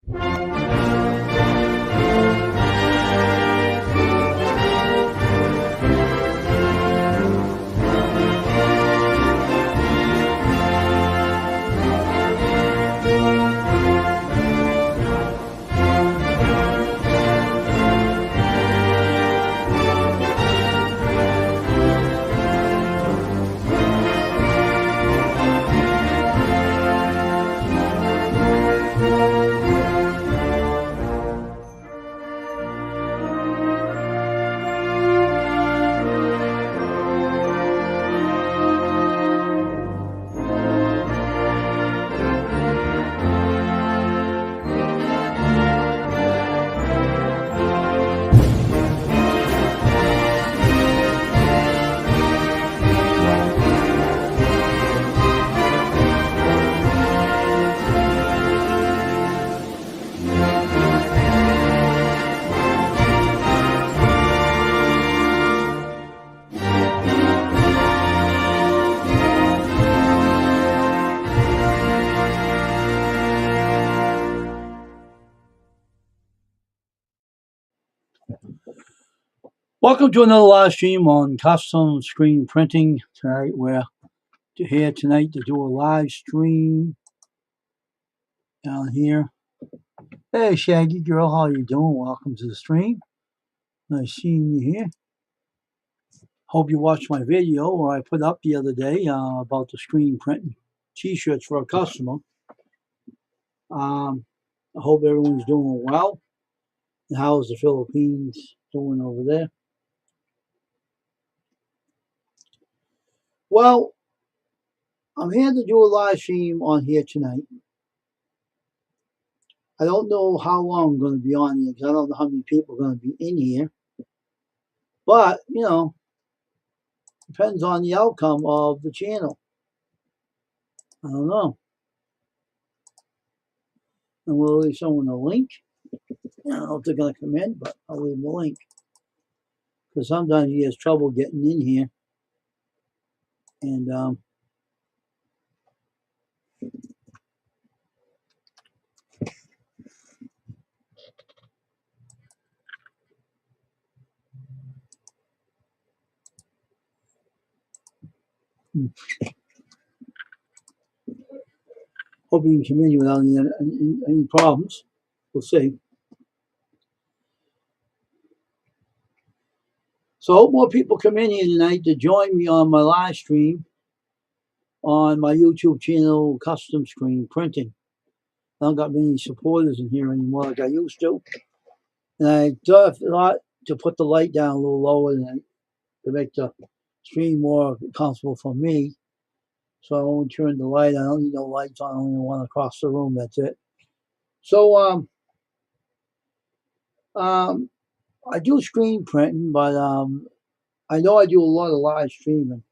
Welcome to another live stream on custom screen printing. Tonight we're here tonight to do a live stream down here. Hey Shaggy girl, how you doing? Welcome to the stream. Nice seeing you here. Hope you watched my video where I put up the other day about the screen printing t-shirts for a customer. I hope everyone's doing well. And how's the Philippines doing over there? Well, I'm here to do a live stream on here tonight. I don't know how long I'm going to be on here because I don't know how many people are going to be in here. But, you know, depends on the outcome of the channel. I don't know. And we'll leave someone a link. I don't know if they're going to come in, but I'll leave them a link. Because sometimes he has trouble getting in here. And, hope you can come in without any problems. We'll see. So I hope more people come in here tonight to join me on my live stream on my YouTube channel, Custom Screen Printing. I don't got many supporters in here anymore like I used to. And I thought to put the light down a little lower to make the stream more comfortable for me. So I won't turn the light on. I don't need no lights on. I only one across the room. That's it. So I do screen printing, but I know I do a lot of live streaming.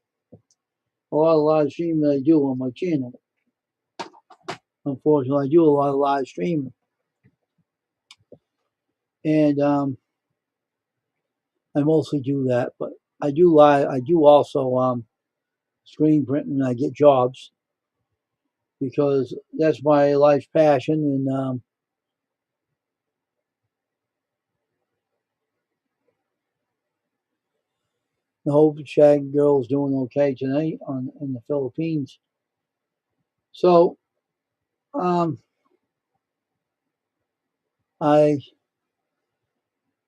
A lot of live streaming I do on my channel. Unfortunately, I do a lot of live streaming. And I mostly do that, but I do also screen print when I get jobs, because that's my life's passion. And I hope the Shaggy girl is doing okay tonight in the Philippines. So I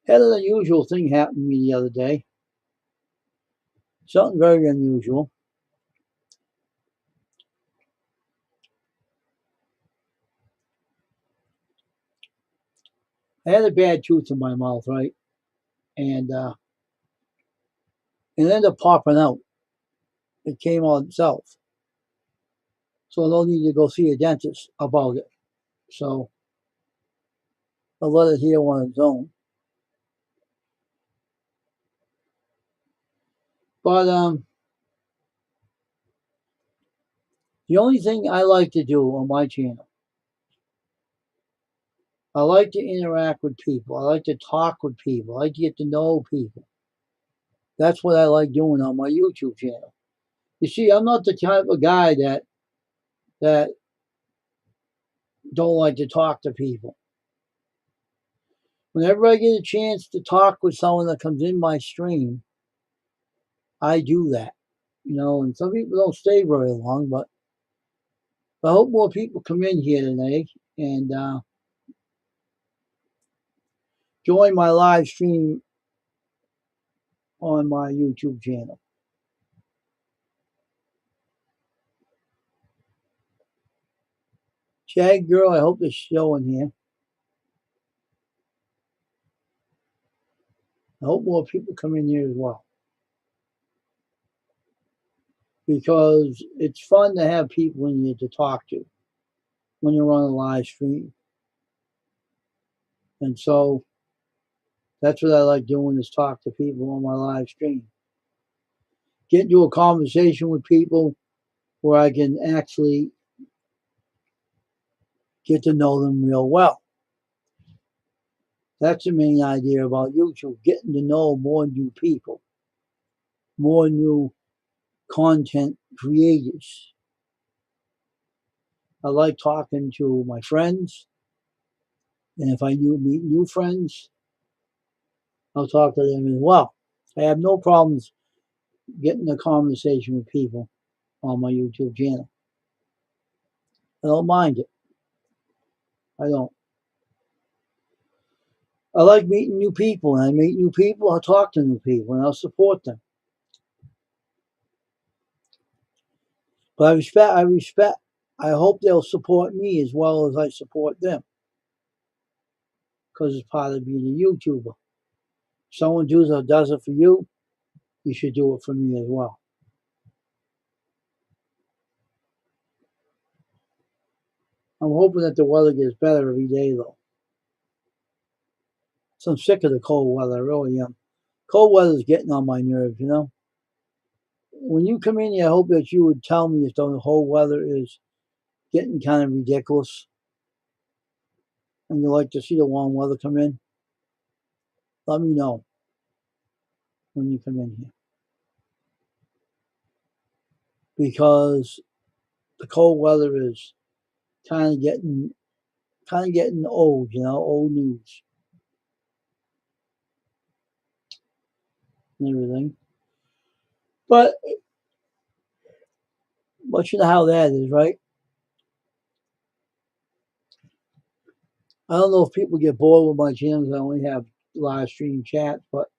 had an unusual thing happen to me the other day. Something very unusual. I had a bad tooth in my mouth, right? And it ended up popping out. It came out itself. So I don't need to go see a dentist about it. So I'll let it heal on its own. But the only thing I like to do on my channel, I like to interact with people. I like to talk with people. I like to get to know people. That's what I like doing on my YouTube channel. You see, I'm not the type of guy that don't like to talk to people. Whenever I get a chance to talk with someone that comes in my stream, I do that. And some people don't stay very long, but I hope more people come in here today and join my live stream on my YouTube channel. Jag Girl, I hope it's showing here. I hope more people come in here as well. Because it's fun to have people in here to talk to when you're on a live stream. And so that's what I like doing, is talk to people on my live stream. Get into a conversation with people where I can actually get to know them real well. That's the main idea about YouTube, getting to know more new people, more new content creators. I like talking to my friends, and if I meet new friends, I'll talk to them as well. I have no problems getting a conversation with people on my YouTube channel. I don't mind it. I don't. I like meeting new people, and I meet new people, I'll talk to new people, and I'll support them. But I hope they'll support me as well as I support them, because it's part of being a YouTuber. If someone does it for you, you should do it for me as well. I'm hoping that the weather gets better every day, though. So I'm sick of the cold weather, I really am. Cold weather's getting on my nerves, When you come in here, I hope that you would tell me if the whole weather is getting kind of ridiculous and you like to see the warm weather come in. Let me know when you come in here. Because the cold weather is kind of getting old, old news and everything. But you know how that is, right? I don't know if people get bored with my channels. I only have live stream chats, but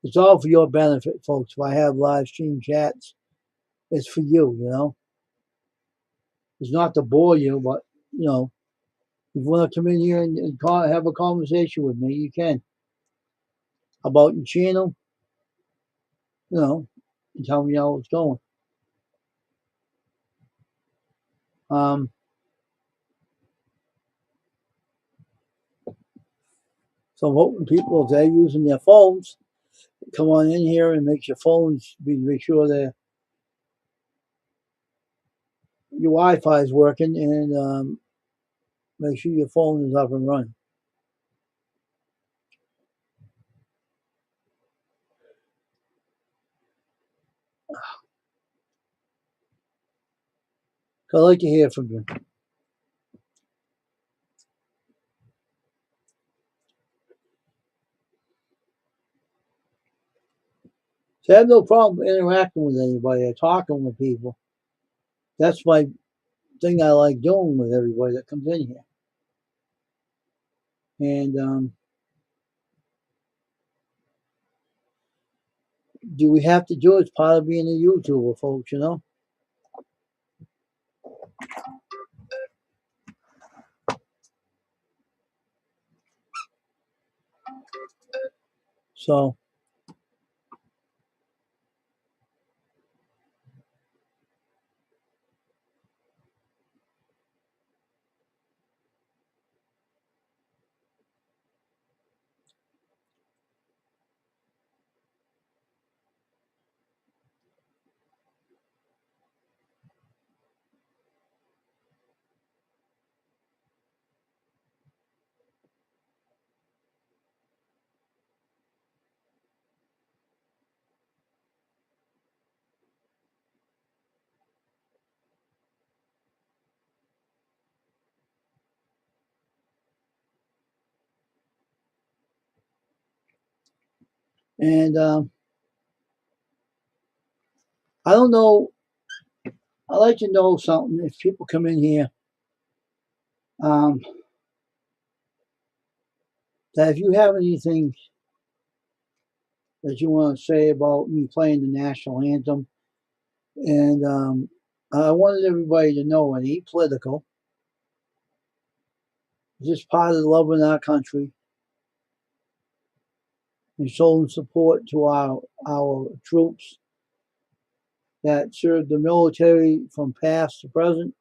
it's all for your benefit, folks. If I have live stream chats, it's for you, It's not to bore you, but, if you want to come in here and have a conversation with me, you can. About your channel, and tell me how it's going. So I'm hoping people, if they're using their phones, come on in here and make your phones make sure that your Wi-Fi is working, and make sure your phone is up and running. So I'd like to hear from you. So I have no problem interacting with anybody or talking with people. That's my thing I like doing with everybody that comes in here. And do we have to do it? It's part of being a YouTuber, folks, So And I don't know. I like to know something if people come in here. Um, that if you have anything that you want to say about me playing the national anthem, and I wanted everybody to know it ain't political. It's just part of the love in our country and showing support to our troops that serve the military from past to present.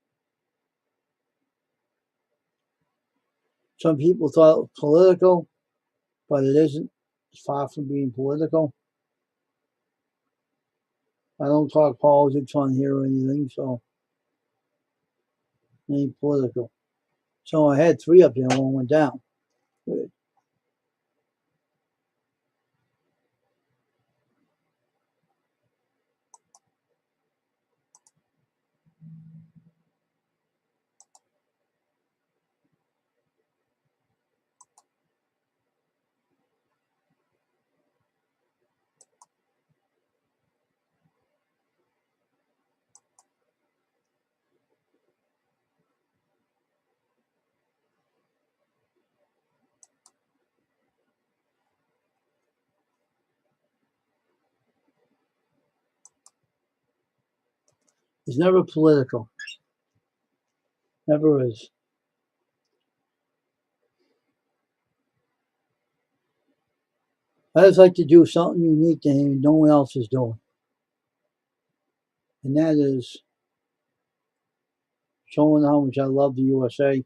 Some people thought it was political, but it isn't. It's far from being political. I don't talk politics on here or anything, so it ain't political. So I had three up there, one went down. Good. It's never political. Never is. I just like to do something unique that no one else is doing. And that is showing how much I love the USA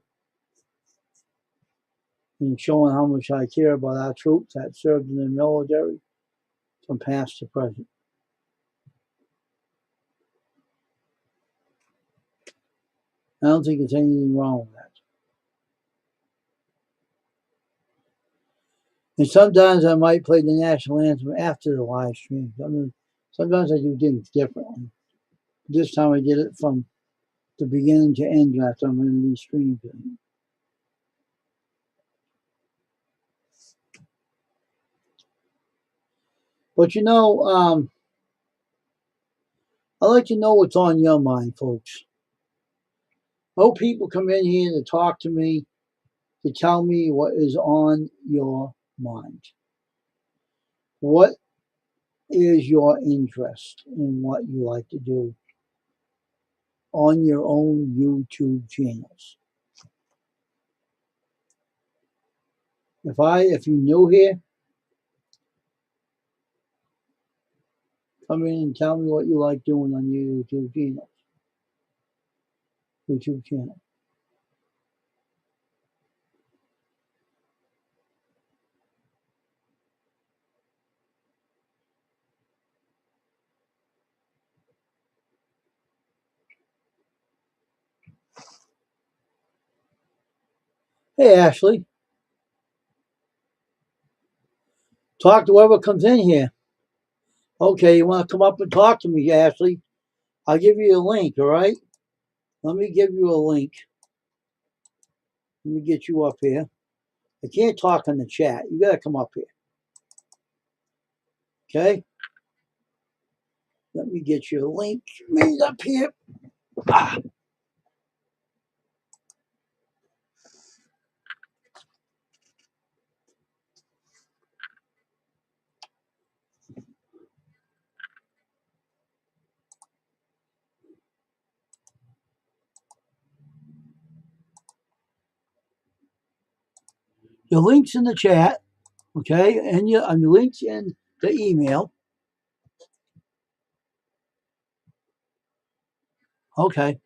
and showing how much I care about our troops that served in the military from past to present. I don't think there's anything wrong with that. And sometimes I might play the national anthem after the live stream. I mean, sometimes I do things differently. This time I did it from the beginning to end after I'm in these streams. But I like to know what's on your mind, folks. I hope people come in here to talk to me, to tell me what is on your mind. What is your interest in what you like to do on your own YouTube channels? If you're new here, come in and tell me what you like doing on your YouTube channel. Hey, Ashley, talk to whoever comes in here. Okay, you want to come up and talk to me, Ashley? I'll give you a link, all right? Let me give you a link. Let me get you up here. I can't talk in the chat. You got to come up here. Okay? Let me get you a link made up here. Ah. Your link's in the chat, okay? And your link's in the email. Okay.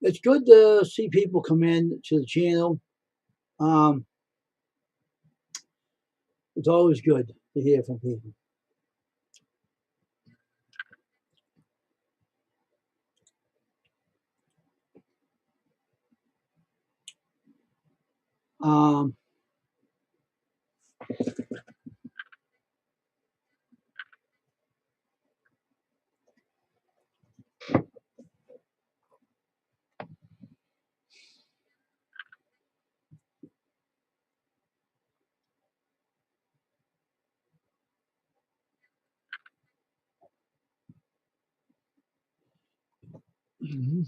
It's good to see people come in to the channel. Um, it's always good to hear from people. Um, Mhm.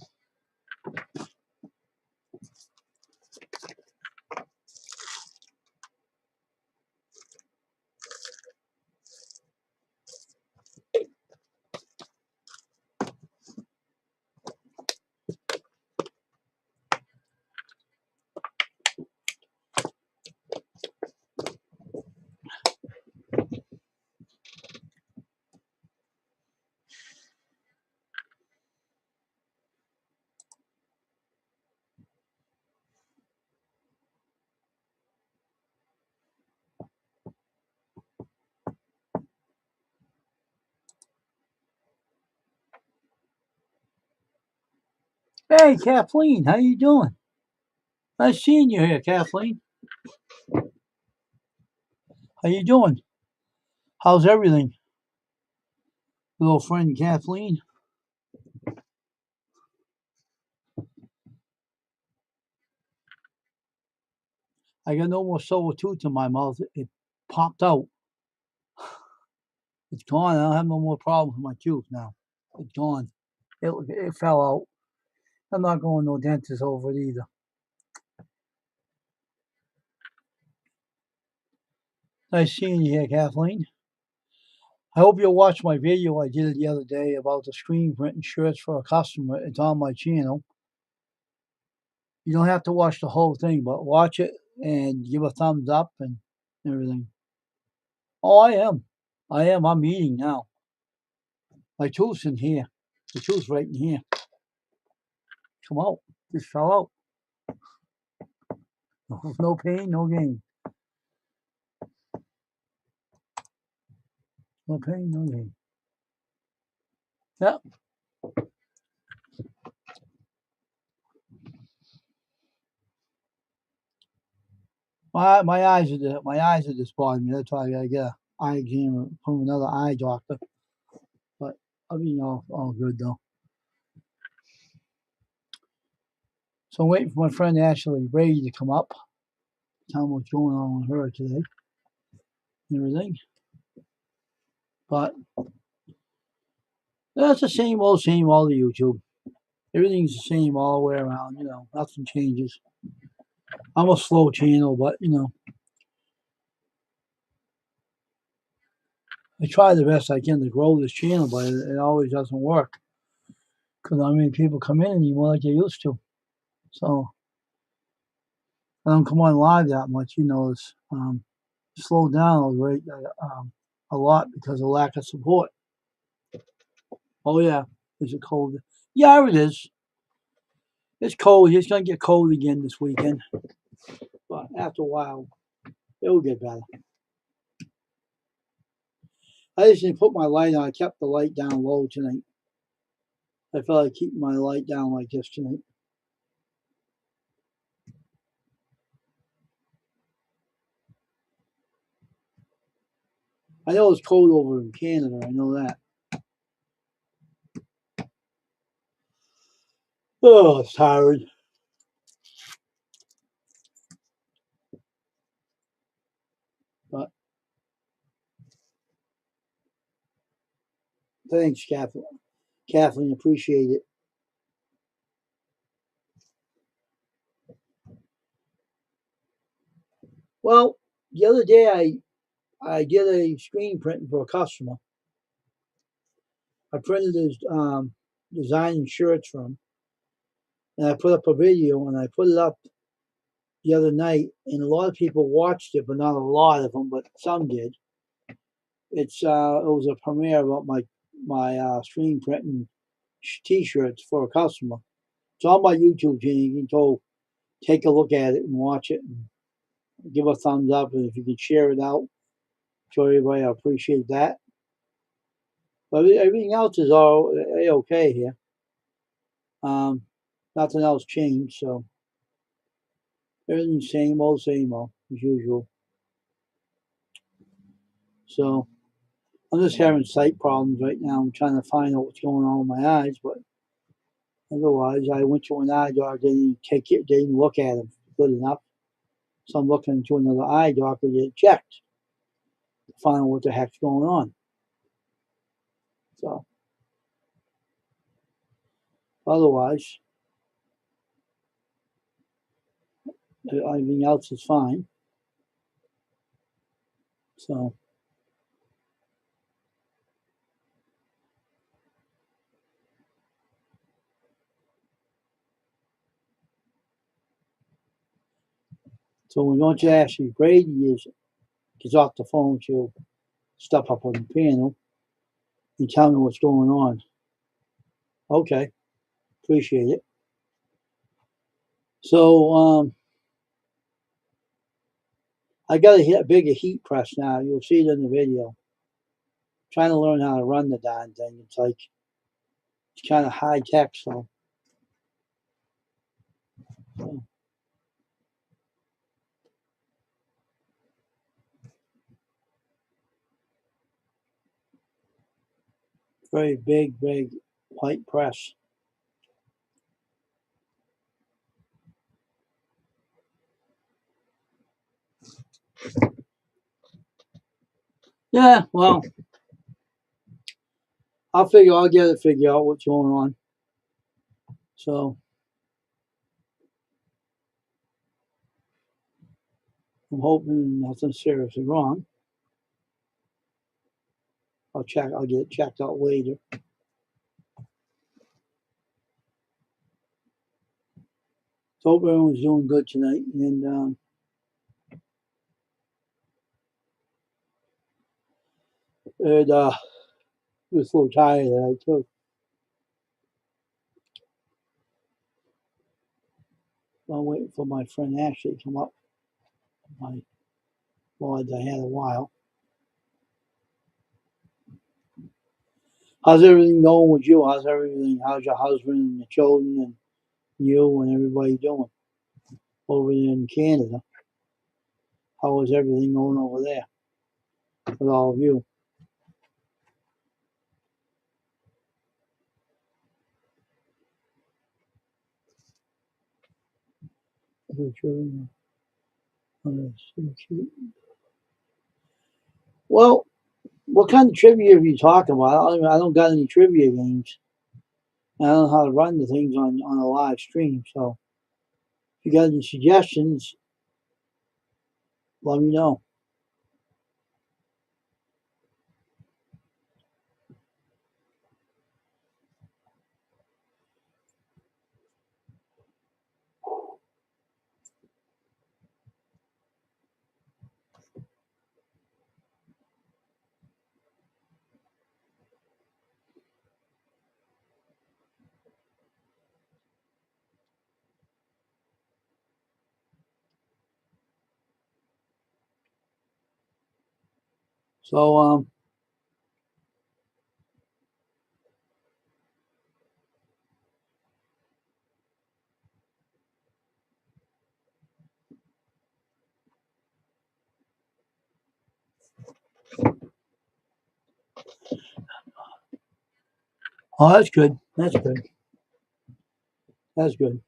Hey, Kathleen, how you doing? Nice seeing you here, Kathleen. How you doing? How's everything? Little friend Kathleen. I got no more silver tooth in my mouth. It popped out. It's gone. I don't have no more problems with my tooth now. It's gone. It fell out. I'm not going to no dentist over it either. Nice seeing you here, Kathleen. I hope you'll watch my video I did the other day about the screen printing shirts for a customer. It's on my channel. You don't have to watch the whole thing, but watch it and give a thumbs up and everything. Oh, I am. I am. I'm eating now. My tooth's in here. The tooth's right in here. Come out. Just fell out. No pain, no gain. No pain, no gain. Yep. My eyes are just bothering me. That's why I gotta get an eye exam from another eye doctor. But I'll be all good though. So I'm waiting for my friend Ashley Brady to come up, tell me what's going on with her today and everything. But that's the same old of YouTube. Everything's the same all the way around, nothing changes. I'm a slow channel, but I try the best I can to grow this channel, but it always doesn't work. Because people come in anymore like they used to. So I don't come on live that much, it's slowed down a lot because of lack of support. Oh yeah, is it cold? Yeah, it is. It's cold. It's gonna get cold again this weekend, but after a while, it will get better. I just didn't put my light on. I kept the light down low tonight. I felt like keeping my light down like this tonight. I know it's cold over in Canada. I know that. Oh, it's tired. But thanks, Kathleen. Kathleen, appreciate it. Well, the other day I did a screen printing for a customer. I printed his designing shirts for him, and I put up a video, and I put it up the other night, and a lot of people watched it, but not a lot of them, but some did. It was a premiere about my screen printing T-shirts for a customer. It's on my YouTube channel. You can go take a look at it and watch it, and give a thumbs up, and if you can share it out, show everybody, I appreciate that. But everything else is all okay here. Nothing else changed, so everything's same old, as usual. So I'm just having sight problems right now. I'm trying to find out what's going on with my eyes, but otherwise, I went to an eye doctor. They didn't take it. They didn't look at them good enough. So I'm looking to another eye doctor to get checked to find out what the heck's going on. So Otherwise, everything else is fine. So when once you actually Grady gets off the phone, she'll step up on the panel and tell me what's going on. Okay, appreciate it. So I got a bigger heat press now. You'll see it in the video. Trying to learn how to run the darn thing. It's kind of high tech, so very big white press. Yeah, well, I'll get it figure out what's going on. So I'm hoping nothing's seriously wrong. I'll get it checked out later. So hope everyone's doing good tonight. And was a little tired today too. I'm waiting for my friend Ashley to come up. My mods I had a while. How's everything going with you? How's everything? How's your husband and the children and you and everybody doing over there in Canada? How is everything going over there with all of you? Well, what kind of trivia are you talking about? I don't got any trivia games. I don't know how to run the things on a live stream. So if you got any suggestions, let me know. So oh, that's good. That's good. That's good.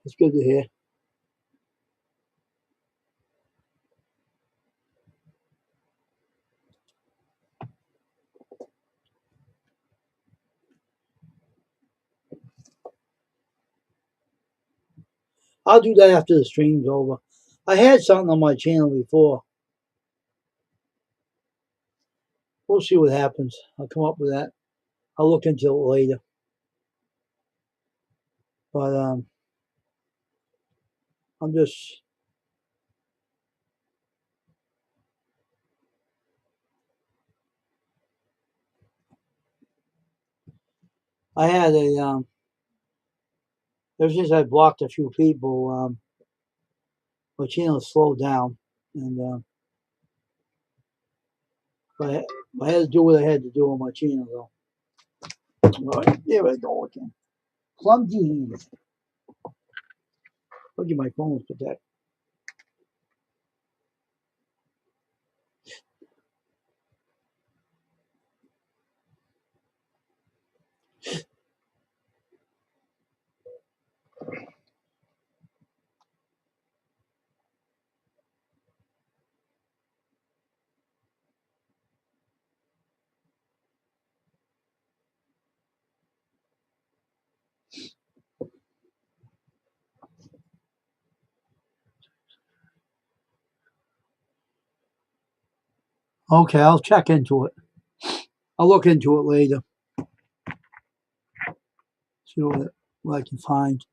That's good to hear. I'll do that after the stream's over. I had something on my channel before. We'll see what happens. I'll come up with that. I'll look into it later. But I'm just I had ever since I blocked a few people, my channel slowed down, and I had to do what I had to do on my channel though. All right, there I go again. Clumsy hands. Look at my phone's protect. Okay, I'll check into it. I'll look into it later. See what I can find.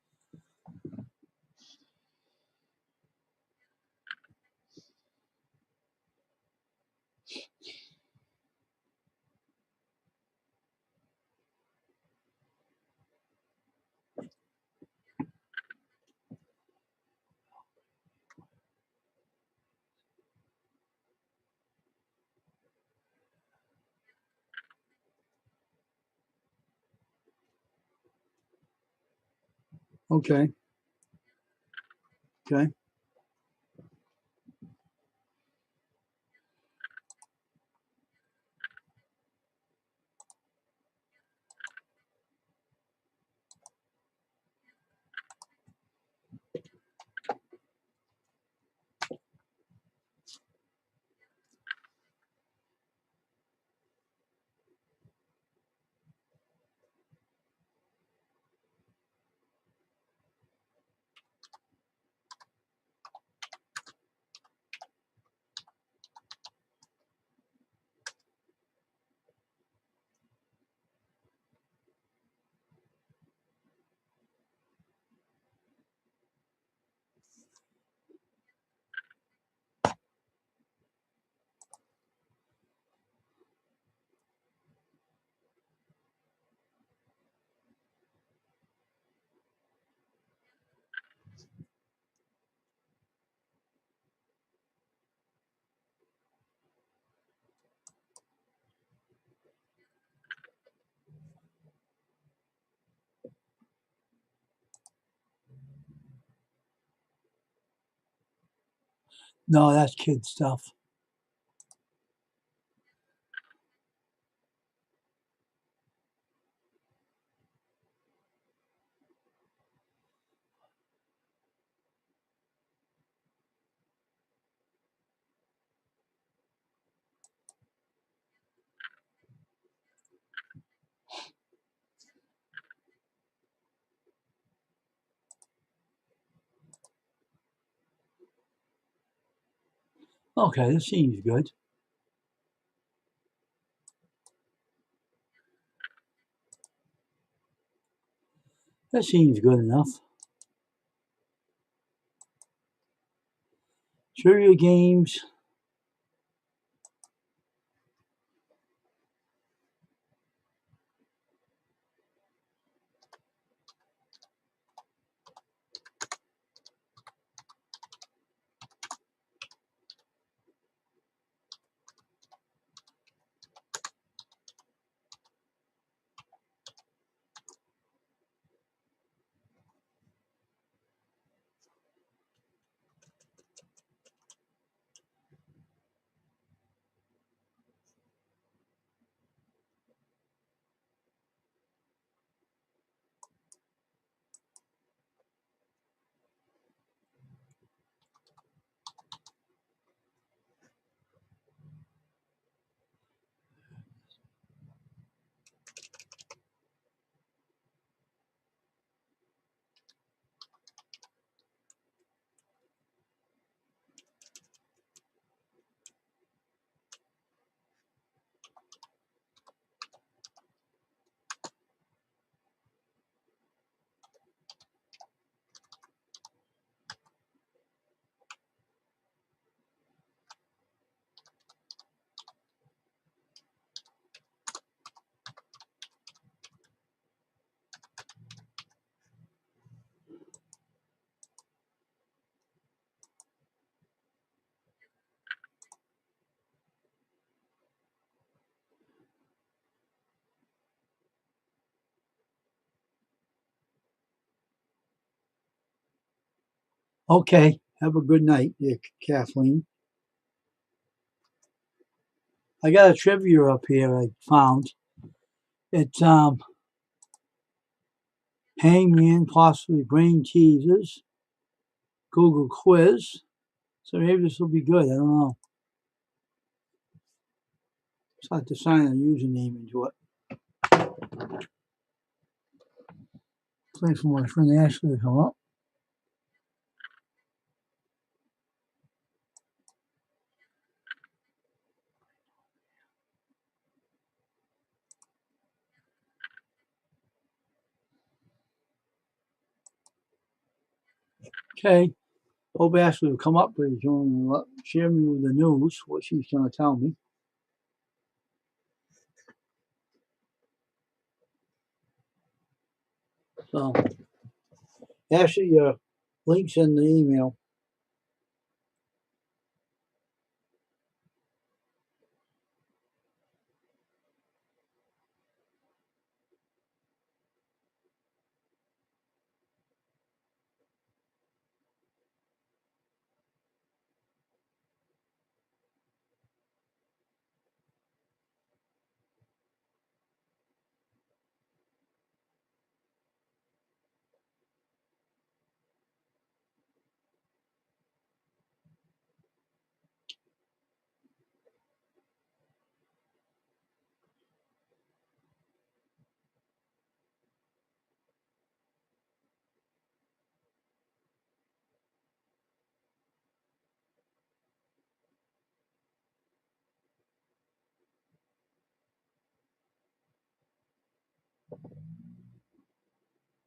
Okay. Okay. No, that's kid stuff. Okay, this seems good. That seems good enough. Trivia games. Okay, have a good night, Kathleen. I got a trivia up here I found. It's Hangman, possibly Brain Teasers, Google Quiz. So maybe this will be good. I don't know. Just have to sign a username into it. Wait for my friend Ashley to come up. Okay. Hope Ashley will come up pretty soon and share me with the news, what she's going to tell me. So, Ashley, your link's in the email.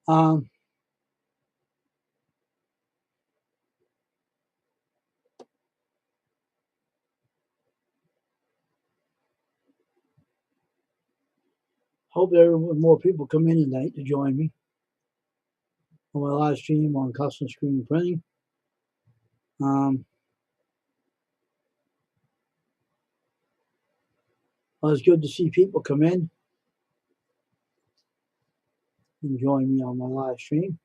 Um, Hope there are more people come in tonight to join me on my live stream on custom screen printing. Well, it's good to see people come in and join me on my live stream.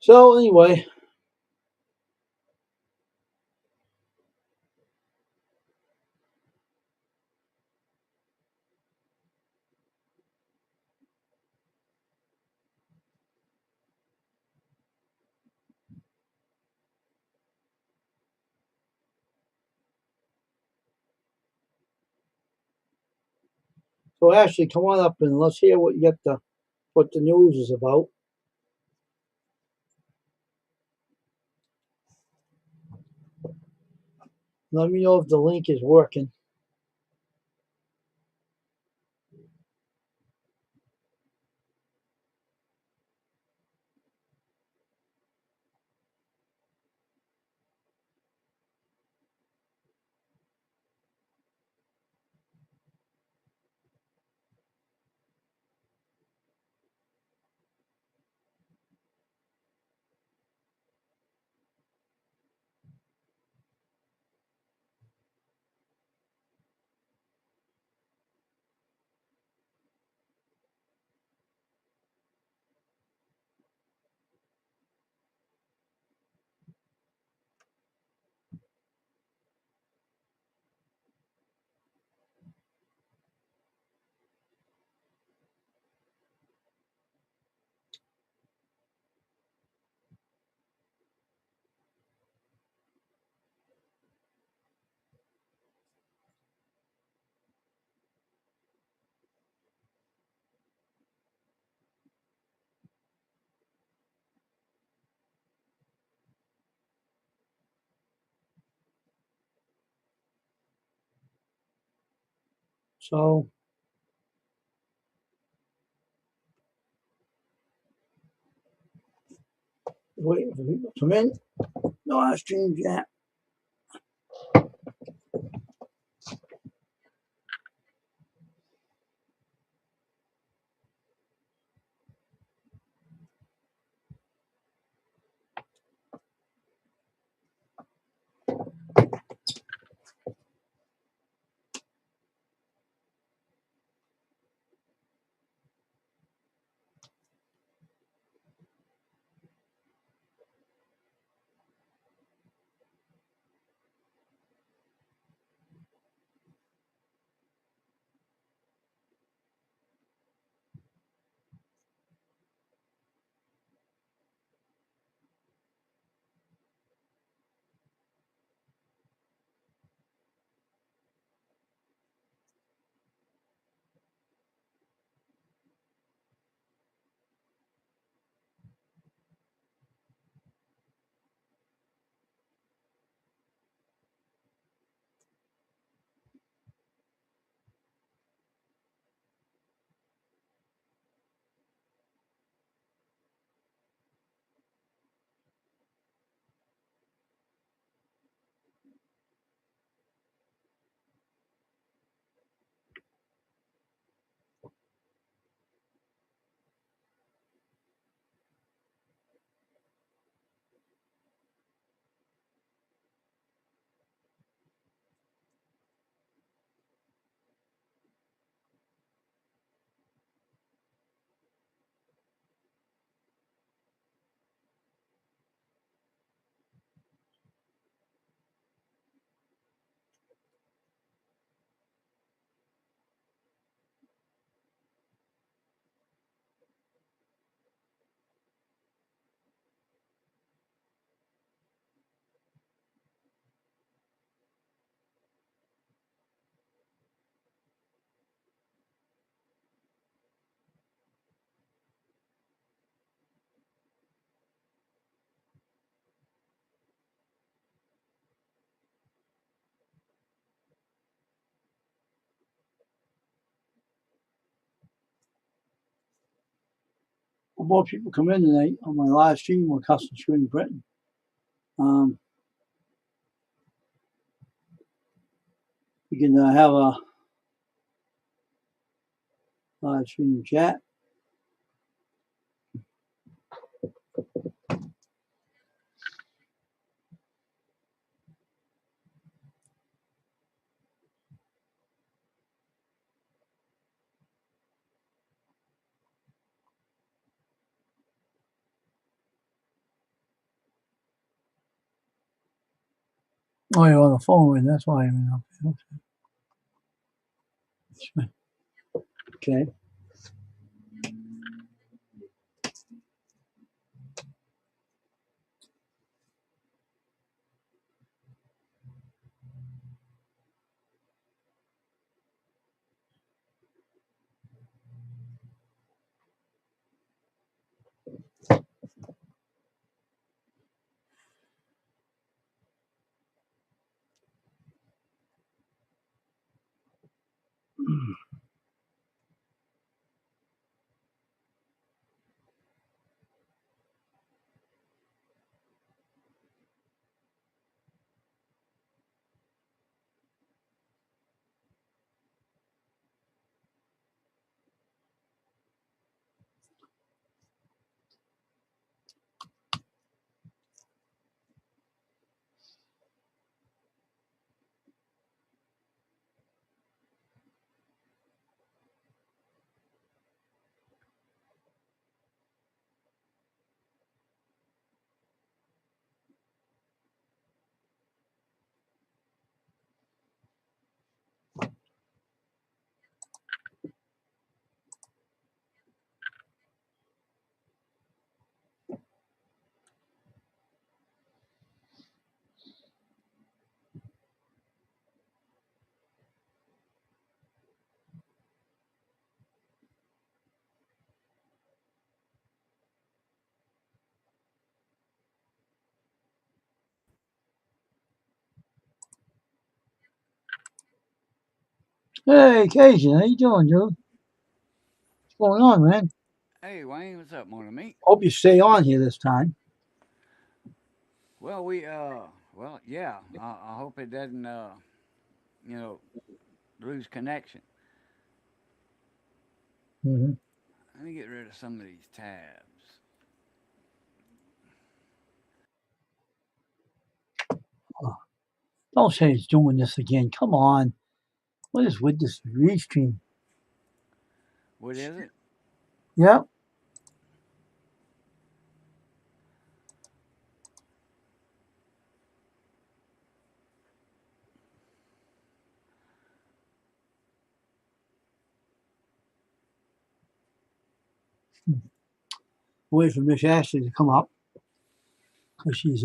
So anyway, so Ashley, come on up and let's hear what what the news is about. Let me know if the link is working. So waiting for people to come in. No live streams yet. couple more people come in tonight on my live stream on custom screen printing. We can have a live stream chat. Oh, you're on the phone, and that's why I'm up there. Okay. Hey, Cajun, how you doing, dude? What's going on, man? Hey, Wayne, what's up, mon ami? Hope you stay on here this time. Well, yeah. I hope it doesn't, you know, lose connection. Mm-hmm. Let me get rid of some of these tabs. Oh, don't say it's doing this again. Come on. What is with this restream? What is it? Yep. Wait for Miss Ashley to come up because she's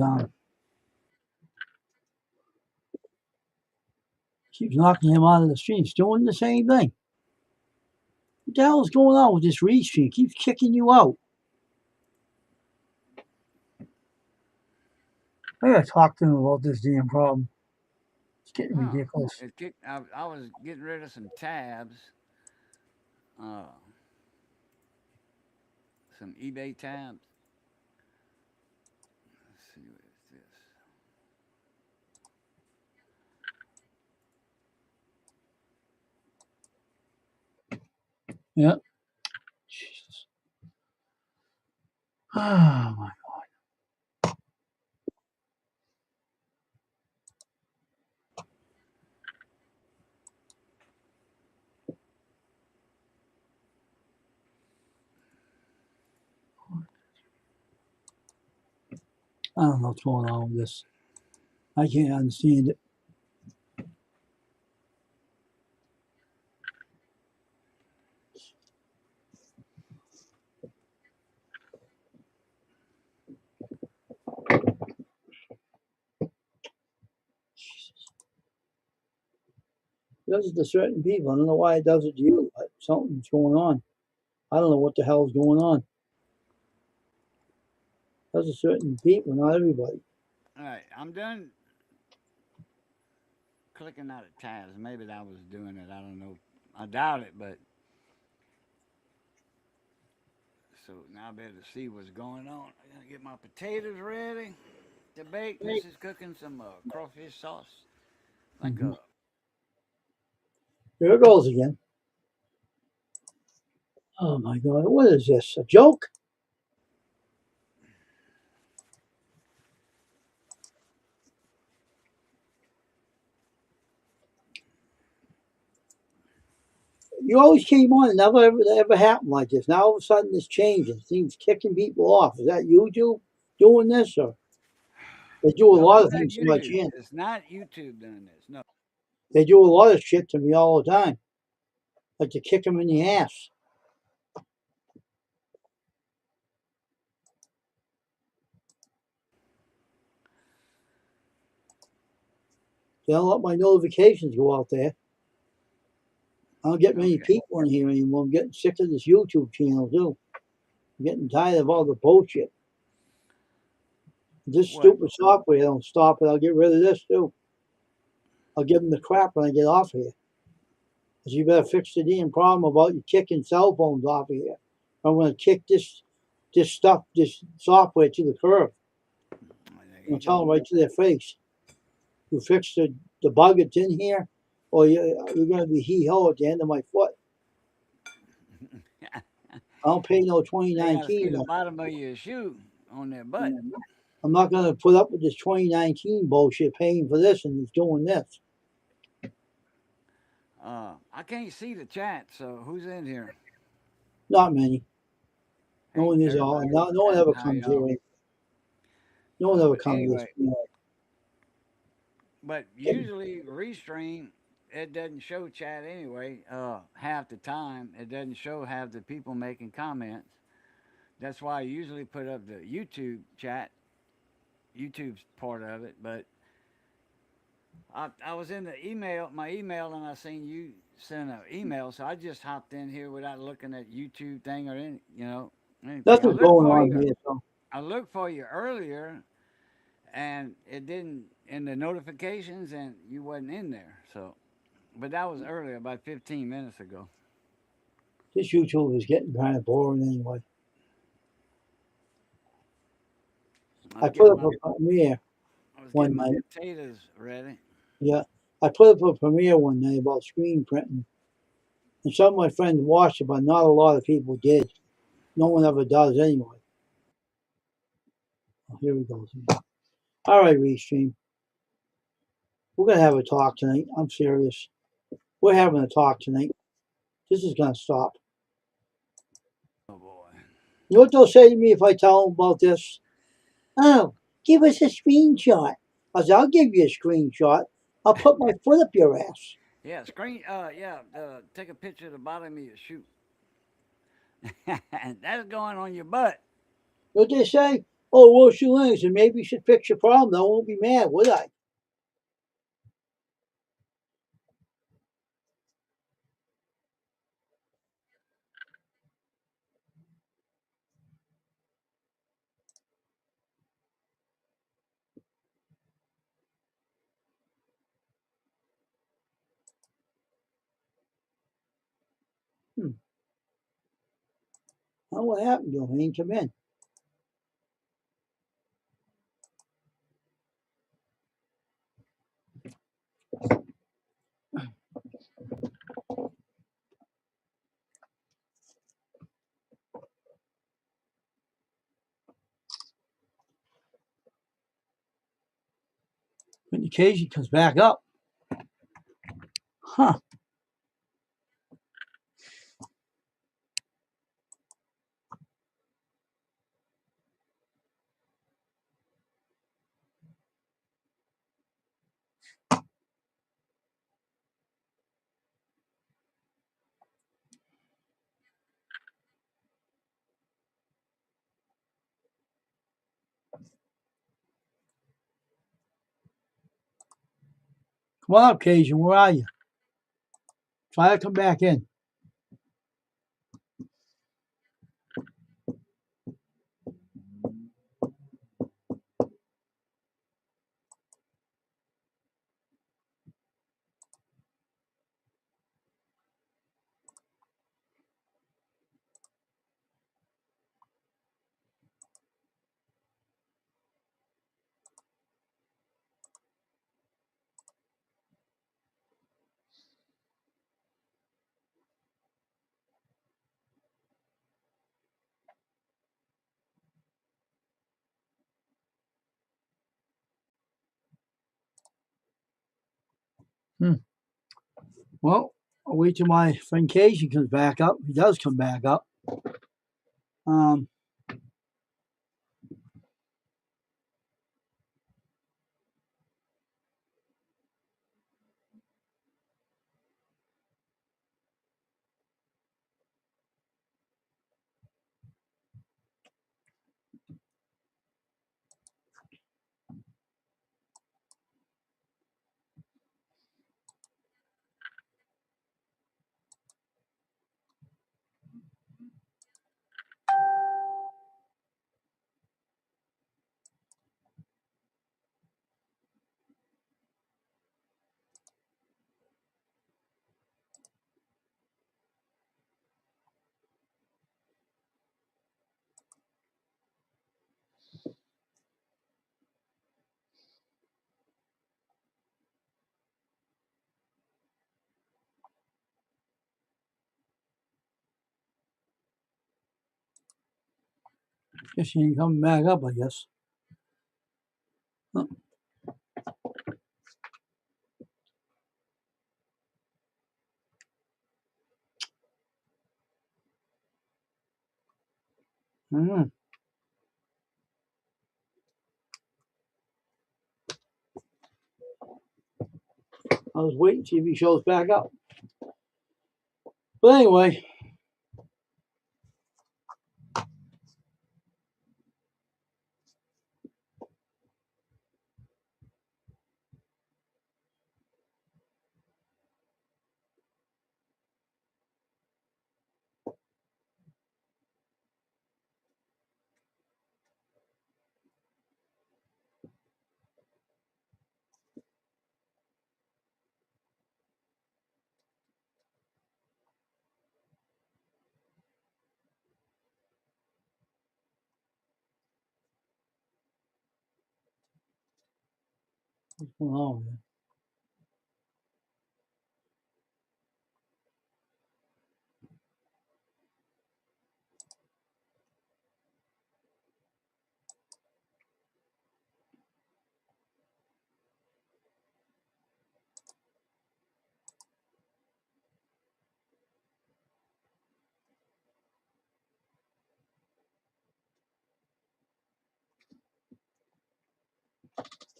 keeps knocking him out of the stream. She's doing the same thing. What the hell is going on with this restream? Keeps kicking you out. I gotta talk to him about this damn problem. It's getting Oh, ridiculous. I was getting rid of some tabs, uh, some eBay tabs. Let's see what is this. Yep. Jesus. Oh my. I don't know what's going on with this. I can't understand it. It does it to certain people. I don't know why it does it to you. But something's going on. I don't know what the hell's going on. It does it to certain people, not everybody. All right, I'm done clicking out of tabs. Maybe I was doing it. I don't know. I doubt it, but so now I better see what's going on. I gotta get my potatoes ready to bake. This is cooking some crawfish sauce, like Mhm. Here it goes again. Oh my God, what is this? A joke? You always came on and never ever happened like this. Now all of a sudden it's changing. Things kicking people off. Is that you, Joe, doing this, or they do a no, lot it's of not things to my YouTube. channel? It's not YouTube doing this. No. They do a lot of shit to me all the time, like to kick them in the ass. They don't let my notifications go out there. I don't get many Okay. people in here anymore. I'm getting sick of this YouTube channel too. I'm getting tired of all the bullshit. This What? stupid software don't stop it. I'll get rid of this too. I'll give them the crap when I get off here. Cause you better fix the damn problem about you kicking cell phones off of here. I'm gonna kick this software to the curb. Well, there I'm you gonna tell go. them right to their face. You fix the bug that's in here, or you're gonna be hee-ho at the end of my foot. I don't pay no They gotta see 2019. the bottom of your shoe on their butt. I'm not gonna put up with this 2019 bullshit paying for this and it's doing this. I can't see the chat, so who's in here? Not many. No Hey, one is all. everybody in No the one chat, ever how comes here. y'all? No one ever But comes to this. anyway, but usually Restream, it doesn't show chat anyway. Half the time, it doesn't show half the people making comments. That's why I usually put up the YouTube chat. YouTube's part of it, but I was in my email, and I seen you send an email, so I just hopped in here without looking at YouTube thing or anything. Nothing's going on here. So I looked for you earlier, and it didn't in the notifications, and you wasn't in there. So, but that was earlier, about 15 minutes ago. this YouTube is getting kind of boring anyway. I I was put getting up my a premiere I was one getting my night. potatoes ready. Yeah, I put up a premiere one night about screen printing, and some of my friends watched it, but not a lot of people did. No one ever does anyway. Oh, here we go. All right, Restream. We're gonna have a talk tonight. I'm serious. We're having a talk tonight. This is gonna stop. Oh boy. You know what they'll say to me if I tell them about this? Oh, give us a screenshot. I said, I'll give you a screenshot. I'll put my foot up your ass. Yeah, take a picture of the bottom of your shoe. That's going on your butt. You know what they say? Oh, well, Shalane, so maybe you should fix your problem. I won't be mad, would I? Hmm. Oh, what happened to him? He ain't come in. When the occasion comes back up. Huh. Come on up, Cajun. Where are you? Try to come back in. Well, I'll wait till my friend Casey comes back up. He does come back up. Guess he ain't coming back up, I guess. Huh. I was waiting to see if he shows back up. But anyway. What's going on, man?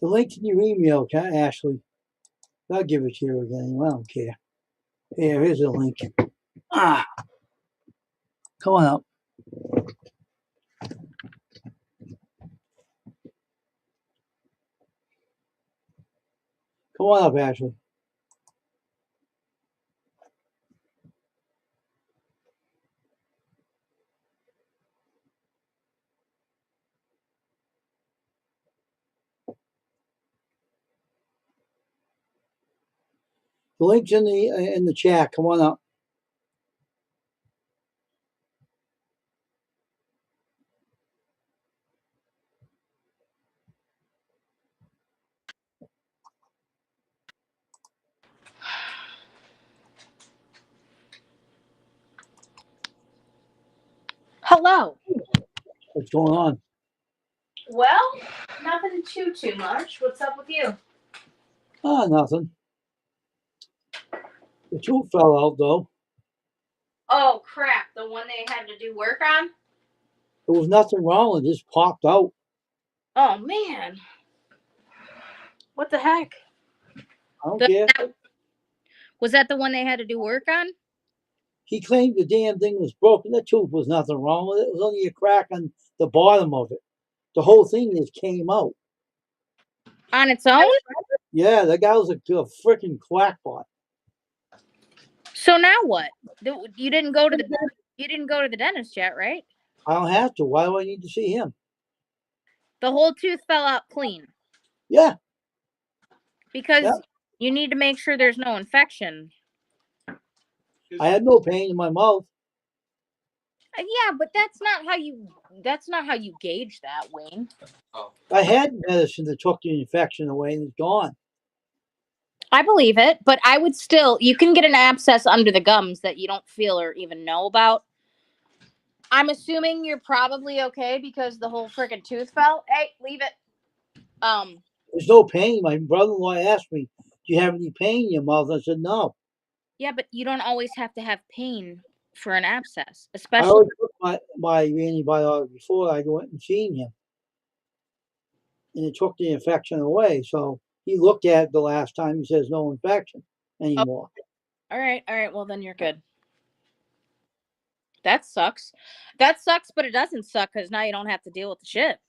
The link's in your email, Ashley. I'll give it to you again. I don't care. Here, here's a link. Come on up. Come on up, Ashley. The link's in the chat. Come on up. Hello. What's going on? Well, nothing too much. What's up with you? Nothing. The tooth fell out, though. Oh, crap. The one they had to do work on? There was nothing wrong. It just popped out. Oh, man. What the heck? I don't care. Was that the one they had to do work on? He claimed the damn thing was broken. The tooth was nothing wrong with it. It was only a crack on the bottom of it. The whole thing just came out. On its own? Yeah, that guy was a freaking quackpot. So now what? You didn't go to the dentist yet, right? I don't have to. Why do I need to see him? The whole tooth fell out clean. Yeah. Because you need to make sure there's no infection. I had no pain in my mouth. Yeah, but that's not how you gauge that, Wayne. Oh. I had medicine that took the infection away and it's gone. I believe it, but I would still, you can get an abscess under the gums that you don't feel or even know about. I'm assuming you're probably okay because the whole freaking tooth fell. Hey, leave it. There's no pain. My brother-in-law asked me, "Do you have any pain in your mouth?" I said, "No." Yeah, but you don't always have to have pain for an abscess, I especially. already took my antibiotic before I went and seen him, and it took the infection away. So he looked at it the last time. He says no infection Oh, anymore. all right. Well, then you're good. That sucks. That sucks, but it doesn't suck because now you don't have to deal with the shit.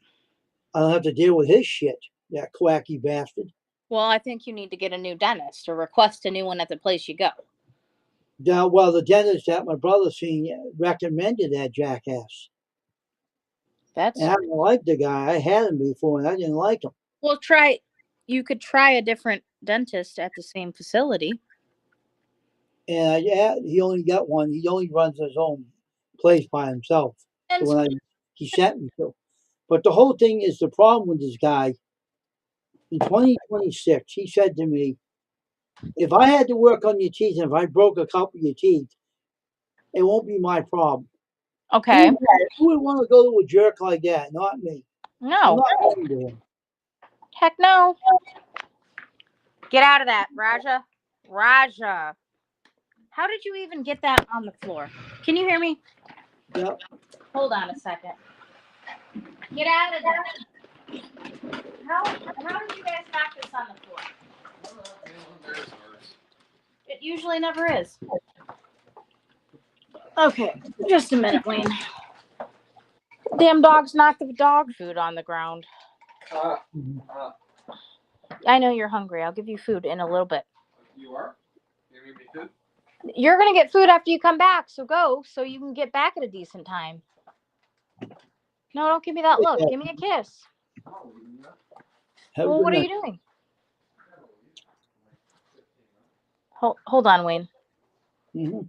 I don't have to deal with his shit, that quacky bastard. Well, I think you need to get a new dentist or request a new one at the place you go. Now, well, the dentist that my brother seen recommended that jackass. That's And I didn't like the guy. I had him before, and I didn't like him. well. You could try a different dentist at the same facility. And he only got one. He only runs his own place by himself. And The one he sent me to. But the whole thing is the problem with this guy. In 2026, he said to me, "If I had to work on your teeth, and if I broke a couple of your teeth, it won't be my problem." okay, Who would want to go to a jerk like that? Not me. I'm no, not going to him. heck no. Get out of that, Raja. Raja. How did you even get that on the floor? Can you hear me? Yep. Hold on a second. Get out of there. How did you guys knock this on the floor? It usually never is. Okay, just a minute, Wayne. Damn dogs knocked the dog food on the ground. I know you're hungry. I'll give you food in a little bit. You are? You're gonna give me food? You're gonna get food after you come back, so go so you can get back at a decent time. No, don't give me that look. Give me a kiss. Well, what are you doing? Hold on, Wayne. Mm-hmm.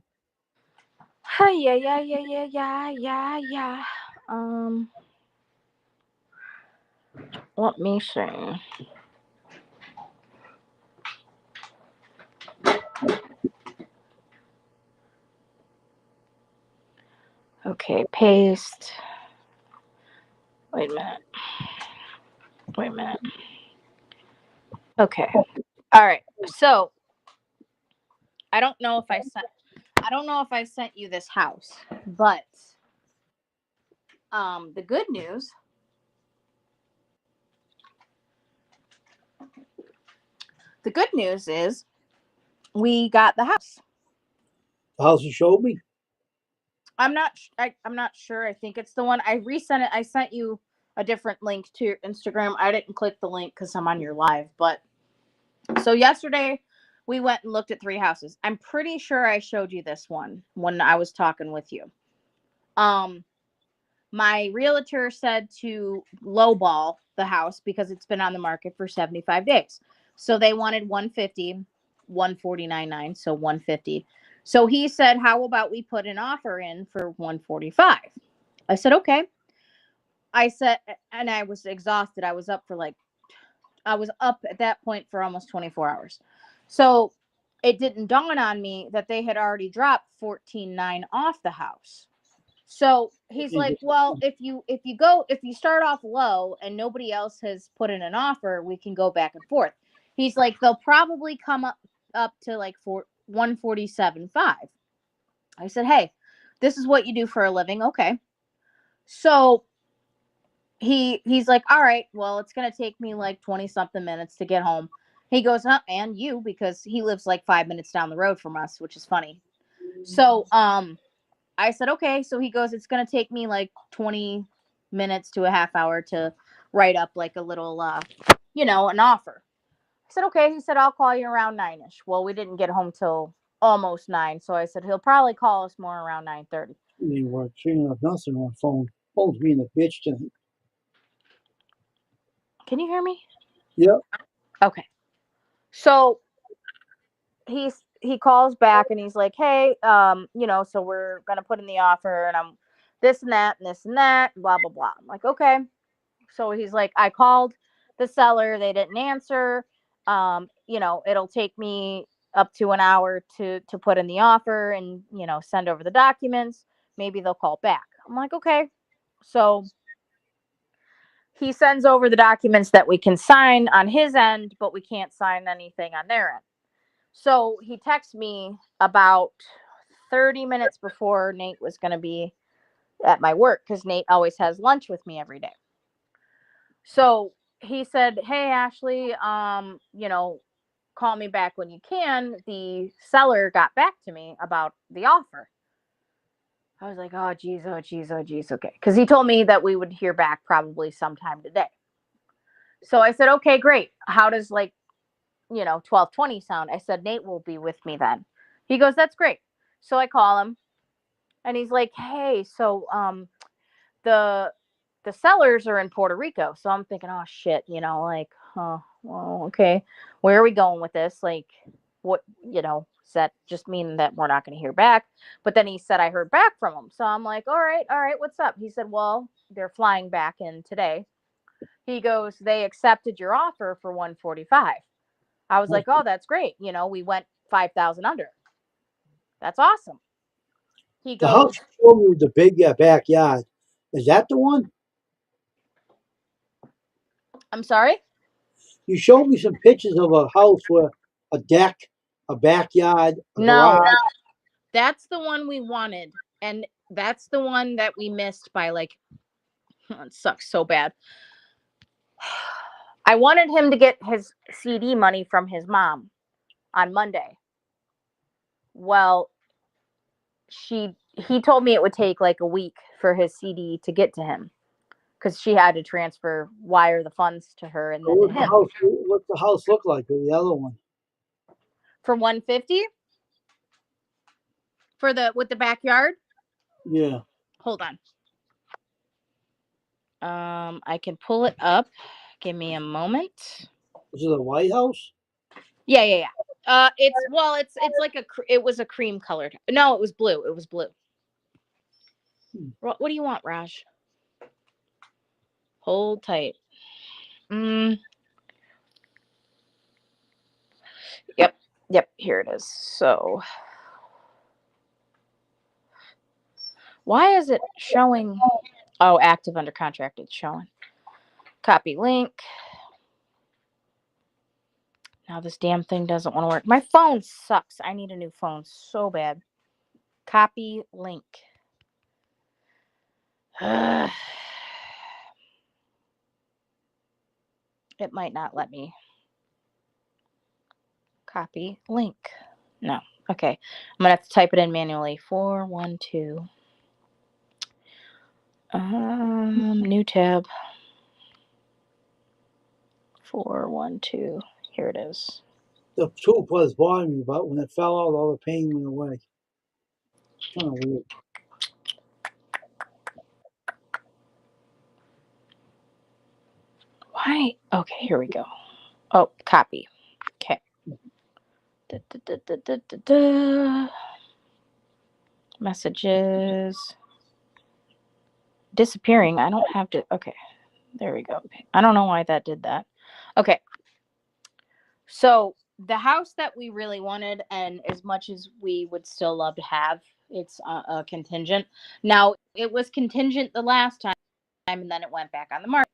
Hi, yeah. Let me see. Okay, paste. Wait a minute. Okay. All right. So I don't know if I sent you this house, but the good news is we got the house. The house you showed me? I'm not sure. I think it's the one. I resent it. I sent you a different link to your Instagram. I didn't click the link because I'm on your live. But so yesterday we went and looked at 3 houses. I'm pretty sure I showed you this one when I was talking with you. My realtor said to lowball the house because it's been on the market for 75 days. So they wanted 150, 149.9, so 150. So he said, "How about we put an offer in for 145?" I said, "Okay." I said, and I was exhausted. I was up at that point for almost 24 hours. So it didn't dawn on me that they had already dropped 14.9 off the house. So he's like, "Well, if you start off low and nobody else has put in an offer, we can go back and forth." He's like, "They'll probably come up to like 147.5." I said, "Hey, this is what you do for a living, okay?" So he's like, "All right, well, it's gonna take me like 20 something minutes to get home." He goes, "Huh, and you," because he lives like 5 minutes down the road from us, which is funny. So I said, "Okay." So he goes, "It's going to take me like 20 minutes to a half hour to write up like a little, an offer." I said, "Okay." He said, "I'll call you around 9ish." Well, we didn't get home till almost 9. So I said, he'll probably call us more around 9:30. They were treating us nothing on the phone. Phone's being a bitch tonight. Can you hear me? Yep. Okay. So he calls back and he's like, "Hey, so we're going to put in the offer and I'm this and that and this and that, blah, blah, blah." I'm like, "Okay." So he's like, "I called the seller. They didn't answer. It'll take me up to an hour to put in the offer and, send over the documents. Maybe they'll call back." I'm like, "Okay." So he sends over the documents that we can sign on his end, but we can't sign anything on their end. So he texted me about 30 minutes before Nate was going to be at my work, because Nate always has lunch with me every day. So he said, "Hey, Ashley, call me back when you can. The seller got back to me about the offer." I was like, "Oh, geez, oh, geez, oh, geez." Okay. Because he told me that we would hear back probably sometime today. So I said, "Okay, great. How does 12:20 sound?" I said, "Nate will be with me then." He goes, "That's great." So I call him and he's like, "Hey, so the sellers are in Puerto Rico." So I'm thinking, "Oh shit," well, okay. Where are we going with this? Like, what, does that just mean that we're not going to hear back? But then he said I heard back from him. So I'm like, all right, what's up? He said, "Well, they're flying back in today." He goes, "They accepted your offer for 145. I was like, "Oh, that's great. We went 5,000 under. That's awesome." He The house goes, you showed me with the big backyard. Is that the one? "I'm sorry?" You showed me some pictures of a house where a deck, a backyard, a No, garage. that's the one we wanted. And that's the one that we missed by it sucks so bad. I wanted him to get his CD money from his mom on Monday. Well, he told me it would take like a week for his CD to get to him, because she had to wire the funds to her and So then to him. what's the house look like? Or the other one? For 150 with the backyard. Yeah. Hold on. I can pull it up. Give me a moment. Is it a White House? Yeah. It's like it was a cream colored. No, it was blue. It was blue. What do you want, Raj? Hold tight. Yep. Here it is. So, why is it showing? Oh, active under contract. It's showing. Copy link. Now this damn thing doesn't want to work. My phone sucks. I need a new phone so bad. Copy link. It might not let me. Copy link. No. Okay. I'm gonna have to type it in manually. 412. New tab. 412. Here it is. The tube was bothering me, but when it fell out, all the pain went away. Kind of weird. Why? Okay, here we go. Oh, copy. Okay. Messages. Disappearing. I don't have to. Okay. There we go. I don't know why that did that. Okay. So the house that we really wanted, and as much as we would still love to have, it's a contingent. Now, it was contingent the last time, and then it went back on the market.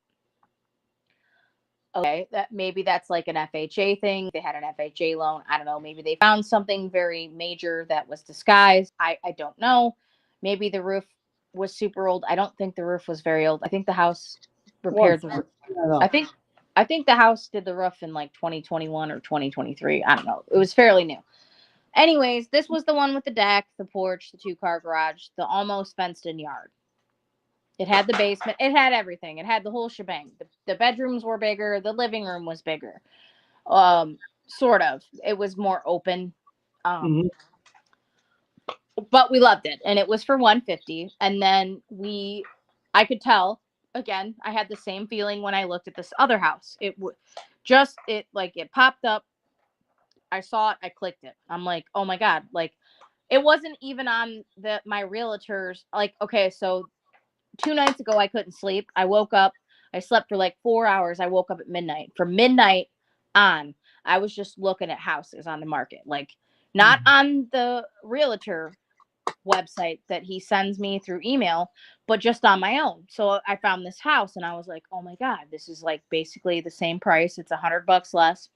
Okay, that's like an FHA thing. They had an FHA loan. I don't know. Maybe they found something very major that was disguised. I don't know. Maybe the roof was super old. I don't think the roof was very old. I think the house repaired the roof. I think the house did the roof in like 2021 or 2023. I don't know. It was fairly new. Anyways, this was the one with the deck, the porch, the 2-car garage, the almost fenced in yard. It had the basement. It had everything. It had the whole shebang. The bedrooms were bigger. The living room was bigger. Sort of. It was more open. But we loved it. And it was for 150. And then I could tell, again, I had the same feeling when I looked at this other house. It popped up. I saw it. I clicked it. I'm like, oh my God. Like, it wasn't even on my realtors. Like, okay, so 2 nights ago, I couldn't sleep. I woke up. I slept for like 4 hours. I woke up at midnight. From midnight on, I was just looking at houses on the market. Like, not on the realtor website that he sends me through email, but just on my own. So I found this house and I was like, oh my God, this is like basically the same price. It's $100 less.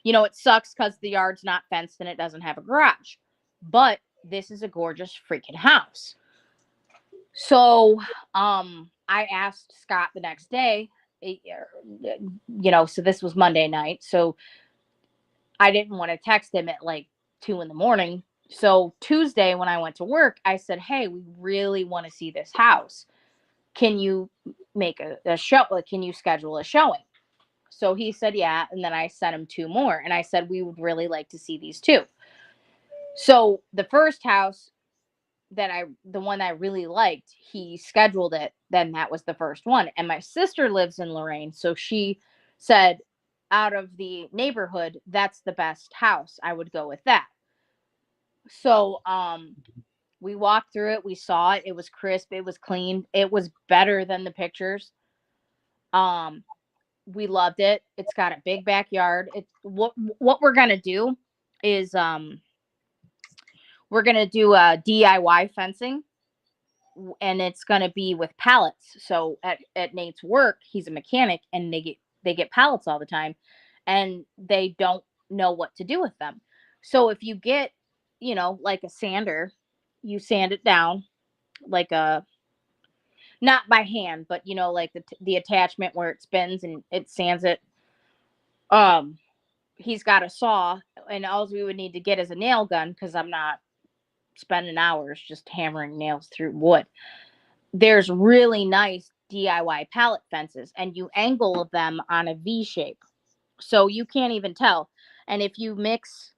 You know, it sucks because the yard's not fenced and it doesn't have a garage. But this is a gorgeous freaking house. So I asked Scott the next day, so this was Monday night. So I didn't want to text him at like 2 a.m. So Tuesday when I went to work, I said, hey, we really want to see this house. Can you make a show? Can you schedule a showing? So he said, yeah. And then I sent him 2 more. And I said, we would really like to see these 2. So the first house the one I really liked, he scheduled it. Then that was the first one. And my sister lives in Lorain. So she said, out of the neighborhood, that's the best house. I would go with that. So, we walked through it. We saw it. It was crisp. It was clean. It was better than the pictures. We loved it. It's got a big backyard. It's what we're gonna do is we're gonna do a DIY fencing, and it's gonna be with pallets. So at Nate's work, he's a mechanic, and they get pallets all the time, and they don't know what to do with them. So if you get, like a sander, you sand it down like a not by hand, but like the attachment where it spins and it sands it. Um, he's got a saw, and all we would need to get is a nail gun because I'm not spending hours just hammering nails through wood. There's really nice DIY pallet fences, and you angle them on a V shape, so you can't even tell. And if you mix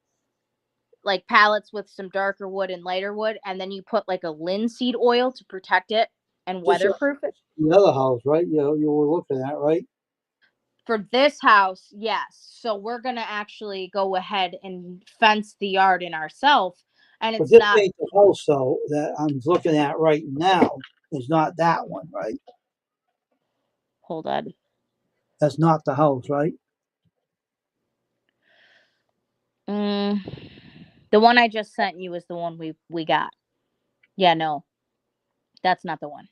like pallets with some darker wood and lighter wood, and then you put like a linseed oil to protect it and Just weatherproof it. the other house, right? You were looking at, right? For this house, yes. So we're gonna actually go ahead and fence the yard in ourselves, and But it's this not. ain't the house, though, that I'm looking at right now. Is not that one, right? Hold on. That's not the house, right? Mm, the one I just sent you is the one we got. Yeah, no, that's not the one.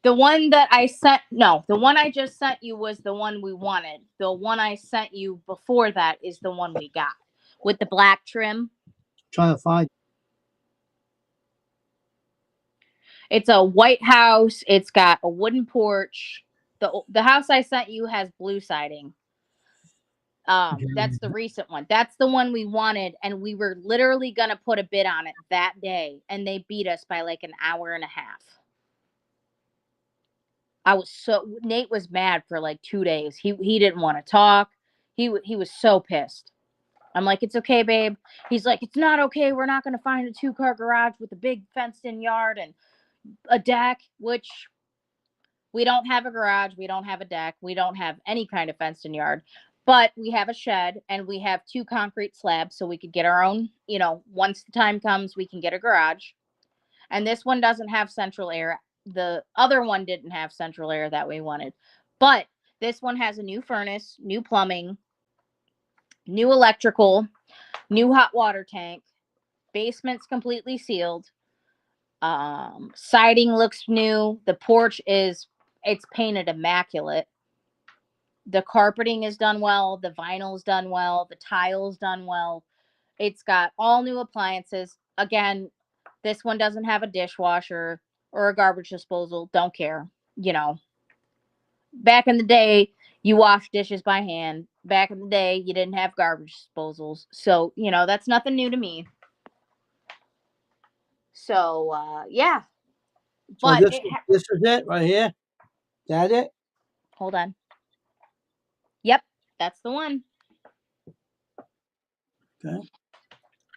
The one that I sent, no, the one I just sent you was the one we wanted. The one I sent you before that is the one we got with the black trim. Trying to find. It's a white house. It's got a wooden porch. The house I sent you has blue siding. That's the recent one. That's the one we wanted, and we were literally gonna put a bid on it that day, and they beat us by like an hour and a half. Nate was mad for like 2 days. He didn't want to talk. He was so pissed. I'm like, it's okay, babe. He's like, it's not okay. We're not gonna find a 2-car garage with a big fenced in yard and a deck, which we don't have a garage, we don't have a deck, we don't have any kind of fenced in yard, but we have a shed and we have 2 concrete slabs, so we could get our own, once the time comes, we can get a garage. And this one doesn't have central air. The other one didn't have central air that we wanted. But this one has a new furnace, new plumbing, new electrical, new hot water tank. Basement's completely sealed. Siding looks new. The porch it's painted immaculate. The carpeting is done well, the vinyl's done well, the tile's done well. It's got all new appliances. Again, this one doesn't have a dishwasher or a garbage disposal. Don't care. Back in the day, you washed dishes by hand. Back in the day, you didn't have garbage disposals. So, that's nothing new to me. So, yeah. So But this is it right here. That it? hold on. Yep, that's the one. Okay.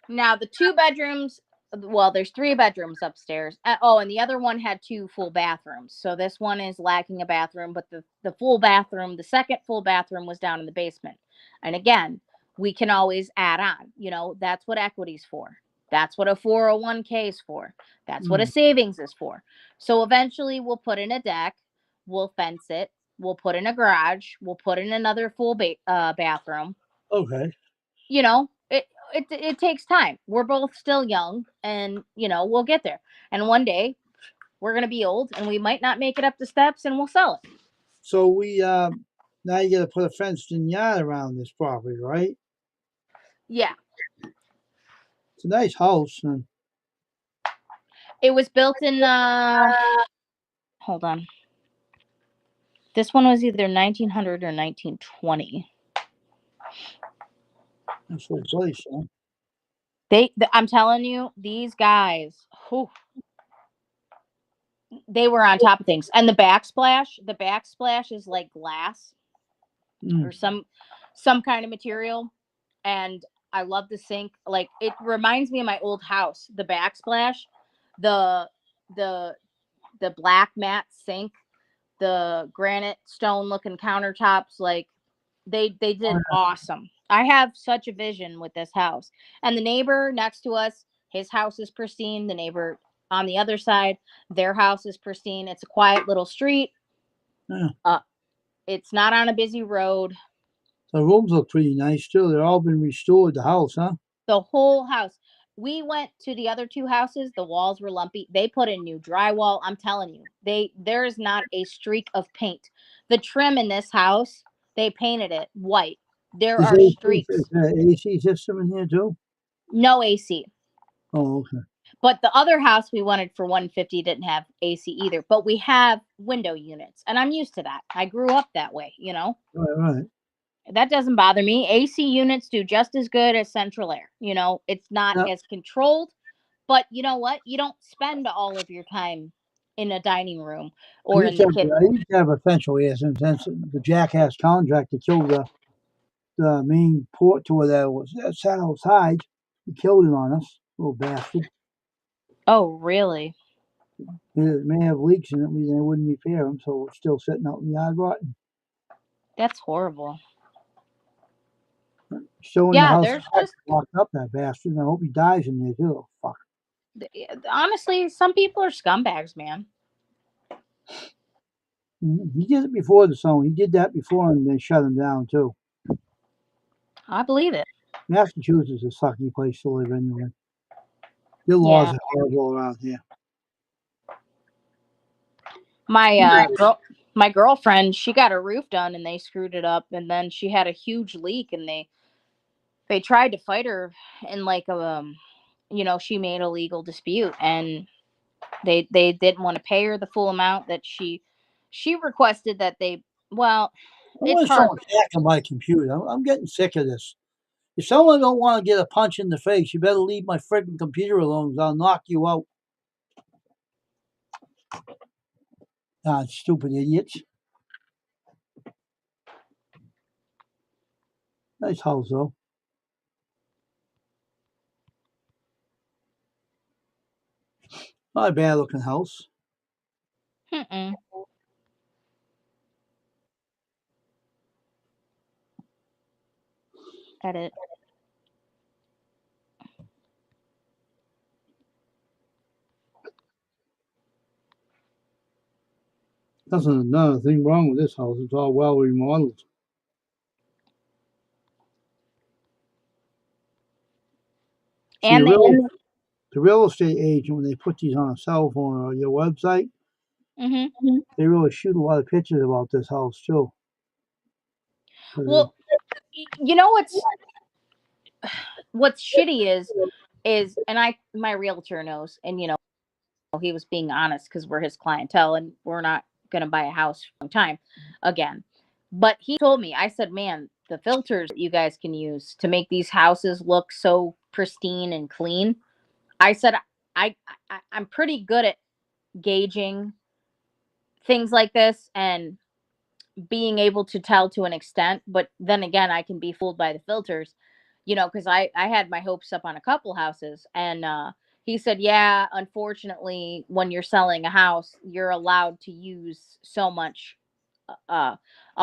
Now the 2 bedrooms, well, there's 3 bedrooms upstairs. And the other one had 2 full bathrooms. So this one is lacking a bathroom, but the full bathroom, the second full bathroom was down in the basement. And again, we can always add on. That's what equity's for. That's what a 401k is for. That's what a savings is for. So eventually we'll put in a deck, we'll fence it, we'll put in a garage, we'll put in another full bathroom. Okay. it takes time. We're both still young, and we'll get there. And one day we're gonna be old, and we might not make it up the steps, and we'll sell it. So we now you got to put a fenced-in yard around this property, right? Yeah, It's a nice house, and it was built in. Hold on. This one was either 1900 or 1920. that's a place, huh? I'm telling you, these guys, whew, they were on top of things. And the backsplash is like glass Mm. or some kind of material. And I love the sink. Like, it reminds me of my old house. The backsplash, the the the black matte sink, the granite stone looking countertops, like they did awesome. I have such a vision with this house. And the neighbor next to us, his house is pristine. The neighbor on the other side, their house is pristine. It's a quiet little street. Yeah. It's not on a busy road. The rooms look pretty nice too. They're all been restored. The house, huh? The whole house. We went to the other two houses. The walls were lumpy. They put in new drywall. I'm telling you, there is not a streak of paint. The trim in this house, they painted it white. There are streaks. Is there an AC system in here too? No AC. Oh, okay. But the other house we wanted for 150 didn't have AC either. But we have window units, and I'm used to that. I grew up that way, Right. That doesn't bother me. AC units do just as good as central air. It's not Yeah. as controlled, but you know what? You don't spend all of your time in a dining room or in the kitchen. I used to have a central air since the jackass contractor killed the main port to where that was sat outside. He killed it on us, little bastard. Oh, really? It may have leaks in it. They wouldn't repair them, so it's still sitting out in the yard rotting. That's horrible. Still in Yeah, the there's house, just locked up, that bastard. And I hope he dies in there too. Fuck. honestly, some people are scumbags, man. He did it before the song. He did that before, and they shut him down too. I believe it. Massachusetts is a sucky place to live anyway. Their laws Yeah. are horrible around here. My girlfriend, she got her roof done and they screwed it up, and then she had a huge leak, and they tried to fight her in like she made a legal dispute, and they didn't want to pay her the full amount that she requested. That it's Someone hard. hacking my computer. I'm getting sick of this. If someone don't want to get a punch in the face, you better leave my freaking computer alone, 'cause I'll knock you out. Ah, stupid idiots. Nice house though. Not a bad looking house. Mm-mm. Edit. Another thing wrong with this house. It's all well remodeled. And the real estate agent, when they put these on a cell phone or your website, they really shoot a lot of pictures about this house too. Well, you know what's shitty is, and my realtor knows, and he was being honest because we're his clientele and we're not going to buy a house for a long time again. But he told me, I said, man, the filters that you guys can use to make these houses look so pristine and clean. I said, I'm pretty good at gauging things like this and being able to tell to an extent. But then again, I can be fooled by the filters, because I had my hopes up on a couple houses, and he said, yeah, unfortunately, when you're selling a house, you're allowed to use so much a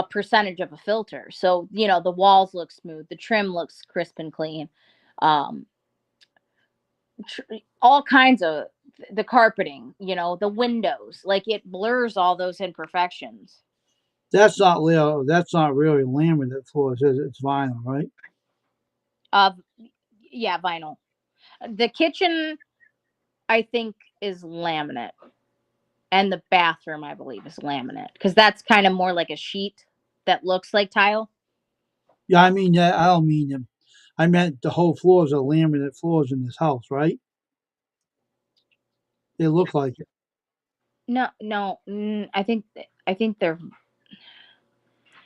percentage of a filter. So, the walls look smooth, the trim looks crisp and clean. All kinds of the carpeting, the windows, like it blurs all those imperfections. That's not real. That's not really laminate floors, is it? It's vinyl, right? Yeah, vinyl. The kitchen, I think, is laminate. And the bathroom, I believe, is laminate. Because that's kind of more like a sheet that looks like tile. Yeah, I mean that. I don't mean them. I meant the whole floors are laminate floors in this house, right? They look like it. No, no. I think they're.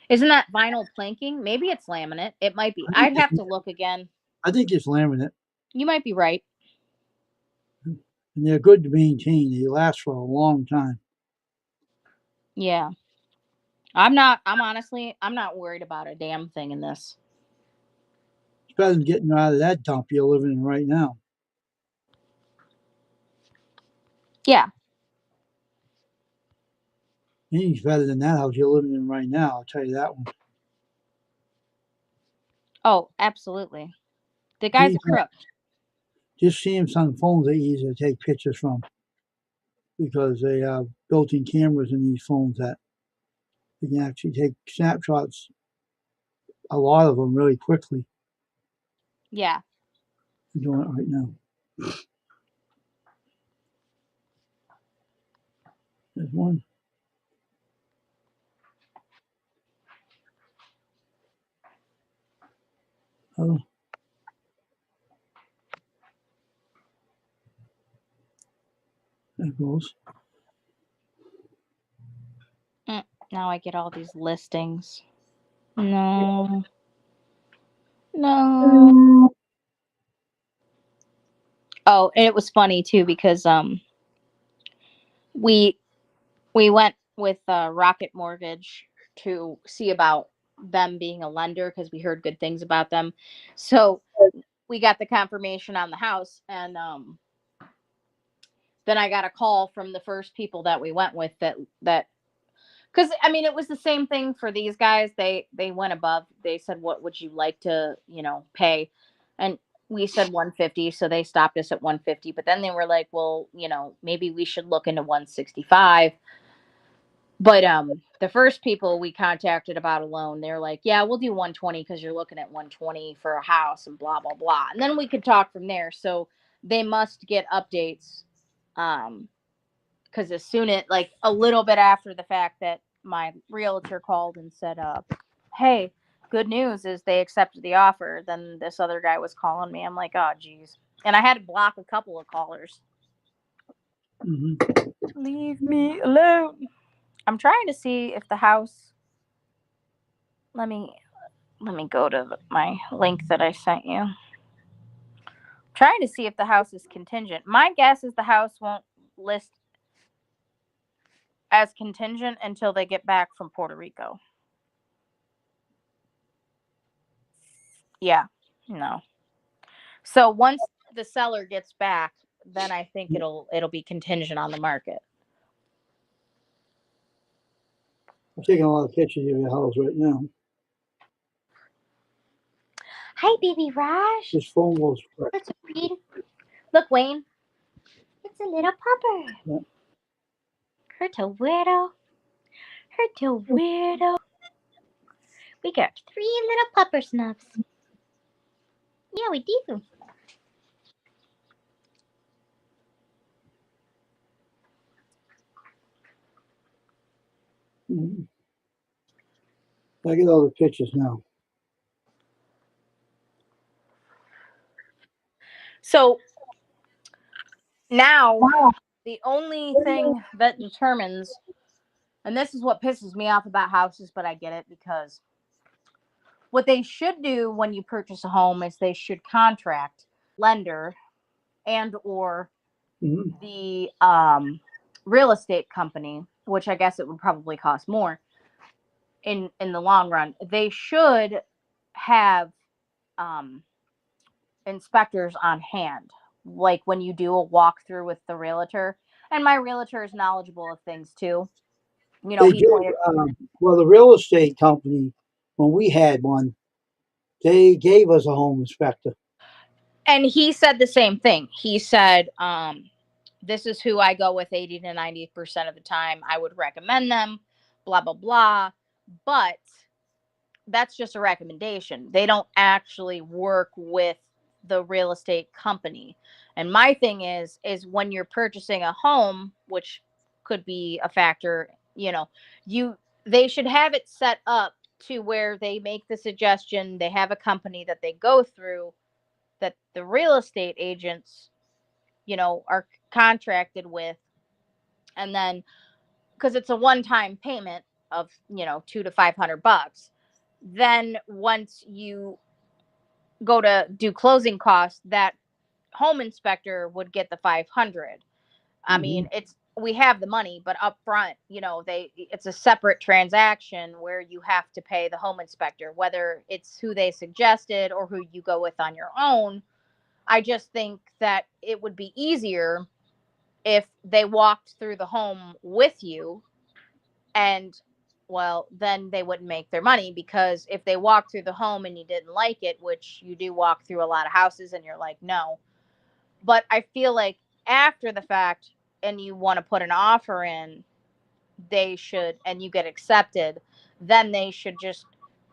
Isn't that vinyl planking? Maybe it's laminate. It might be. I think I'd it's, have to look again. I think it's laminate, You might be right. and they're good to maintain. They last for a long time. Yeah. I'm not worried about a damn thing in this. It's better than getting out of that dump you're living in right now. Yeah. Anything's better than that house you're living in right now. I'll tell you that one. Oh, absolutely. The guy's a crook. Just see them on phones are easy to take pictures from because they have built-in cameras in these phones that you can actually take snapshots, a lot of them really quickly. Yeah. I'm doing it right now. There's one. Oh, there goes. Now I get all these listings. No. No. Oh, and it was funny too because we went with Rocket Mortgage to see about them being a lender because we heard good things about them. So we got the confirmation on the house, and then I got a call from the first people that we went with that because I mean it was the same thing for these guys. They went above. They said, "What would you like to pay?" And we said 150, so they stopped us at 150. But then they were like, "Well, maybe we should look into 165." But the first people we contacted about a loan, they're like, "Yeah, we'll do 120 because you're looking at 120 for a house and blah blah blah." And then we could talk from there. So they must get updates, because as soon as like a little bit after the fact that my realtor called and said, "Hey, good news is they accepted the offer." Then this other guy was calling me. I'm like, "Oh, geez," and I had to block a couple of callers. Hmm. Leave me alone. I'm trying to see if the house. Let me go to my link that I sent you. Trying to see if the house is contingent. My guess is the house won't list as contingent until they get back from Puerto Rico. Yeah, no. So once the seller gets back, then I think it'll be contingent on the market. I'm taking a lot of pictures of your house right now. Hi, baby Raj. This phone goes quick. Let's read. Look, Wayne. It's a little pupper. Yeah. Hurt a weirdo. Hurt a weirdo. We got 3 little pupper snubs. Yeah, we do. Mhm. I get all the pictures now. So now the only thing that determines, and this is what pisses me off about houses, but I get it because what they should do when you purchase a home is they should contract lender and or Hmm. the real estate company, which I guess it would probably cost more in the long run. They should have um, inspectors on hand, like when you do a walkthrough with the realtor. And my realtor is knowledgeable of things too. They He do. pointed, Well, the real estate company, when we had one, they gave us a home inspector. and he said the same thing. He said, "This is who I go with 80 to 90% of the time. I would recommend them, blah blah blah." But that's just a recommendation. They don't actually work with the real estate company. And my thing is when you're purchasing a home, which could be a factor, you they should have it set up to where they make the suggestion, they have a company that they go through, that the real estate agents, are contracted with, and then because it's a one-time payment of, $200 to $500, then once you go to do closing costs, that home inspector would get the 500. I mean, we have the money, but up front, it's a separate transaction where you have to pay the home inspector, whether it's who they suggested or who you go with on your own. I just think that it would be easier if they walked through the home with you, and well, then they wouldn't make their money, because if they walked through the home and you didn't like it, which you do walk through a lot of houses and you're like, no. But I feel like after the fact and you want to put an offer in, they should, and you get accepted, then they should just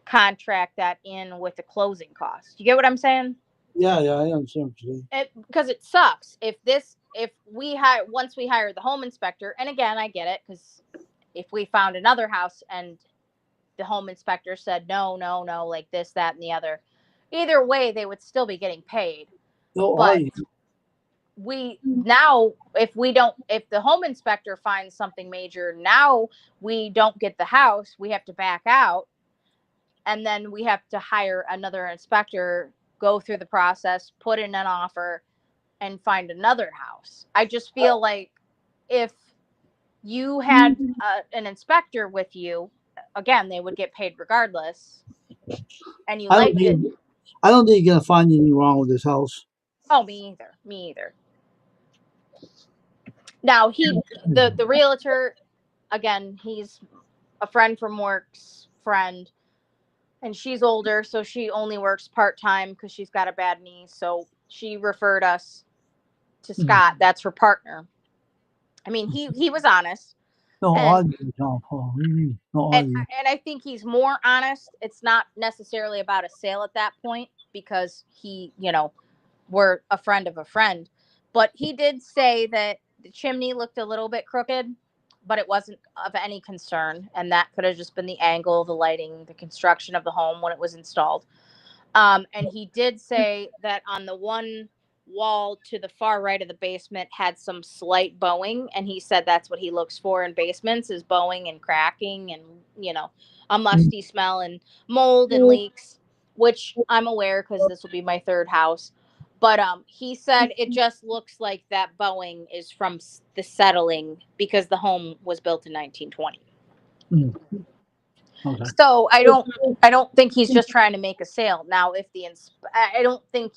contract that in with the closing cost. You get what I'm saying? Yeah, I understand what you're saying. Because it sucks if once we hire the home inspector, and again, I get it, because if we found another house and the home inspector said no, like this, that, and the other, either way, they would still be getting paid. No, But now, if the home inspector finds something major, now we don't get the house, we have to back out, and then we have to hire another inspector, go through the process, put in an offer, and find another house. I just feel like if you had an inspector with you, again, they would get paid regardless, and you liked it. I don't think you're gonna find anything wrong with this house. Oh, me either. Now the realtor, again, he's a friend from work's friend, and she's older, so she only works part-time because she's got a bad knee. So she referred us to Scott. That's her partner. I mean, he was honest. No, And- John Paul. What do you mean? No, And I think he's more honest. It's not necessarily about a sale at that point, because we're a friend of a friend. But he did say that the chimney looked a little bit crooked, but it wasn't of any concern. And that could have just been the angle, the lighting, the construction of the home when it was installed. And he did say that on the one wall to the far right of the basement had some slight bowing, and he said that's what he looks for in basements, is bowing and cracking and a musty smell and mold and leaks, which I'm aware because this will be my third house. But he said it just looks like that bowing is from the settling, because the home was built in 1920. Okay. So I don't think he's just trying to make a sale. Now, if I don't think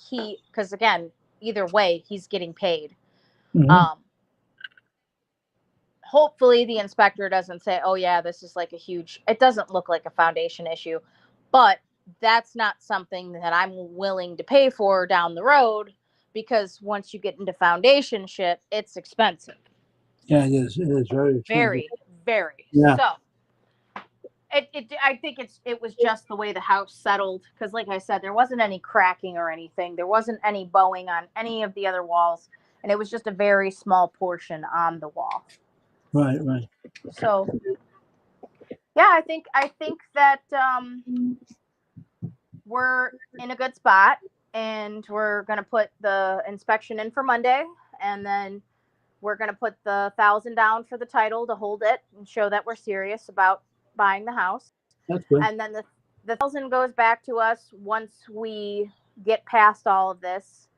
because again, either way, he's getting paid. Hopefully the inspector doesn't say, oh yeah, this is like it doesn't look like a foundation issue, but that's not something that I'm willing to pay for down the road, because once you get into foundation shit, it's expensive. Yeah, it is. It is very expensive. Very, very. Yeah. So I think it was just the way the house settled, because like I said, there wasn't any cracking or anything. There wasn't any bowing on any of the other walls, and it was just a very small portion on the wall. Right. So yeah, I think that we're in a good spot, and we're gonna put the inspection in for Monday, and then we're gonna put the $1,000 down for the title to hold it and show that we're serious about buying the house. That's good. And then the $1,000 goes back to us once we get past all of this.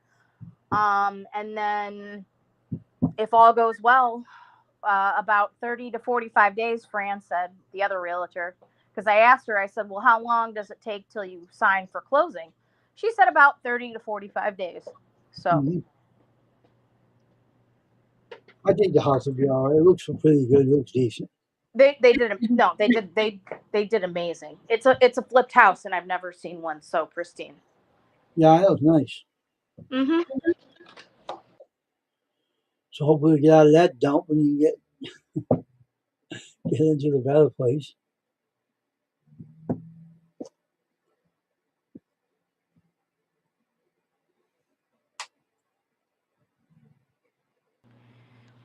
And then if all goes well, about 30 to 45 days, Fran said, the other realtor, because I asked her, I said, well, how long does it take till you sign for closing? She said about 30 to 45 days. So I think the house will be all right. It looks pretty good. It looks decent. They did amazing. It's a flipped house, and I've never seen one so pristine. Yeah, I know, it's nice. So hopefully we get out of that dump when you get into the better place.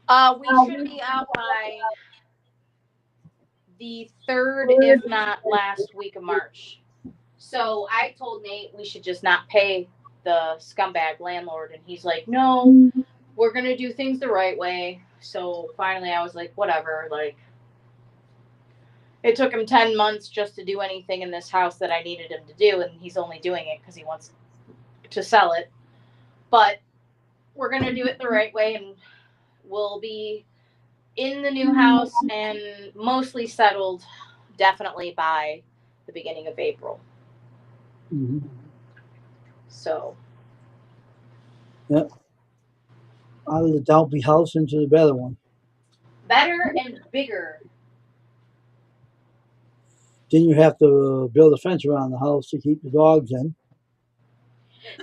We should be out by the 3rd, if not last week of March. So I told Nate we should just not pay the scumbag landlord, and he's like, "No, we're gonna do things the right way." So finally, I was like, "Whatever." Like, it took him 10 months just to do anything in this house that I needed him to do, and he's only doing it because he wants to sell it. But we're gonna do it the right way, and we'll be in the new house and mostly settled definitely by the beginning of April. Mhm. So Yep. Out of the dumpy house into the better one. better and bigger. Then you have to build a fence around the house to keep the dogs in.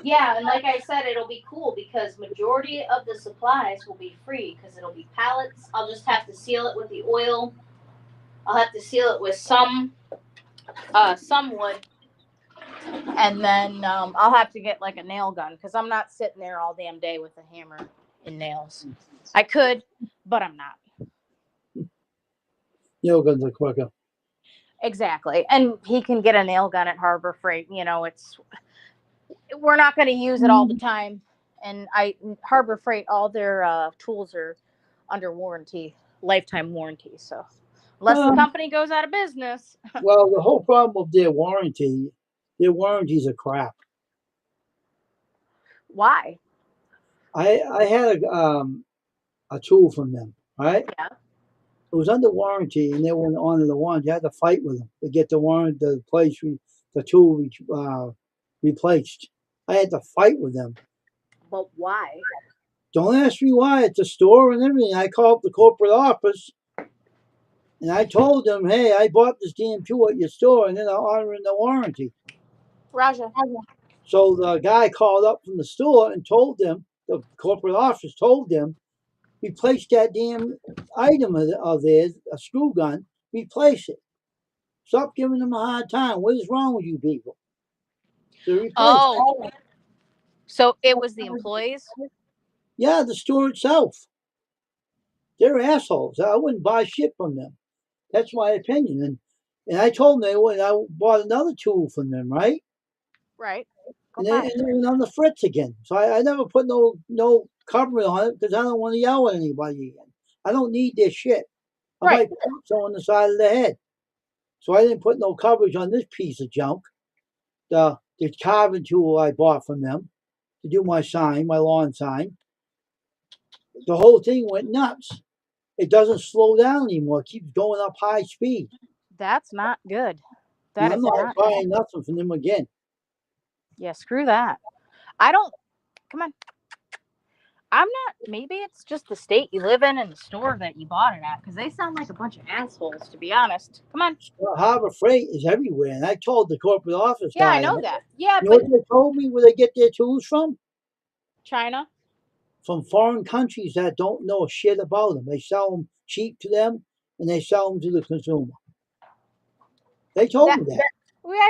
Yeah, and like I said, it'll be cool because majority of the supplies will be free because it'll be pallets. I'll just have to seal it with the oil. I'll have to seal it with some wood, and then I'll have to get like a nail gun because I'm not sitting there all damn day with a hammer and nails. I could, but I'm not. Nail guns are quicker. Exactly, and he can get a nail gun at Harbor Freight. You know, we're not going to use it all the time, and Harbor Freight, all their tools are under warranty, lifetime warranty. So unless the company goes out of business. Well, the whole problem of their warranties are crap. Why? I had a tool from them, right? Yeah. It was under warranty, and they weren't on the warranty. I had to fight with them to get the tool replaced. I had to fight with them. But why? Don't ask me why. It's a store and everything. I called the corporate office, and I told them, "Hey, I bought this damn tool at your store, and then I'm honoring the warranty." Raja. So the guy called up from the store and told them, the corporate office told them, replace that damn item of theirs, a screw gun, replace it. Stop giving them a hard time. What is wrong with you people? Oh, so it was the employees? Yeah, the store itself. They're assholes. I wouldn't buy shit from them. That's my opinion. And I told them when I bought another tool from them, right? Right. And they went on the fritz again. So I never put no covering on it because I don't want to yell at anybody again. I don't need their shit. I might put someone on the side of the head. So I didn't put no coverage on this piece of junk. The carving tool I bought from them to do my sign, my lawn sign. The whole thing went nuts. It doesn't slow down anymore. It keeps going up high speed. That's not good. And I'm not buying nothing from them again. Yeah, screw that. Come on. I'm not, maybe it's just the state you live in and the store that you bought it at, because they sound like a bunch of assholes, to be honest. Come on. Well, Harbor Freight is everywhere, and I told the corporate office Yeah, guy. I know that. Yeah, you know what they told me where they get their tools from? China? From foreign countries that don't know shit about them. They sell them cheap to them, and they sell them to the consumer. They told me that.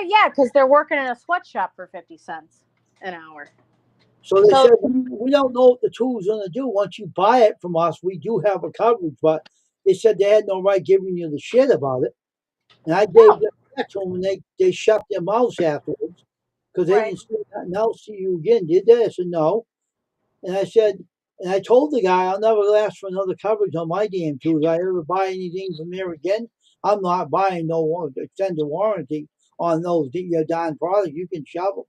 Yeah, because they're working in a sweatshop for 50 cents an hour. So they said, we don't know what the tool's going to do. Once you buy it from us, we do have a coverage, but they said they had no right giving you the shit about it. And I gave them that to them, and they shut their mouths afterwards because they didn't say nothing else to you again, did they? I said, no. And I said, and I told the guy, I'll never ask for another coverage on my damn tools. If I ever buy anything from there again, I'm not buying no extended warranty on those your darn products. You can shove them.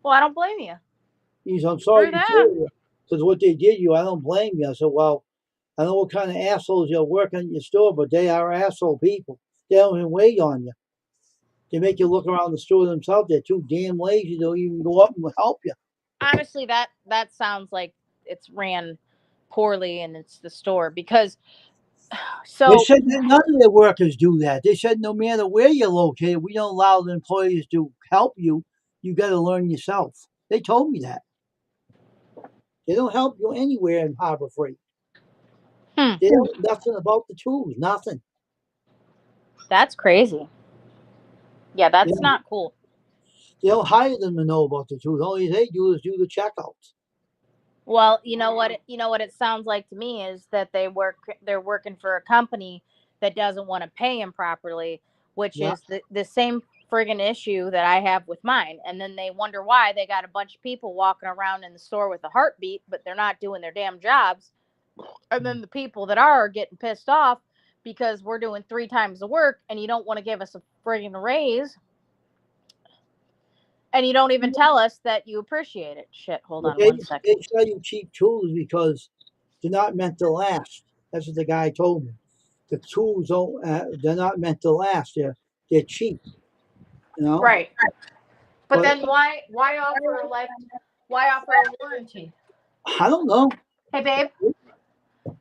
Well, I don't blame you. He said, I'm sorry to tell you, because what they did you, I don't blame you. I said, well, I know what kind of assholes you're working at your store, but they are asshole people. They don't even wait on you. They make you look around the store themselves. They're too damn lazy. They'll even go up and help you. Honestly, that sounds like it's ran poorly and it's the store, because they said that none of their workers do that. They said no matter where you're located, we don't allow the employees to help you. You got to learn yourself. They told me that. They don't help you anywhere in Harbor Freight. They don't know nothing about the tools, nothing. That's crazy. Yeah, that's not cool. They don't hire them to know about the tools. All they do is do the checkouts. Well, you know what it sounds like to me is that they're working for a company that doesn't want to pay them properly, which Yeah. is the same friggin' issue that I have with mine. And then they wonder why they got a bunch of people walking around in the store with a heartbeat, but they're not doing their damn jobs. And then the people that are getting pissed off because we're doing 3 times the work and you don't want to give us a friggin' raise. And you don't even tell us that you appreciate it. Shit, hold But on one second. they sell you cheap tools because they're not meant to last. That's what the guy told me. The tools don't. They're not meant to last. They're cheap. You know. Right. But But then why offer a warranty? I don't know. Hey babe,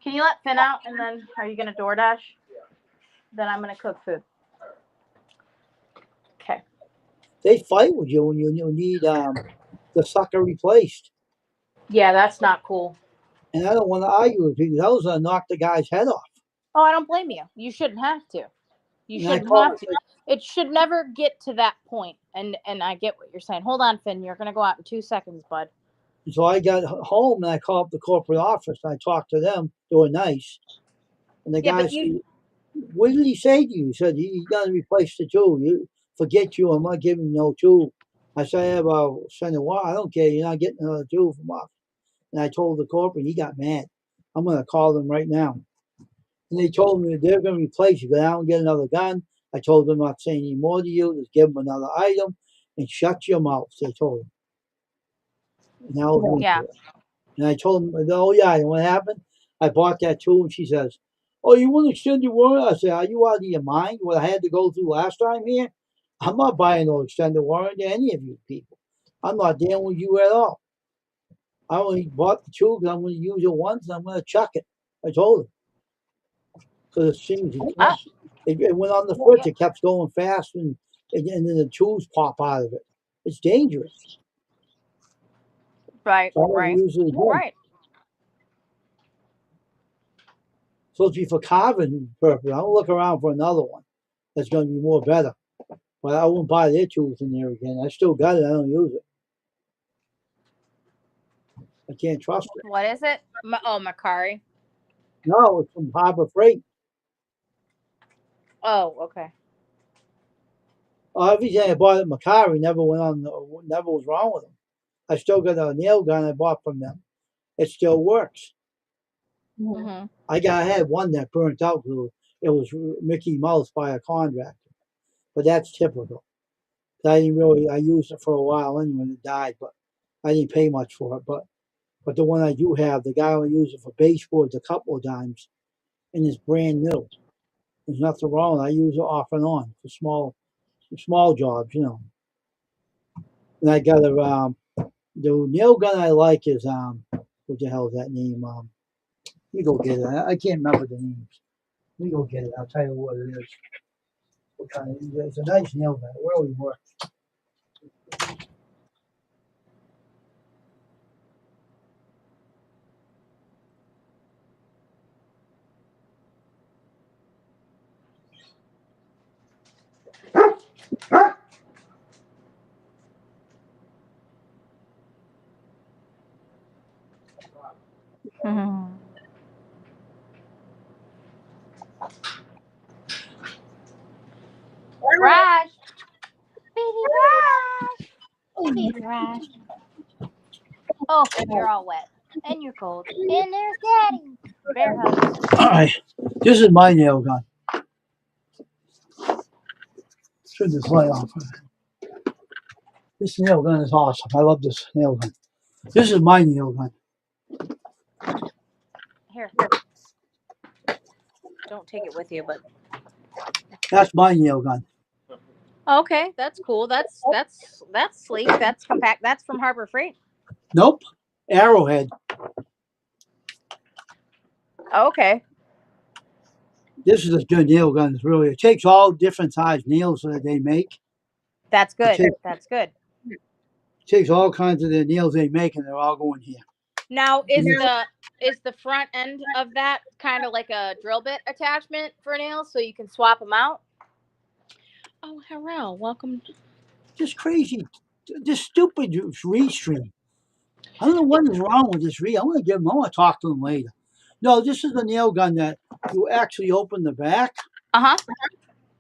can you let Finn out and then are you gonna DoorDash? Then I'm gonna cook food. Okay. They fight with you when you need the sucker replaced. Yeah, that's not cool. And I don't want to argue with people. Those are knock the guy's head off. Oh, I don't blame you. You shouldn't have to. You And I shouldn't call have to. It should never get to that point. And I get what you're saying. Hold on, Finn. You're gonna go out in 2 seconds, bud. So I got home and I called up the corporate office. And I talked to them. They were nice. And the Yeah, guy but said, you "What did he say to you?" He said, "He's gonna replace the tool. You forget you. I'm not giving you no tool." I said, "Yeah, well, send a wire. I don't care. You're not getting another tool from us." And I told the corporate. He got mad. I'm gonna call them right now. And they told me they're gonna replace you. Go down and get another gun. I told them not saying any more to you. Just give them another item and shut your mouth. They told him. And I was going yeah. to it. And I told him, "Oh yeah, and what happened? I bought that tool." And she says, "Oh, you want to extend your warranty?" I said, "Are you out of your mind? What I had to go through last time here? I'm not buying no extended warranty to any of you people. I'm not dealing with you at all. I only bought the tool because I'm going to use it once and I'm going to chuck it." I told him. Because it seems Ah, it went on the fridge. It kept going fast and then the tools pop out of it. It's dangerous. right, So I don't right, use it again. right. Supposed to be for carving purpose. I'll look around for another one that's going to be more better. But I won't buy their tools in there again. I still got it. I don't use it. I can't trust it. What is it? Oh, Macari. No, it's from Harbor Freight. Oh, okay. Everything I bought at Macari never never was wrong with them. I still got a nail gun I bought from them. It still works. Mm-hmm. I had one that burnt out because it was Mickey Mouse by a contractor. But that's typical. I used it for a while anyway when it died, but I didn't pay much for it. But the one I do have, the guy will use it for baseboards a couple of times, and it's brand new. There's nothing wrong. I use it off and on for small jobs, you know. And I got the nail gun I like is what the hell is that name? Let me go get it. I can't remember the names. Let me go get it. I'll tell you what it is. What kind of, it's a nice nail gun. Where we work. Mm-hmm. Raj, baby Raj, baby Raj. Oh, you're all wet and you're cold. And there's Daddy. Bear hugs. All right. This is my nail gun. Turn this light off. This nail gun is awesome. I love this nail gun. This is my nail gun. Here. Don't take it with you, but That's my nail gun. okay, that's cool. That's sleek. That's compact. That's from Harbor Freight. Nope. Arrowhead. Okay. This is a good nail gun. It's really. It takes all different size nails that they make. That's good. Okay. That's good. It takes all kinds of the nails they make, and they're all going here. Now is the front end of that kind of like a drill bit attachment for nails so you can swap them out? Oh, Harrell, welcome. This crazy, this stupid restream. I don't know what is wrong with this Reed. I want to talk to him later. No, this is the nail gun that you actually open the back Uh-huh.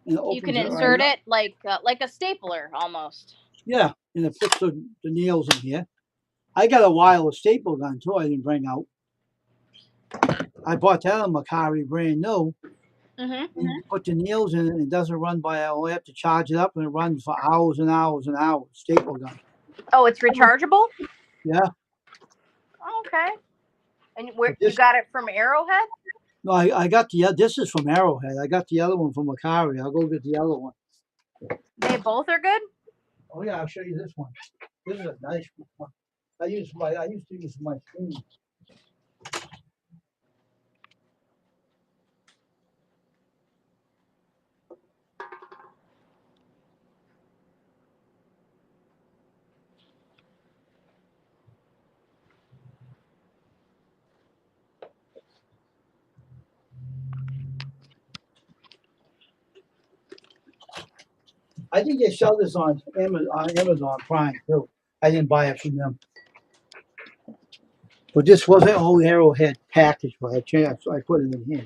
and it You opens can it right insert up. it like a stapler almost. Yeah, and it puts the nails in here. I got a wireless staple gun too. I didn't bring out. I bought that on Macari brand new. Mm-hmm. And you put the nails in it, and it doesn't run by. I only have to charge it up, and it runs for hours and hours and hours. Staple gun. Oh, it's rechargeable? Yeah, Okay. And where but you this got it from Arrowhead? no, I got the this is from Arrowhead. I got the other one from Macari. I'll go get the other one. They both are good? Oh yeah, I'll show you this one. This is a nice one. I used to use my screen. I think they sell this on Amazon Prime too. I didn't buy it from them. But this wasn't old Arrowhead package, but I changed, so I put it in here.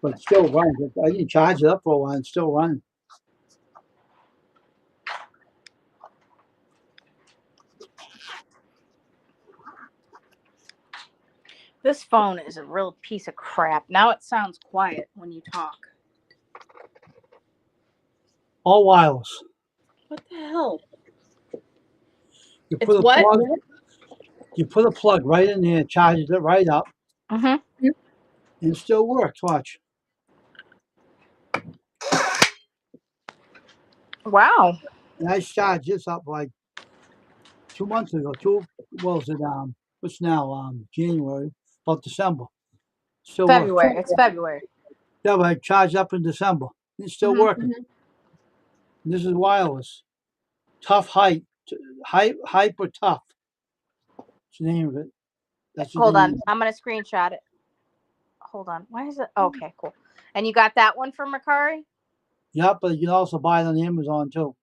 But it still runs. I didn't charge it up for a while. It's still running. This phone is a real piece of crap. Now it sounds quiet when you talk. All wireless. What the hell? You It's put a what? plug. You put a plug right in there, charges it right up, Mm-hmm. and it still works. Watch. Wow. And I charged this up like 2 months ago. Was it what's now January, about December. Still works. February. It's February. Yeah, but I charged up in December. It's still Mhm. working. This is wireless. Tough hyper tough. That's the name of it. That's the Hold name. on. I'm gonna screenshot it. Hold on. Why is it? Okay, cool. And you got that one from Macari? Yep, but you can also buy it on Amazon too.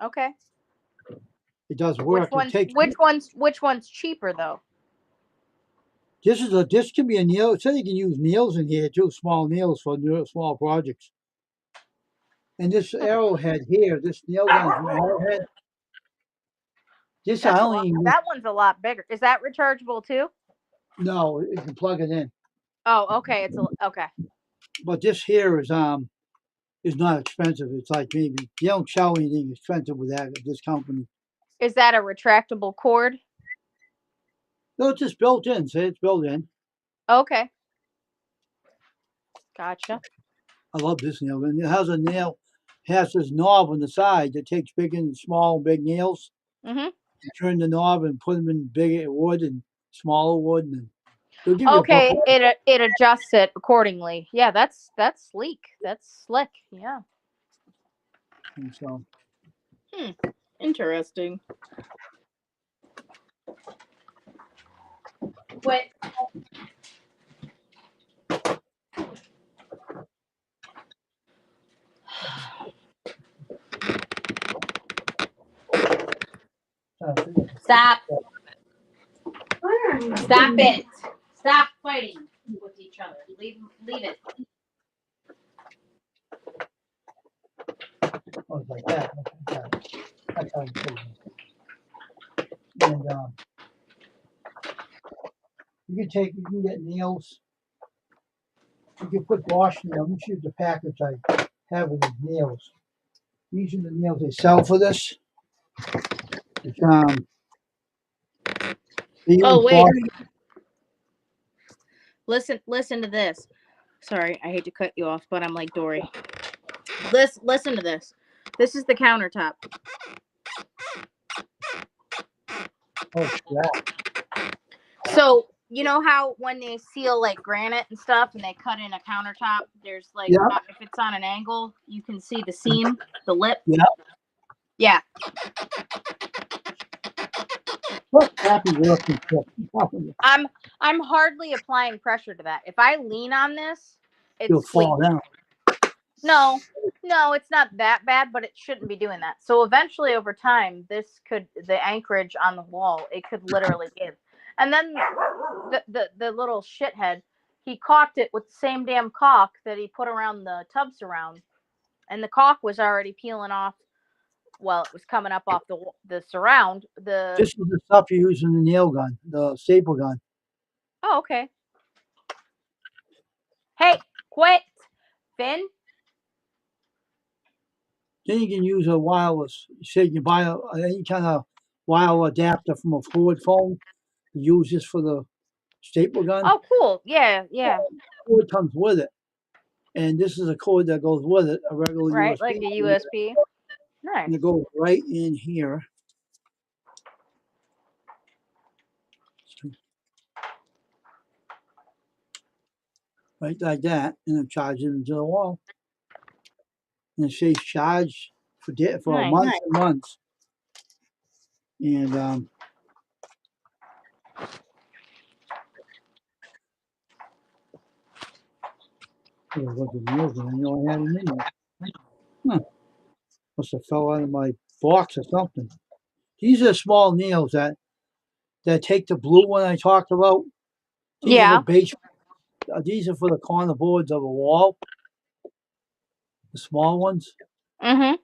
Okay. It does work. Which one's cheaper though? This can be a nail. It said you can use nails in here too, small nails for small projects. And this Arrowhead here, this nail gun from Arrowhead. This I only That one's a lot bigger. Is that rechargeable too? no, you can plug it in. Oh, okay. Okay. But this here is not expensive. It's like maybe you don't sell anything expensive with that at this company. Is that a retractable cord? No, it's just built in. Say it's built in. Okay. Gotcha. I love this nail gun. It has this knob on the side that takes big and small, big nails. Mm-hmm. You turn the knob and put them in bigger wood and smaller wood, and it'll give you Okay, a buckle. it adjusts it accordingly. Yeah, that's sleek. That's slick. Yeah. And so Interesting. Quit. Stop. Stop it. Stop fighting with each other. Leave it. oh, it's like that. That's how you put it. And you can get nails. You can put wash nails. Let me see if the package I have with the nails. These are the nails they sell for this. It's, they Oh, use wait. wash- Listen to this. Sorry, I hate to cut you off, but I'm like Dory. Listen to this. This is the countertop. Oh, yeah. So you know how when they seal like granite and stuff, and they cut in a countertop, there's like Yeah. if it's on an angle, you can see the seam, the lip. Yeah. Yeah. What happy working stuff? I'm hardly applying pressure to that. If I lean on this, You'll it's fall down. No, no, it's not that bad, but it shouldn't be doing that. So eventually, over time, the anchorage on the wall, it could literally give. And then the little shithead, he caulked it with the same damn caulk that he put around the tub surround, and the caulk was already peeling off. Well, it was coming up off the surround. This is the stuff you use in the nail gun, the staple gun. Oh, okay. Hey, quit, Finn. Then you can use a wireless. Say you buy any kind of wire adapter from a Ford phone. Use this for the staple gun. Oh, cool. Yeah, yeah. Cord comes with it, and this is a cord that goes with it, a regular Right, USB. like a USB. Nice. And it goes right in here. Right like that, and it charges it into the wall. And it stays charged for Nice. months and months. And what the nails? I know I had them in there. Huh. Must have fell out of my box or something. These are small nails that take the blue one I talked about. These are Yeah. the base. These are for the corner boards of a wall. The small ones. Mm-hmm.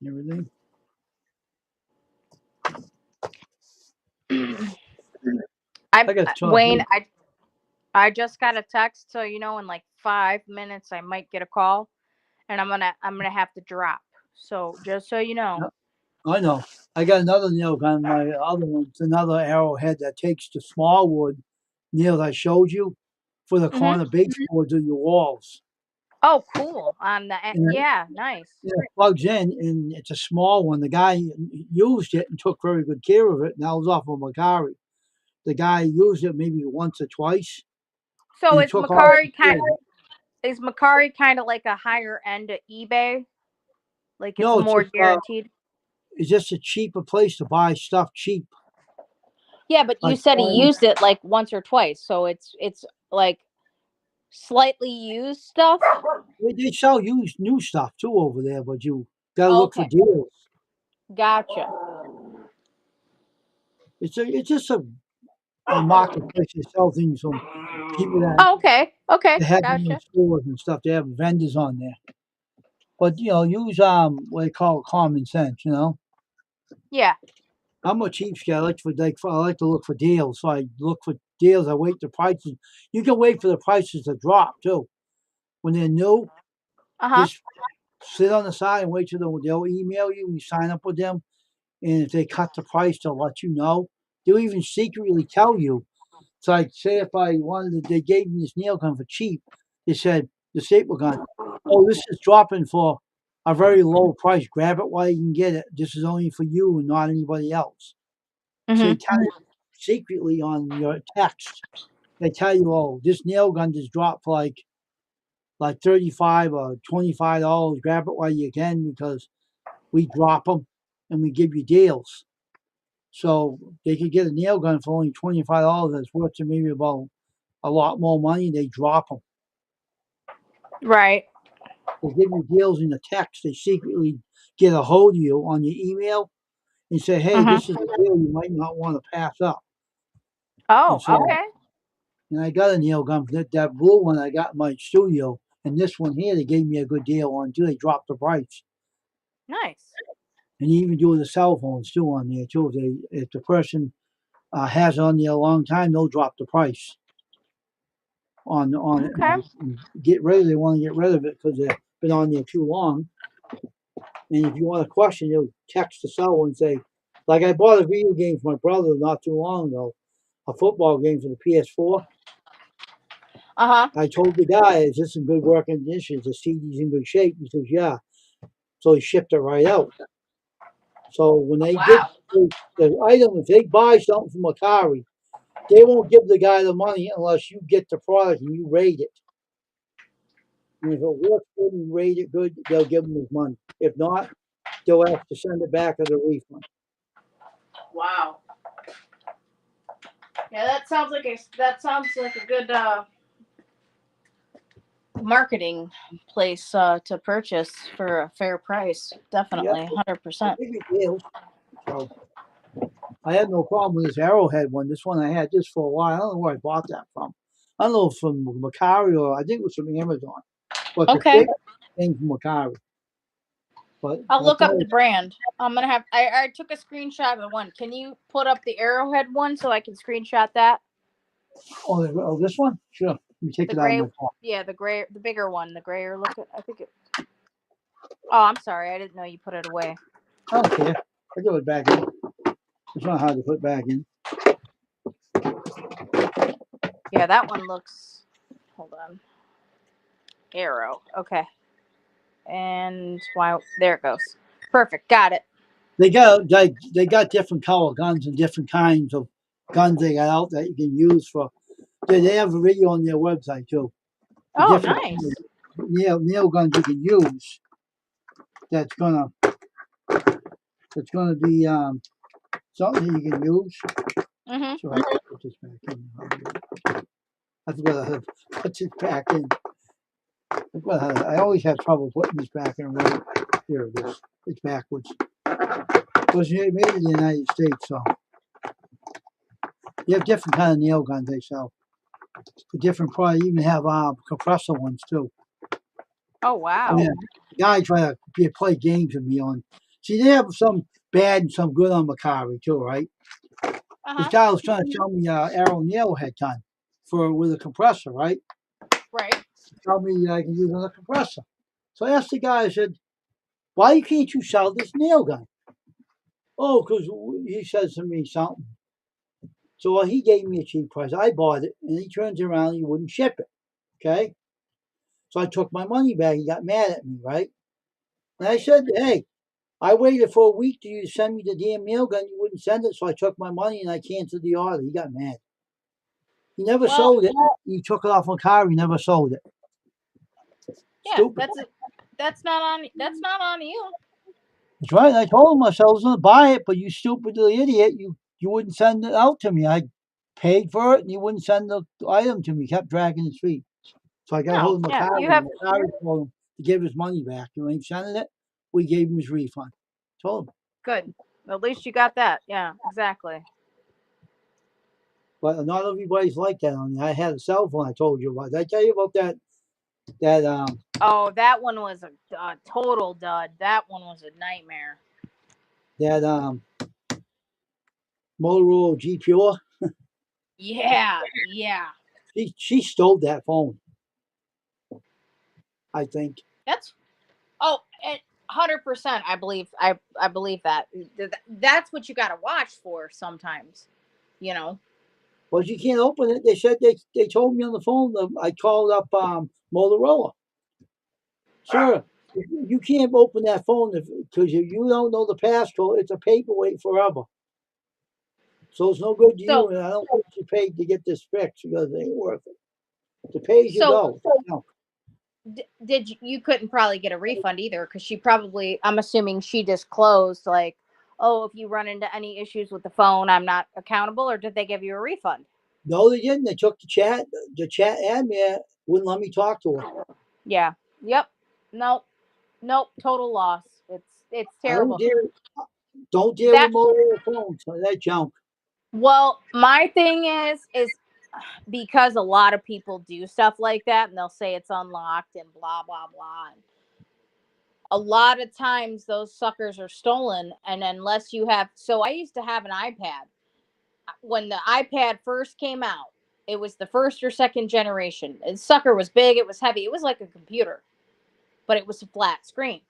Everything. I got Wayne, I just got a text, so in like 5 minutes I might get a call, and I'm gonna have to drop. So just so you know. I know. I got another nail gun. My other one's another arrowhead that takes the small wood nails I showed you for the corner baseboards of your walls. Oh, cool. On the And yeah, nice. it plugs in, and it's a small one. The guy used it and took very good care of it. And that was off of Macari. The guy used it maybe once or twice. So And is took Macari kind of like a higher end of eBay? Like it's No, more guaranteed? it's just a cheaper place to buy stuff cheap. Yeah, but you Like said he used it like once or twice, so it's like slightly used stuff. they sell used new stuff too over there, but you gotta look for Okay, deals. gotcha. It's just a marketplace that sell things from people Oh, okay, that have them in gotcha. stores and stuff. They have vendors on there. But use what they call common sense. Yeah. I'm a cheapskate. I like to look for deals. So I look for deals. I wait the prices. You can wait for the prices to drop too. When they're new, Uh-huh. just sit on the side and wait till they'll email you. You sign up with them, and if they cut the price, they'll let you know. They'll even secretly tell you. So I'd say if I wanted, they gave me this nail gun for cheap. They said the staple gun. Oh, this is dropping for a very low price. Grab it while you can get it. This is only for you and not anybody else. So they tell you secretly on your text. They tell you, oh, this nail gun just dropped for like $35 or $25. Grab it while you can because we drop them and we give you deals. So they could get a nail gun for only $25 that's worth to maybe about a lot more money. They drop them. Right. They give you deals in the text. They secretly get a hold of you on your email and say, hey, this is a deal you might not want to pass up. Oh, And so, okay. and I got a nail gun. That blue one I got in my studio. And this one here, they gave me a good deal on too. They dropped the price. Nice. And you even do the cell phones too on there too. If the person has it on there a long time, they'll drop the price on it. Okay. And they want to get rid of it because they've been on there too long. And if you want a question, you'll text the cell and say, like I bought a video game for my brother not too long ago, a football game for the PS4. Uh-huh. I told the guy, is this in good working condition? The CD's in good shape. He says, yeah. So he shipped it right out. So when they get the item, if they buy something from Macari, they won't give the guy the money unless you get the product and you rate it. And if it works good and you rate it good, they'll give him his money. If not, they'll have to send it back as a refund. Wow. Yeah, that sounds like a good marketing place to purchase for a fair price. Definitely, 100%. Big deal. So I had no problem with this Arrowhead one. This one I had this for a while. I don't know where I bought that from. I don't know if from Macari or I think it was from Amazon. But the Okay. fig came from Macari. But I'll look that's up all. the brand. I'm gonna have. I took a screenshot of the one. Can you put up the Arrowhead one so I can screenshot that? Oh, this one? Sure. Let me take The it out of gray. my car. Yeah, the gray, the bigger one, the grayer look. I think it. Oh, I'm sorry. I didn't know you put it away. I don't care. I throw it back in. It's not hard to put back in. Yeah, that one looks. Hold on. Arrow. Okay. And wow, there it goes. Perfect. Got it. They got different color guns and different kinds of guns they got out that you can use for. They have a video on their website too. The Oh, different nice. nail guns you can use. That's gonna be something that you can use. Mhm. So I have to put this back in. I forgot how to put this back in. I always have trouble putting this back in. Right here it is. It's backwards. It was made in the United States, so you have different kind of nail guns they sell. For different price, you even have compressor ones too. Oh wow. Yeah, guy try to play games with me on. See, they have some bad and some good on Macari too, right? This Uh-huh. guy was trying to sell me Arrow nail head gun with a compressor, right? Right. Tell me I can use it on a compressor. So I asked the guy, I said, why can't you sell this nail gun? Oh, because he says to me something. So he gave me a cheap price. I bought it, and he turns around and he wouldn't ship it. Okay? So I took my money back. He got mad at me, right? And I said, hey, I waited for a week till you send me the damn nail gun. You wouldn't send it, so I took my money and I canceled the order. He got mad. He never Well, sold it. He took it off a car. He never sold it. yeah, Stupid. that's not on you. That's right. I told him I said I was going to buy it, but you stupid little idiot, you wouldn't send it out to me. I paid for it, and you wouldn't send the item to me. He kept dragging his feet. So I got a No, hold of yeah, Macari, you and have. Macari told him to give his money back. You ain't sending it. We gave him his refund. Told him. Good. At least you got that. Yeah, exactly. But not everybody's like that. I had a cell phone I told you about. Did I tell you about that Oh, that one was a total dud. That one was a nightmare. that Motorola G Pure? Yeah, yeah. She stole that phone, I think. That's 100%. I believe. I believe that. That's what you got to watch for sometimes. You know. Well, you can't open it. They said they told me on the phone. I called up Motorola. Sir, you can't open that phone because if you don't know the passcode, it's a paperweight forever. So it's no good to you, So and I don't think you paid to get this fixed because it ain't worth it. To pay as you so go. No. did you couldn't probably get a refund either because she probably, I'm assuming she disclosed like, oh, if you run into any issues with the phone, I'm not accountable, or did they give you a refund? No, they didn't. They took the chat admin wouldn't let me talk to her. Yeah. Yep. Nope. Total loss. It's I don't terrible. deal That with Motorola phones. That junk. well, my thing is because a lot of people do stuff like that and they'll say it's unlocked and blah blah blah. And a lot of times those suckers are stolen, and unless you have, so I used to have an iPad when the iPad first came out. It was the first or second generation. And sucker was big, it was heavy, it was like a computer, but it was a flat screen.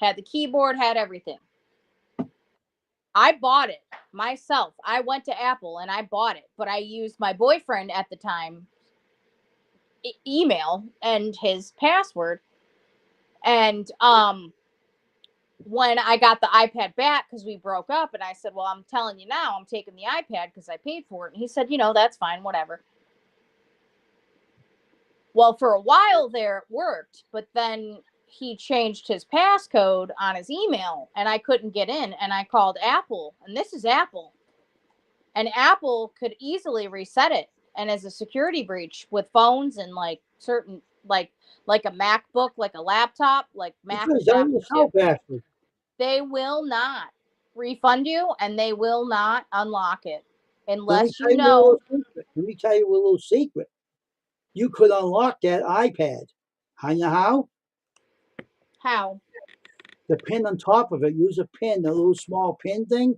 Had the keyboard, had everything. I bought it myself. I went to Apple and I bought it, but I used my boyfriend at the time email and his password. And when I got the iPad back because we broke up, and I said, "Well, I'm telling you now, I'm taking the iPad because I paid for it." And he said, "That's fine, whatever." Well, for a while there, it worked, but then he changed his passcode on his email, and I couldn't get in. And I called Apple, and this is Apple, and Apple could easily reset it. And as a security breach with phones and like certain like a MacBook, like a laptop, like You Mac could have is done not it yourself, Ashley. they will not refund you, and they will not unlock it Let me unless tell you you a know little secret. Let me tell you a little secret. You could unlock that iPad. You know how? how. The pin on top of it. Use a pin, the little small pin thing.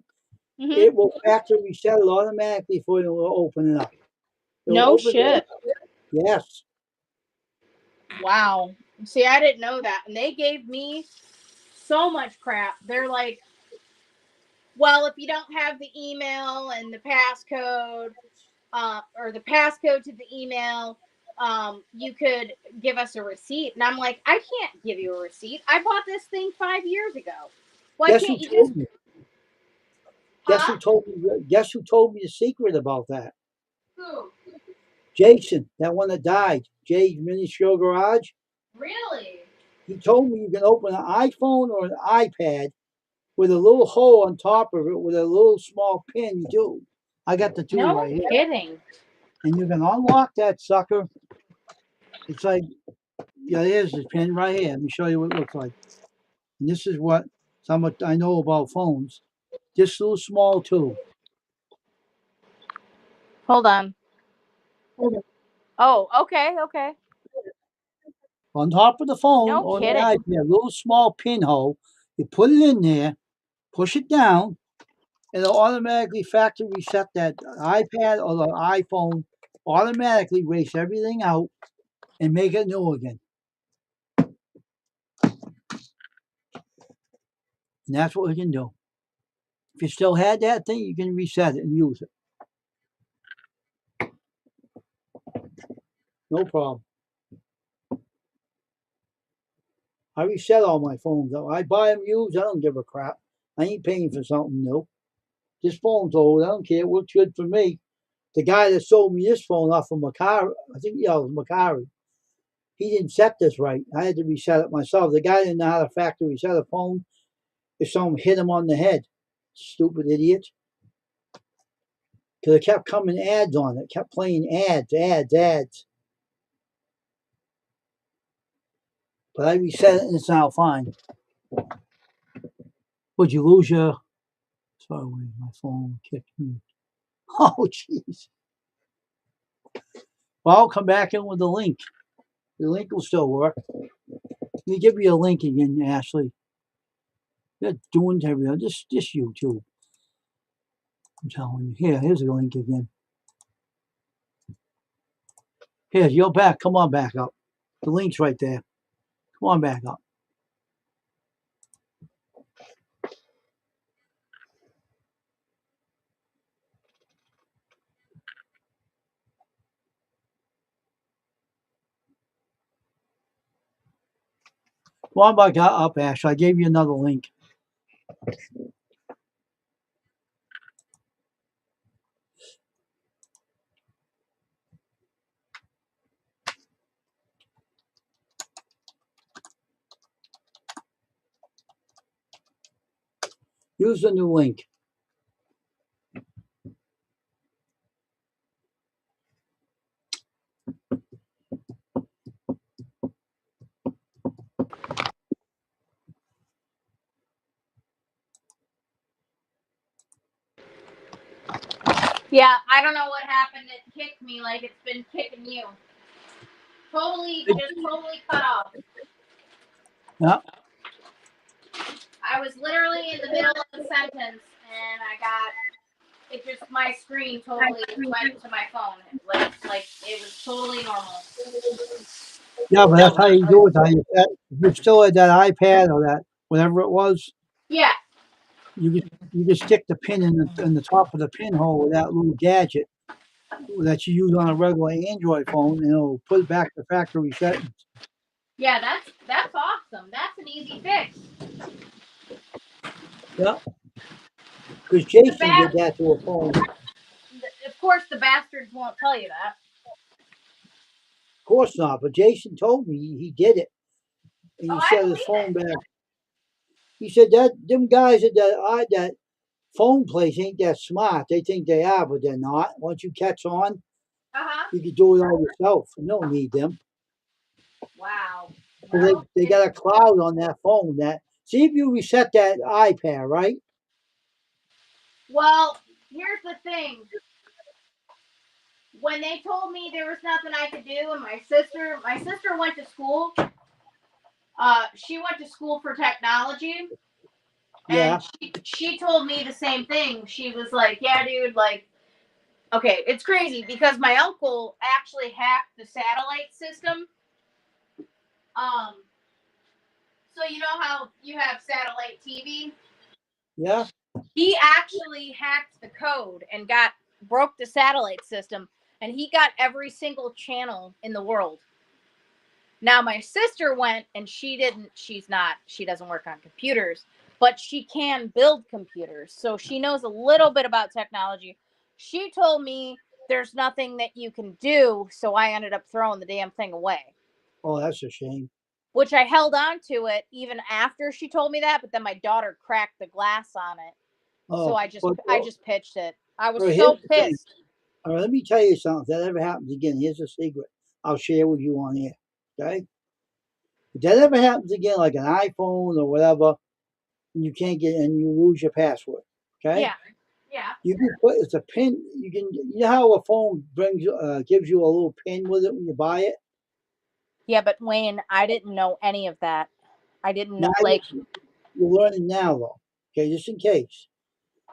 Hmm. It will factory reset it automatically for you to open it up. It'll No open it shit. up. Yes. Wow. See, I didn't know that, and they gave me so much crap. They're like, well, if you don't have the email and the passcode, or the passcode to the email, you could give us a receipt. And I'm like, I can't give you a receipt. I bought this thing 5 years ago. Why Guess who can't you just? told me? Guess Huh? who told me? Guess who told me the secret about that? Who? Jason, that one that died. Jay's Mini Show Garage. Really? He told me you can open an iPhone or an iPad with a little hole on top of it with a little small pin. You do. I got the two No right here. kidding. And you can unlock that sucker. It's like, yeah, here's the pin right here. Let me show you what it looks like. And this is what some I know about phones. This little small tube. Hold on. Oh, okay, okay. On top of the phone No or the kidding. iPad, little small pinhole. You put it in there, push it down, it'll automatically factory reset that iPad or the iPhone, automatically erase everything out and make it new again. And that's what we can do. If you still had that thing, you can reset it and use it. No problem. I reset all my phones though. I buy them used. I don't give a crap. I ain't paying for something new. This phone's old. I don't care. It works good for me. The guy that sold me this phone off of Macari, I think, yeah, it was Macari. He didn't set this right. I had to reset it myself. The guy didn't know how to factory reset a phone if someone hit him on the head. Stupid idiot. Because it kept coming ads on it. Kept playing ads. But I reset it and it's now fine. Would you lose your... Sorry, my phone kicked me. Oh, jeez. Well, I'll come back in with the link. The link will still work. Let me give you a link again, Ashley. You're doing everything. Just YouTube. I'm telling you. Here's the link again. Here, you're back. Come on back up. The link's right there. Come on back up. Come on back up, Ash. I gave you another link. Use the new link. Yeah, I don't know what happened. It kicked me like it's been kicking you. Totally cut off. Yeah. I was literally in the middle of a sentence, and it just, my screen totally went to my phone. Like it was totally normal. Yeah, but that's how you do it. If you still had that iPad or that whatever it was, Yeah. you just stick the pin in the top of the pinhole with that little gadget that you use on a regular Android phone, and it'll put it back to factory settings. Yeah, that's awesome. That's an easy fix. Yeah. Because Jason did that to a phone. Of course, the bastards won't tell you that. Of course not. But Jason told me he did it, and he I set his believe phone it. back. He said that them guys at that phone place ain't that smart. They think they are, but they're not. Once you catch on, Uh-huh. you can do it all yourself. You don't need them. Wow. So Well, they got a cloud on that phone. That see if you reset that iPad, right? well, here's the thing. When they told me there was nothing I could do, and my sister went to school. She went to school for technology, Yeah. and she told me the same thing. She was like, "Yeah, dude, like, okay, it's crazy because my uncle actually hacked the satellite system. Um, so you know how you have satellite TV? Yeah. He actually hacked the code and broke the satellite system, and he got every single channel in the world. Now my sister went and she doesn't work on computers, but she can build computers. So she knows a little bit about technology. She told me there's nothing that you can do, so I ended up throwing the damn thing away. Oh, that's a shame. Which I held on to it even after she told me that, but then my daughter cracked the glass on it. So Oh, I just pitched it. I was all right, so here's the thing. pissed. All right, let me tell you something. If that ever happens again, here's a secret. I'll share with you on here. Okay. If that ever happens again, like an iPhone or whatever, and you can't get and you lose your password. Okay. Yeah. Yeah. You can put it's a pin. You know how a phone gives you a little pin with it when you buy it. Yeah, but Wayne, I didn't know any of that. I didn't know Now like you're learning now though. Okay, just in case.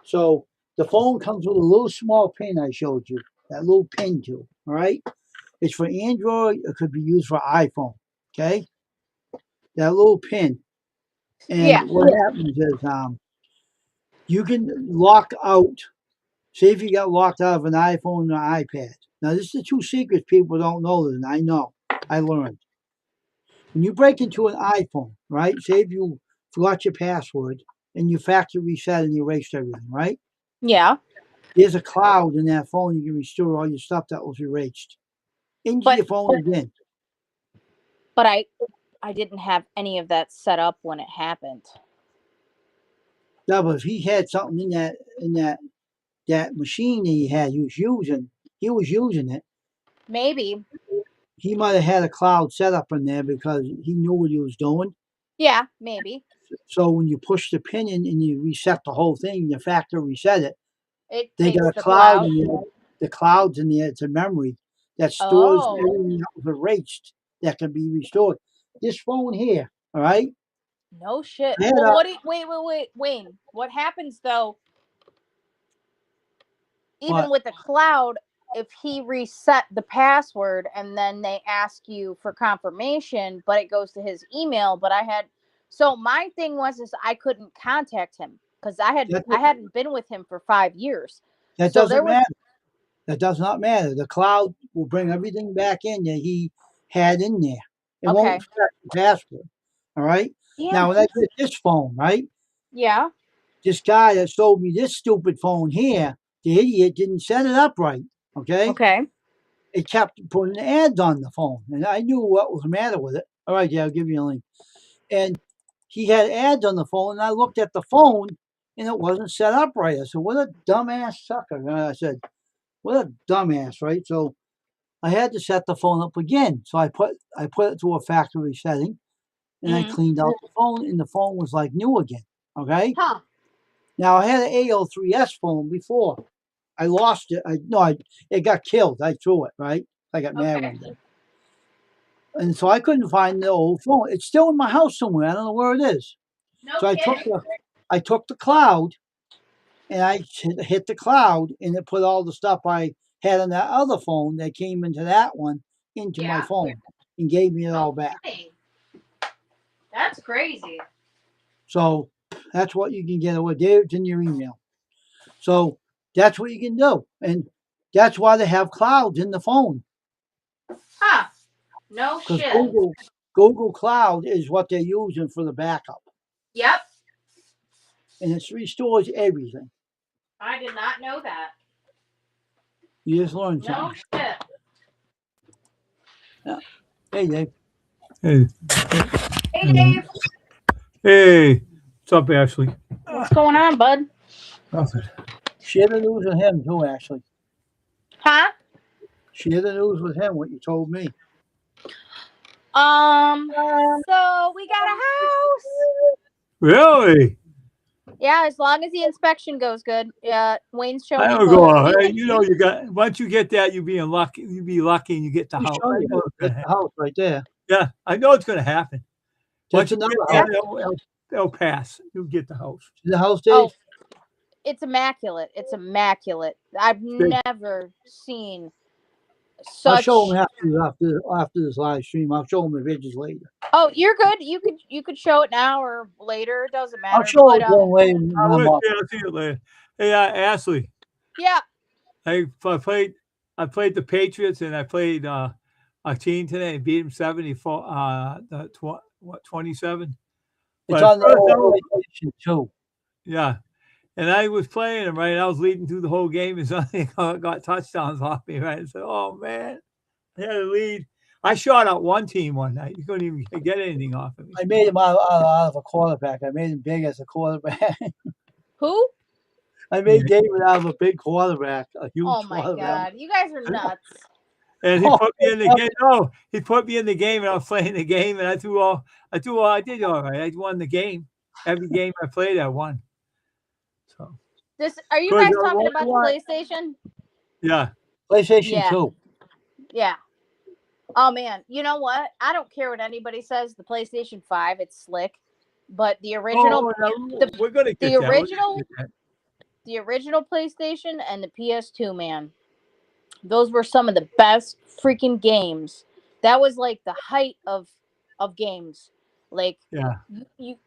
So the phone comes with a little small pin I showed you. That little pin too. All right. It's for Android. It could be used for iPhone. Okay. That little pin. And yeah. what happens is you can lock out. Say if you got locked out of an iPhone or iPad. Now this is the two secrets people don't know, and I know. I learned. When you break into an iPhone, right? Say if you forgot your password and you factory reset and you erased everything, right? Yeah. There's a cloud in that phone. You can restore all your stuff that was erased into But your phone again. but I didn't have any of that set up when it happened. Yeah, but if he had something in that machine that he was using it. Maybe. He might have had a cloud set up in there because he knew what he was doing. Yeah, maybe. So when you push the pin in and you reset the whole thing, you factory reset it. It They got takes a the cloud cloud. in there. The cloud's in there. It's a memory that stores Oh, everything that was erased that can be restored. This phone here, all right? no shit. I had Well, a wait, Wayne. What happens though, even what? with the cloud, if he reset the password and then they ask you for confirmation, but it goes to his email, but so my thing was is I couldn't contact him because That, I hadn't been with him for 5 years. that So there doesn't was matter. That does not matter. The cloud will bring everything back in that he had in there. It won't okay. affect the password. All right. Damn. Now when I get this phone, right? Yeah. This guy that sold me this stupid phone here, the idiot didn't set it up right. Okay. Okay. It kept putting ads on the phone, and I knew what was the matter with it. All right, yeah, I'll give you a link. And he had ads on the phone, and I looked at the phone, and it wasn't set up right. I said, "What a dumbass sucker!" And I said, "What a dumbass!" Right? So I had to set the phone up again. So I put it to a factory setting, and I Mm-hmm. cleaned out the phone, and the phone was like new again. Okay. Huh. Now I had an AO3S phone before. I lost it. It got killed. I threw it. Right. I got mad Okay. one day. And so I couldn't find the old phone. It's still in my house somewhere. I don't know where it is. No So kidding. I took the cloud and I hit the cloud and it put all the stuff I had on that other phone that came into that one into my Yeah. phone and gave me it all back. Kidding. That's crazy. So that's what you can get away. It's in your email. So that's what you can do. And that's why they have clouds in the phone. Huh. No Because shit. Google Cloud is what they're using for the backup. Yep. And it restores everything. I did not know that. You just learned No something. shit. Yeah. Hey, Dave. Hey, Hey, Dave. hey, what's up, Ashley? What's going on, bud? Nothing. Share the news with him too, Ashley. Huh? Share the news with him, what you told me. So we got a house. Really? Yeah, as long as the inspection goes good. Wayne's showing I me don't go photos. on. Hey, you know, you got once you get that, you being lucky. You be lucky, and you get the Let me house. show I you. know it's gonna That's the happen. house right there. Yeah, I know it's gonna happen. Once Just you another get house. that, they'll pass. You'll get the house. See the house, Oh, Dave? it's immaculate. It's immaculate. I've Big. never seen I'll such. show them after this live stream. I'll show them the ridges later. Oh, you're good. You could show it now or later. It doesn't I'll matter. show But it to them later I when I'm would. off. Yeah, I'll see you later. Hey, Ashley, yeah, I played the Patriots, and I played a team today and beat them 74. 27. It's But on the first, old PlayStation 2. yeah. And I was playing them, right? I was leading through the whole game, and something got touchdowns off me, right? I said, "Oh man, I had a lead." I shot out one team one night. You couldn't even get anything off of me. I made him out of a quarterback. I made him big as a quarterback. who? I made David out of a big quarterback, a huge Oh my quarterback. god, you guys are nuts. And he Oh, put me in the game. No, he put me in the game, and I was playing the game, and I did all right. I won the game. Every game I played, I won. So, Are you 'cause guys I talking won about the one. PlayStation? Yeah, PlayStation Yeah. 2. Yeah. Oh man, you know what? I don't care what anybody says. The PlayStation 5, it's slick, but the original, we're gonna get the that. We're gonna original, get that. the original PlayStation and the PS2, man, those were some of the best freaking games. That was like the height of games. Like Yeah.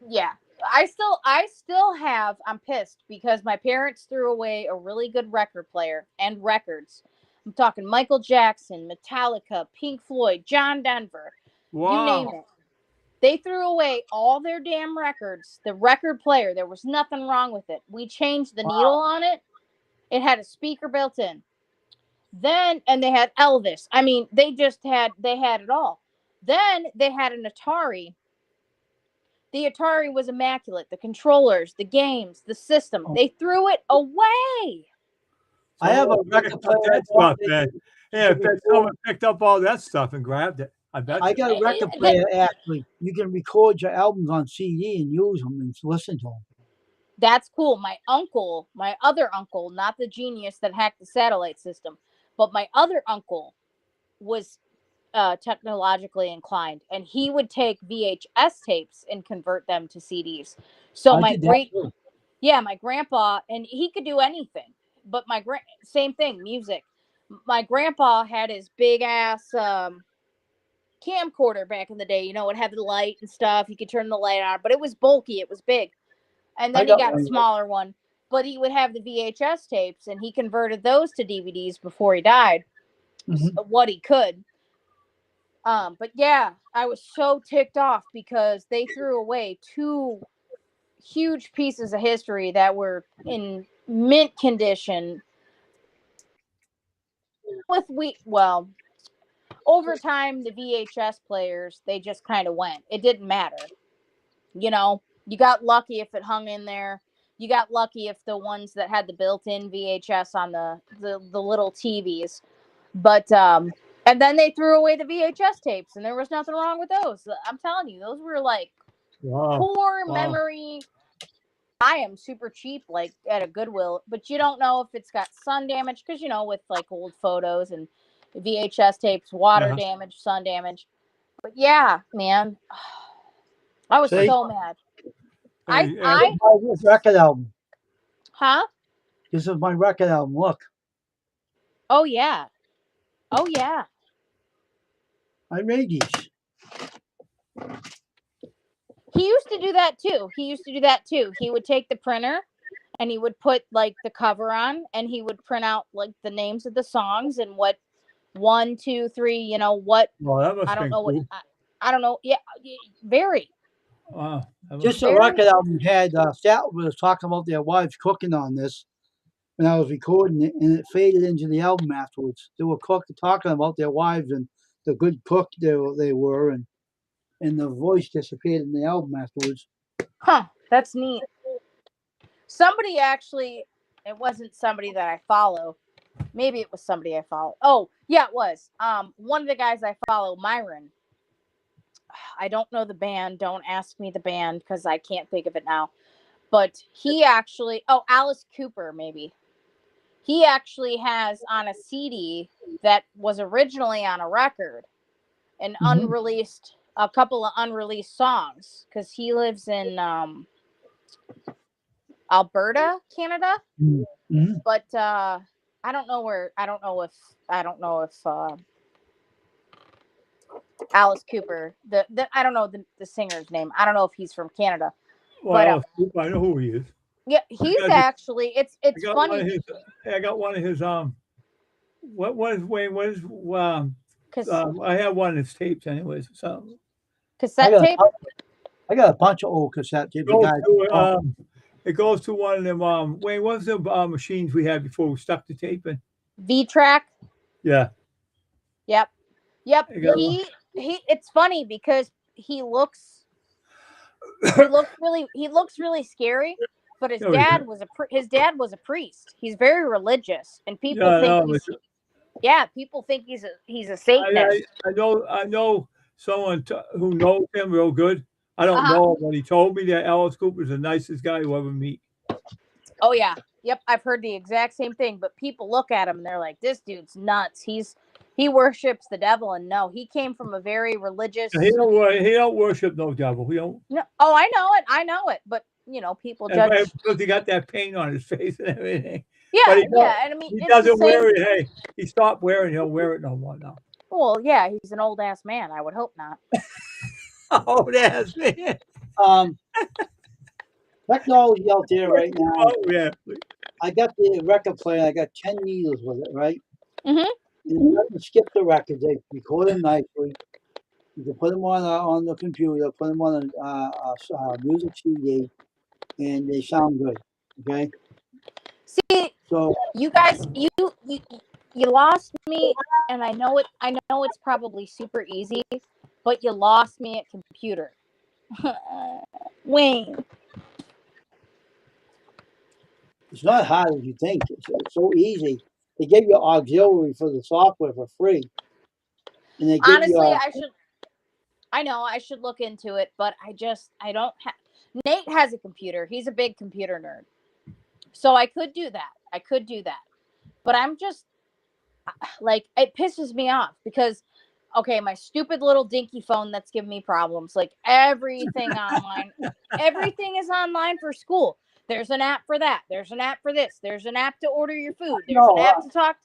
yeah. I still have. I'm pissed because my parents threw away a really good record player and records. I'm talking Michael Jackson, Metallica, Pink Floyd, John Denver, you name Wow. it. They threw away all their damn records. The record player, there was nothing wrong with it. We changed the needle on it. It had a speaker built in. Then and they had Elvis. I mean, they had it all. Then they had an Atari. The Atari was immaculate. The controllers, the games, the system. They threw it away. I have a So record picked up player. that stuff, man. Yeah, I can bet record- someone picked up all that stuff and grabbed it. I bet I you. got a record player, actually. You can record your albums on CD and use them and listen to them. That's cool. My other uncle, not the genius that hacked the satellite system, but my other uncle was technologically inclined, and he would take VHS tapes and convert them to CDs. So I my did that too. my grandpa, and he could do anything, but same thing, music. My grandpa had his big ass camcorder back in the day. You know, it had the light and stuff. You could turn the light on, but it was bulky. It was big. And I then he got got a one. smaller one, but he would have the VHS tapes, and he converted those to DVDs before he died. Mhm. What he could. But yeah, I was so ticked off because they threw away two huge pieces of history that were in mint condition. Over time, the VHS players, they just kind of went. It didn't matter. You know, you got lucky if it hung in there. You got lucky if the ones that had the built-in VHS on the little TVs. But and then they threw away the VHS tapes, and there was nothing wrong with those. I'm telling you, those were like Wow. core Wow. memory. I am super cheap, like at a Goodwill, but you don't know if it's got sun damage because with like old photos and VHS tapes, water Uh-huh. damage, sun damage. But yeah, man, I was See? so mad. Hey, I My record album. huh? This is my record album. Look, Oh yeah, oh yeah. I made these. He used to do that too. He would take the printer and he would put like the cover on, and he would print out like the names of the songs and what 1, 2, 3. What well, that must I have don't been know what cool. I don't know. Yeah, very. Wow. That Just must a Very- record album had Stat was talking about their wives cooking on this when I was recording it, and it faded into the album afterwards. They were talking about their wives and the good cook they were, and the voice disappeared in the album afterwards. Huh, that's neat. Somebody actually, it wasn't somebody that I follow. Maybe it was somebody I follow. Oh, yeah, it was. One of the guys I follow, Myron. I don't know the band. Don't ask me the band because I can't think of it now. But he actually, Alice Cooper, maybe. He actually has on a CD that was originally on a record an unreleased, a couple of unreleased songs because he lives in Alberta, Canada. Mhm. But I don't know if Alice Cooper, I don't know the singer's name. I don't know if he's from Canada. Well, I know who he is. Yeah, he's got his- actually it's I got one of funny his. I got one of his. What was Wayne? What is because I have one of his tapes, anyways. So cassette tape. I got a bunch of old cassette tapes. The goes guy, to, it goes to one of them. Wayne, what was the machines we had before we stuck the tape in? V-Track. Yeah. Yep. I got He it's funny because he looks really scary, but his Oh, yeah. dad was a priest. He's very religious, and people Yeah, think no, people think he's a Satanist. I know someone who knows him real good. I don't Uh-huh. know him, but he told me that Alice Cooper's the nicest guy you ever meet. Oh yeah. Yep, I've heard the exact same thing, but people look at him and they're like, this dude's nuts. He worships the devil, and no, he came from a very religious. He don't worship no devil. He don't. No, oh, I know it, but people judge. Because he got that paint on his face and everything. Yeah, But he yeah, and I mean, he it's doesn't the same. wear it. Hey, he stopped wearing. He'll wear it no more now. Well, yeah, he's an old ass man. I would hope not. Oh, that's man. technology out there right now. Oh yeah. I got the record player. I got 10 needles with it, right? Mhm. And you have to skip the records. They record them nicely. You can put them on the computer, put them on a music CD, and they sound good. Okay. See, So you guys, you lost me, and I know it. I know it's probably super easy, but you lost me at computer. Wayne. it's not hard as you think. It's so easy. They give you auxiliary for the software for free, and they give Honestly, you. I should look into it, but I don't have. Nate has a computer. He's a big computer nerd, so I could do that. But I'm just like, it pisses me off because, okay, my stupid little dinky phone that's giving me problems. Like everything online, everything is online for school. There's an app for that. There's an app for this. There's an app to order your food. There's an app to talk.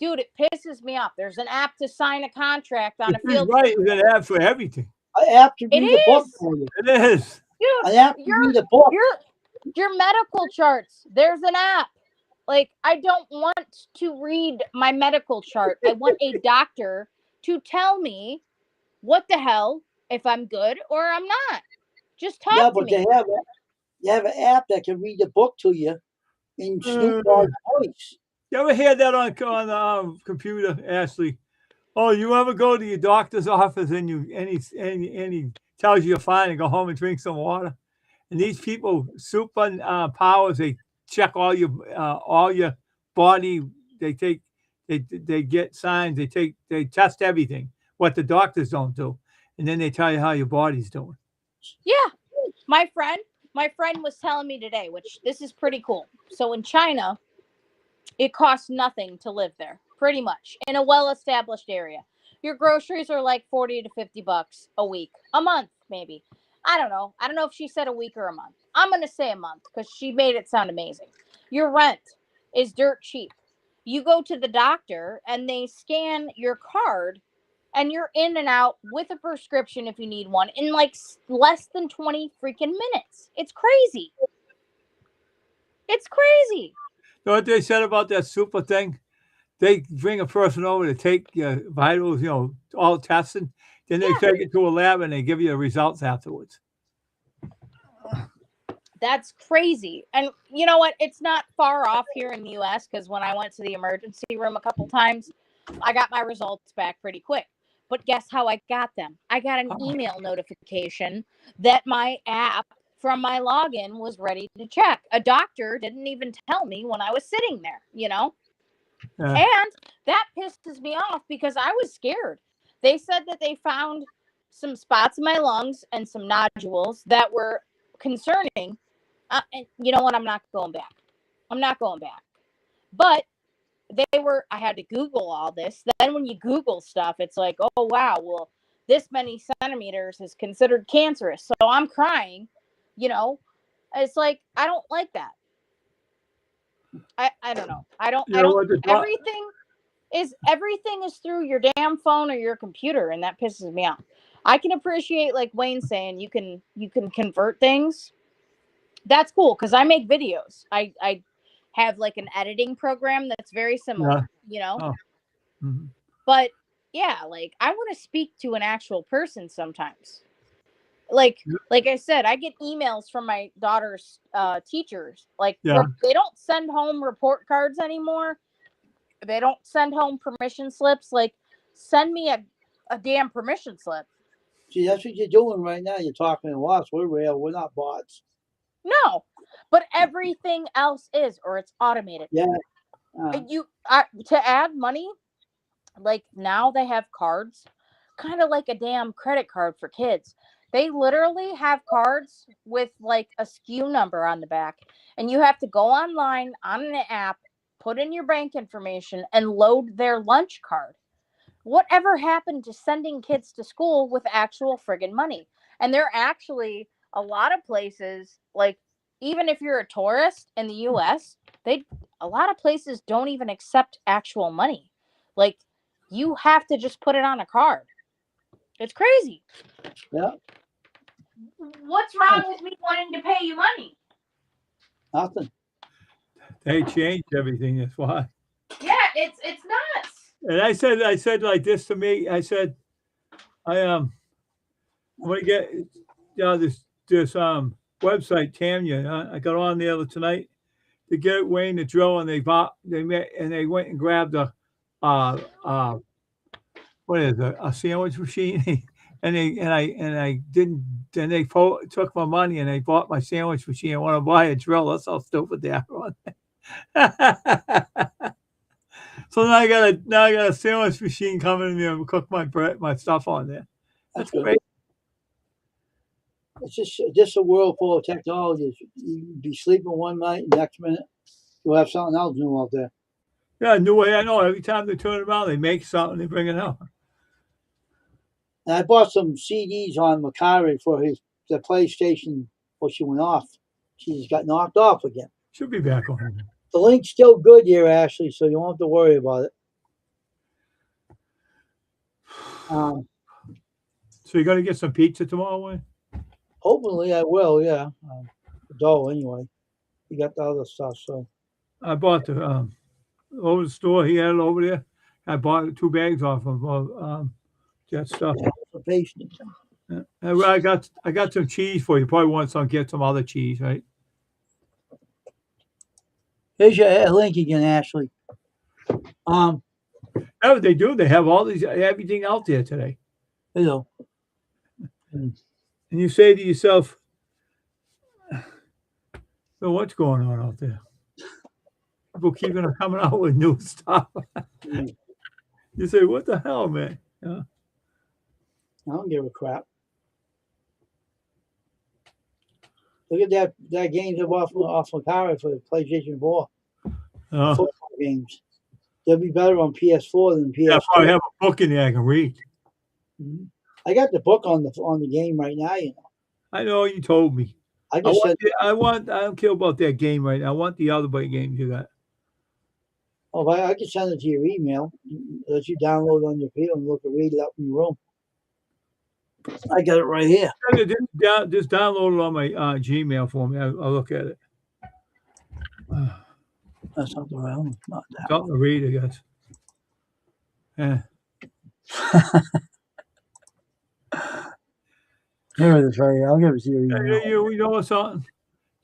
Dude, it pisses me off. There's an app to sign a contract on a He's field right. trip. He's an app for everything. An app to It read a book is. for you. It is. An app to read a book. Your medical charts. There's an app. Like, I don't want to read my medical chart. I want a doctor to tell me what the hell, if I'm good or I'm not. Just talk Yeah, to but me. they have an app that can read the book to you in Snoop Dogg's voice. You ever hear that on computer, Ashley? Oh, you ever go to your doctor's office and he tells you you're fine and go home and drink some water? And these people, super powers, they check all your body. They get signs. They test everything. What the doctors don't do, and then they tell you how your body's doing. Yeah. My friend was telling me today, which this is pretty cool. So in China, it costs nothing to live there, pretty much, in a well-established area. Your groceries are like $40 to $50 a week, a month, maybe. I don't know. I don't know if she said a week or a month. I'm going to say a month because she made it sound amazing. Your rent is dirt cheap. You go to the doctor and they scan your card and you're in and out with a prescription if you need one in like less than 20 freaking minutes. It's crazy. It's crazy. You know what they said about that super thing? They bring a person over to take your vitals, all testing. Then they take it to a lab and they give you the results afterwards. That's crazy. And you know what? It's not far off here in the US because when I went to the emergency room a couple times, I got my results back pretty quick. But guess how I got them? I got an email notification that my app from my login was ready to check. A doctor didn't even tell me when I was sitting there, Yeah. And that pisses me off because I was scared. They said that they found some spots in my lungs and some nodules that were concerning. And you know what? I'm not going back. I'm not going back. But I had to Google all this. Then when you Google stuff, it's like, oh, wow, well, this many centimeters is considered cancerous. So I'm crying, you know. It's like, I don't like that. I don't know. I don't, everything is through your damn phone or your computer, and that pisses me off. I can appreciate, like Wayne saying, you can convert things. That's cool, because I make videos. I have like an editing program that's very similar, you know. Oh. Mm-hmm. But yeah, like I want to speak to an actual person sometimes. Like I said, I get emails from my daughter's teachers. Like they don't send home report cards anymore. They don't send home permission slips. Like, send me a damn permission slip. See, that's what you're doing right now. You're talking to us. We're real. We're not bots. No, but everything else is, or it's automated. Yeah. To add money, like now they have cards, kind of like a damn credit card for kids. They literally have cards with like a SKU number on the back, and you have to go online on an app, put in your bank information, and load their lunch card. Whatever happened to sending kids to school with actual friggin' money? And there are actually a lot of places, like even if you're a tourist in the US, a lot of places don't even accept actual money. Like, you have to just put it on a card. It's crazy. Yeah. What's wrong with me wanting to pay you money? Nothing. They changed everything. That's why. Yeah, it's nuts. And I said like this to me. I said, I'm gonna get this website Tanya. I got on the other tonight to get Wayne to drill, and they went and grabbed a sandwich machine. And I didn't. Then they took my money and they bought my sandwich machine. I want to buy a drill. That's how stupid they are. So now I got a sandwich machine coming in there and cook my stuff on there. That's great. It's just a world full of technology. You be sleeping one night, and next minute you'll have something else new out there. Yeah, new way. I know. Every time they turn around, they make something. They bring it out. And I bought some CDs on Macari for the PlayStation before she went off. She just got knocked off again. She'll be back on. The link's still good here, Ashley, so you won't have to worry about it. So you're gonna get some pizza tomorrow, Wayne? Hopefully, I will. Yeah, dough anyway. You got the other stuff, so I bought the over the store. He had it over there. I bought 2 bags off of that stuff. Yeah. I got some cheese for you. Probably want some. Get some other cheese, right? Here's your link again, Ashley. Oh, they do. They have everything out there today. You know. And you say to yourself, so what's going on out there? People keep coming out with new stuff. You say, what the hell, man? Yeah. I don't give a crap. Look at that games off Macari for the PlayStation 4. Football games. They'll be better on PS4 than PS2. Yeah, I probably have a book in there I can read. Mm-hmm. I got the book on the game right now, you know. I know, you told me. I don't care about that game right now. I want the other games you got. Oh, I can send it to your email. Let you download on your computer and read it up in your room. I got it right here. Just download it on my Gmail for me. I'll look at it. That's not the right one. Not that. Something to read, I guess. Yeah. Here it is, right here. I'll give it to you. You know something?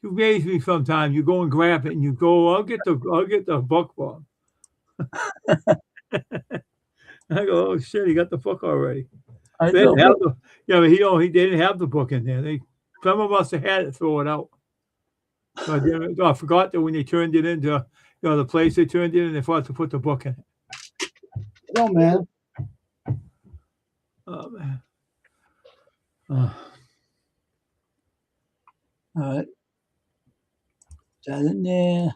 You amaze me sometimes. You go and grab it, and you go, "I'll get the book for him." I go, "Oh shit, he got the book already." They didn't have but he didn't have the book in there. Someone must have had it, throw it out. I forgot that when they turned it into the place they turned it in, they forgot to put the book in it. No, man. Oh man. Uh, All right. Is that in there?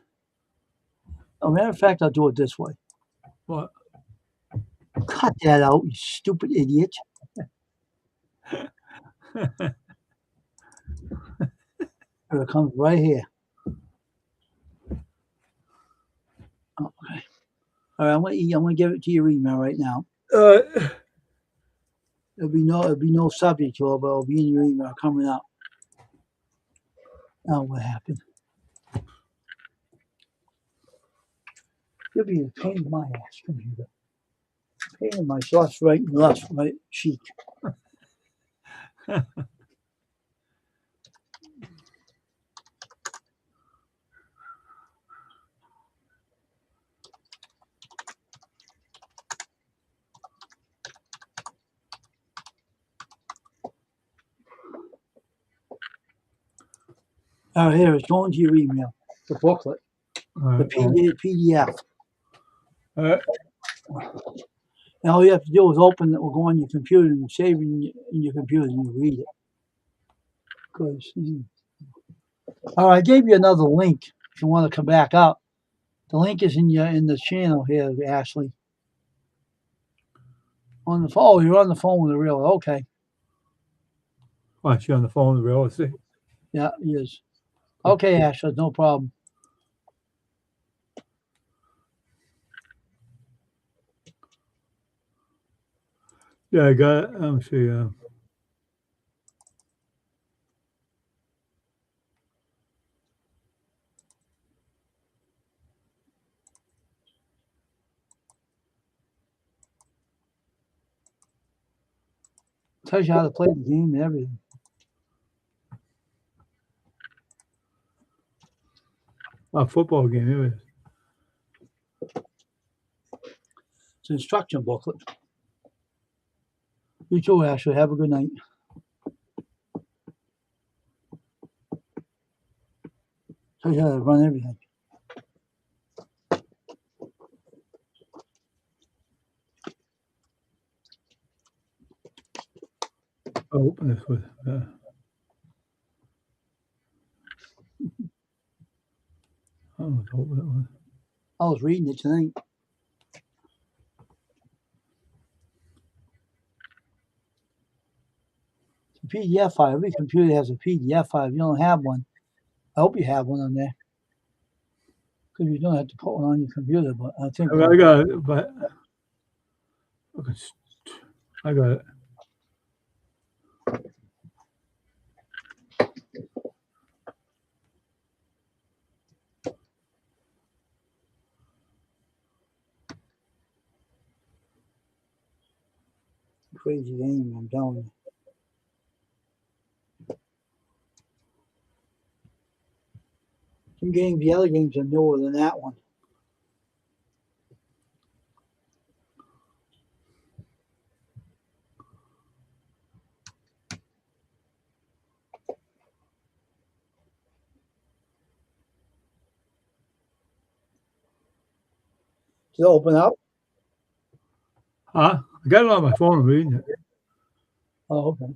Oh, matter of fact, I'll do it this way. what? Cut that out, you stupid idiot. Here it comes right here. Okay. All right, I'm gonna give it to your email right now. Uh, There'll be no subject to it, but it'll be in your email coming up. Oh, what happened? You'll be a pain in my ass, computer. Pain in my left, right cheek. Oh, here it's going to your email. The booklet, the PDF. And all you have to do is open it or go on your computer and save it in your computer and you read it. All right, I gave you another link if you want to come back up. The link is in the channel here, Ashley. On the phone. Oh, you're on the phone with the real. Okay. Why she on the phone with real estate? Yeah, he is. Okay, Ashley, no problem. Yeah, I got it. Let me see. Tells you how to play the game and everything. A football game. It is. It's an instruction booklet. You too, Ashley. Have a good night. Tells you how to run everything. I'll open this with. I'll open it with. I was reading it tonight. It's a PDF file. Every computer has a PDF file. If you don't have one, I hope you have one on there. Because you don't have to put one on your computer, but I think I got it, but I got it. crazy game, I'm telling you. Some games, the other games are newer than that one. Does it open up? Huh? I got it on my phone. I'm reading it. Oh, okay.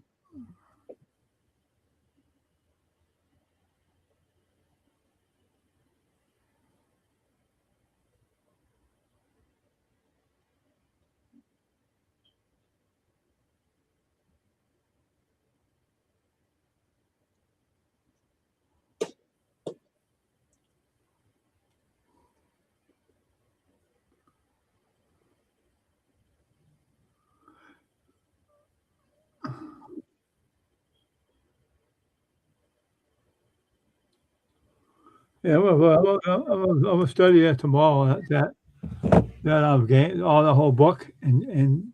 Yeah, well, I'm gonna study that tomorrow. That game, all the whole book, and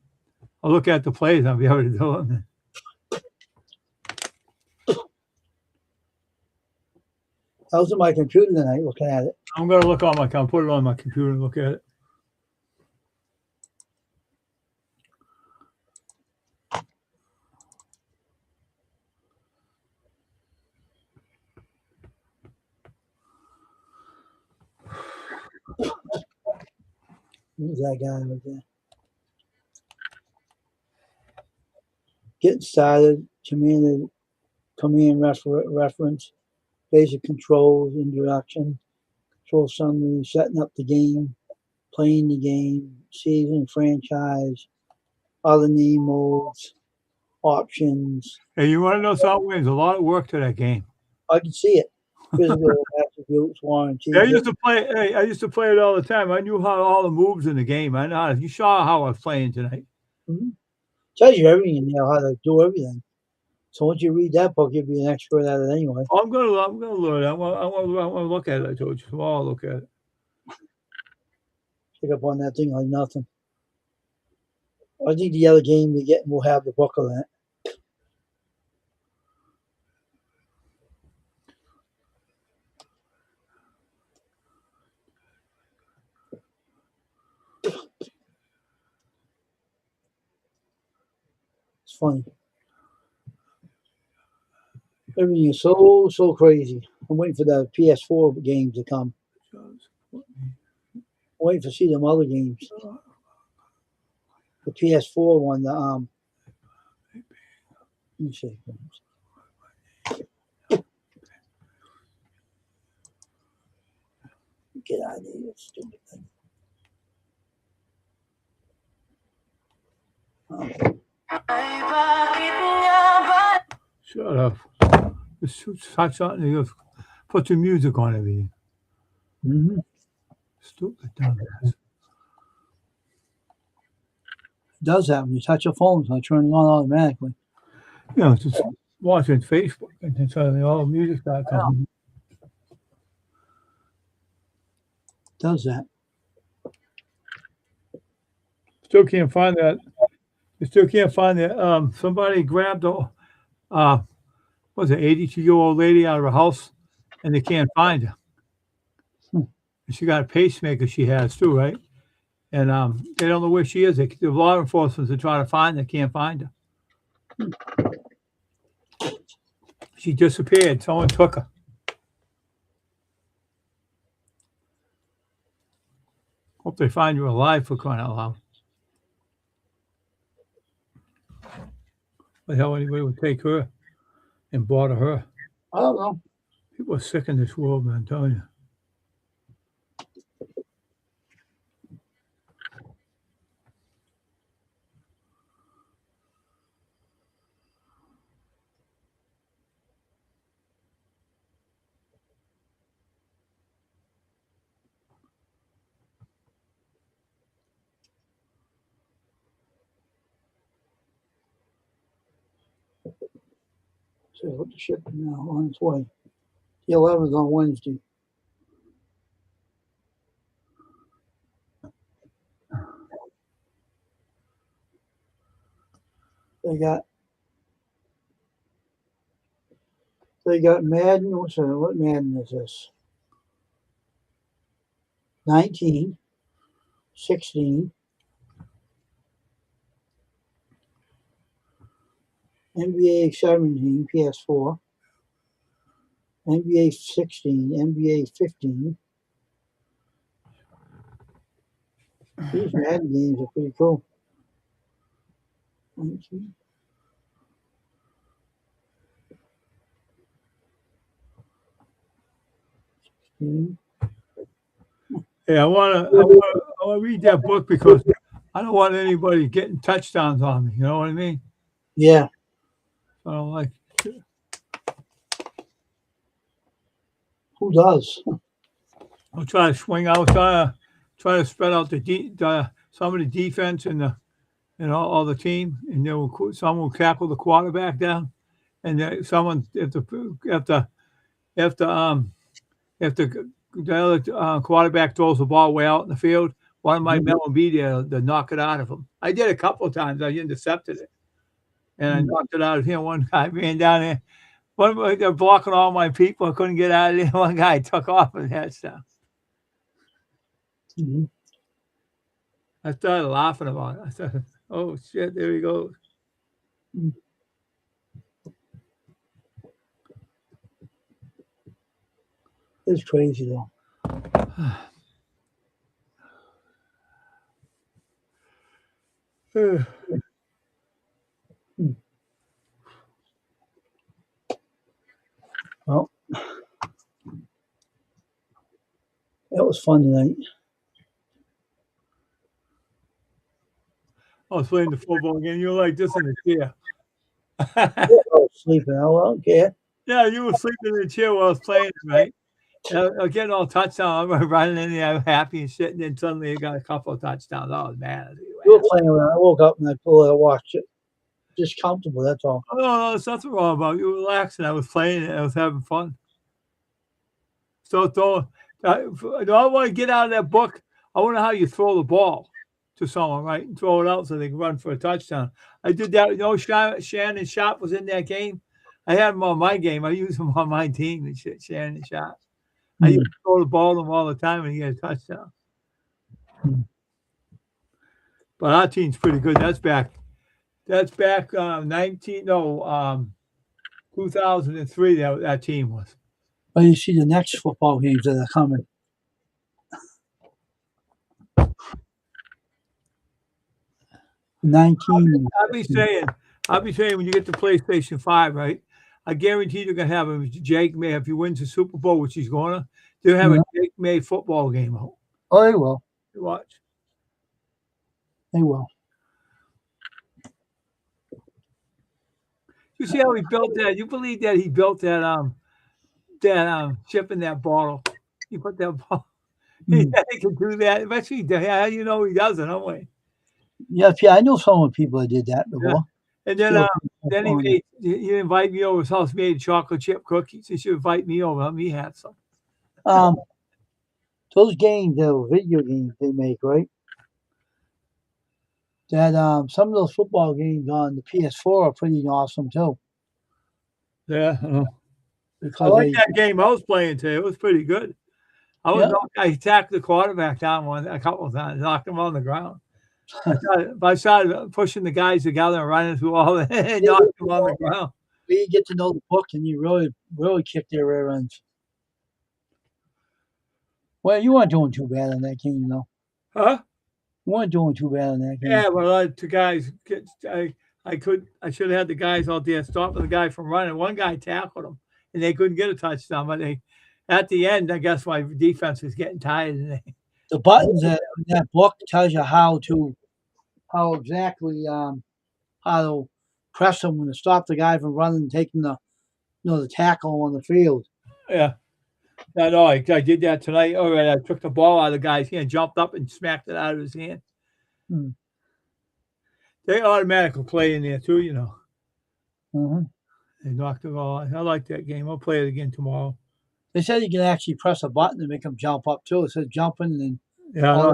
I'll look at the plays. I'll be able to do it. I was on my computer tonight looking at it. I'm gonna look on put it on my computer and look at it. Who's that guy right there? getting started, command reference, basic controls, introduction, control summary, setting up the game, playing the game, season, franchise, other name modes, options. Hey, you want to know something? There's a lot of work to that game. I can see it. Physical attributes, warranty. I used to play. Hey, I used to play it all the time. I knew how all the moves in the game. I know. You saw how I was playing tonight. Tells you everything in there, how to do everything. So once you read that book, you'll be an expert at it anyway. I'm gonna learn. I want to look at it. I told you. Tomorrow I'll look at it. Pick up on that thing like nothing. I think the other game you're getting will have the book of that. It's funny. Everything is so crazy. I'm waiting for the PS4 games to come. I'm waiting to see them other games. The PS4 one, let me see. Get out of here, stupid thing. Shut up. Just start something. You put some music on everything. Mm-hmm. Stupid dumbass. It does that when you touch your phone, so I turn it on automatically. You know, just watching Facebook and then suddenly all the music starts coming. It does that. Still can't find that. You still can't find that. Somebody grabbed a, was it 82-year-old lady out of her house, and they can't find her. And she got a pacemaker. She has too, right? And they don't know where she is. The law enforcement are trying to find her. Can't find her. She disappeared. Someone took her. Hope they find you alive, for crying out loud. The hell anybody would take her and bother her? I don't know. People are sick in this world, man, I'm telling you. So what the ship now on its way. The 11th on Wednesday. They got Madden. What Madden is this? 19, 16, NBA 17, PS4, NBA 16, NBA 15. These Madden games are pretty cool. 19. Hey, I wanna read that book because I don't want anybody getting touchdowns on me. You know what I mean? Yeah. I don't like. Who does? I'll try to swing out. Try to spread out some of the defense and all the team, and then someone will tackle the quarterback down, and then someone if the other quarterback throws the ball way out in the field, one of my men will be there to knock it out of him. I did a couple of times. I intercepted it, and I knocked it out of him. One guy ran down there. They're blocking all my people. I couldn't get out of there. One guy took off and head down. Mm-hmm. I started laughing about it. I said, "Oh shit, there he goes." It's crazy though. fun tonight. I was playing the football game. You were like this in the chair. I was sleeping. I don't care. Yeah, you were sleeping in the chair while I was playing, right? And I was getting all touchdowns. I'm running in there, I'm happy and shit. And then suddenly I got a couple of touchdowns. I was mad. I was like, We were playing around. I woke up and I pulled it. I watched it. Just comfortable. That's all. oh, no, there's nothing wrong about it. You were relaxing. I was playing and I was having fun. So I want to get out of that book. I wonder how you throw the ball to someone, right? And throw it out so they can run for a touchdown. I did that. You know, Shannon Sharp was in that game. I had him on my game. I used him on my team, and Shannon Sharp. I used to throw the ball to him all the time and he had a touchdown. But our team's pretty good. That's back 2003 that team was. Well, you see the next football games that are coming. I'll be saying when you get to PlayStation 5, right? I guarantee they're gonna have a Jake May if he wins the Super Bowl, which he's gonna. They'll have a Jake May football game out. Oh, they will. Watch. They will. You see how he built that? You believe that he built that chip in that bottle? He put that bottle. He can do that. But how you know he doesn't, anyway. Yeah, I know some of the people that did that before. Yeah. And then he invited me over his house, made chocolate chip cookies. He should invite me over. Let me have some. Those games, the video games they make, right? That some of those football games on the PS4 are pretty awesome too. Yeah, because I like that game I was playing today. It was pretty good. I tackled the quarterback down a couple of times, knocked him on the ground. I started pushing the guys together and running through all that and knocked them on the ground. You get to know the book and you really kick their rear ends. Well, you weren't doing too bad on that game, though. Huh? You weren't doing too bad on that game. Yeah, but the guys, I should have had the guys out there stopping the guy from running. One guy tackled him, and they couldn't get a touchdown. But at the end, I guess my defense was getting tired. The buttons in that book tells you how exactly how to press them when to stop the guy from running and taking the tackle on the field. Yeah. No, I did that tonight. All right, I took the ball out of the guy's hand, jumped up and smacked it out of his hand. They automatically play in there too, you know. They knocked it all out. I like that game. I'll play it again tomorrow. They said you can actually press a button to make them jump up too. It says jumping and then. Yeah, I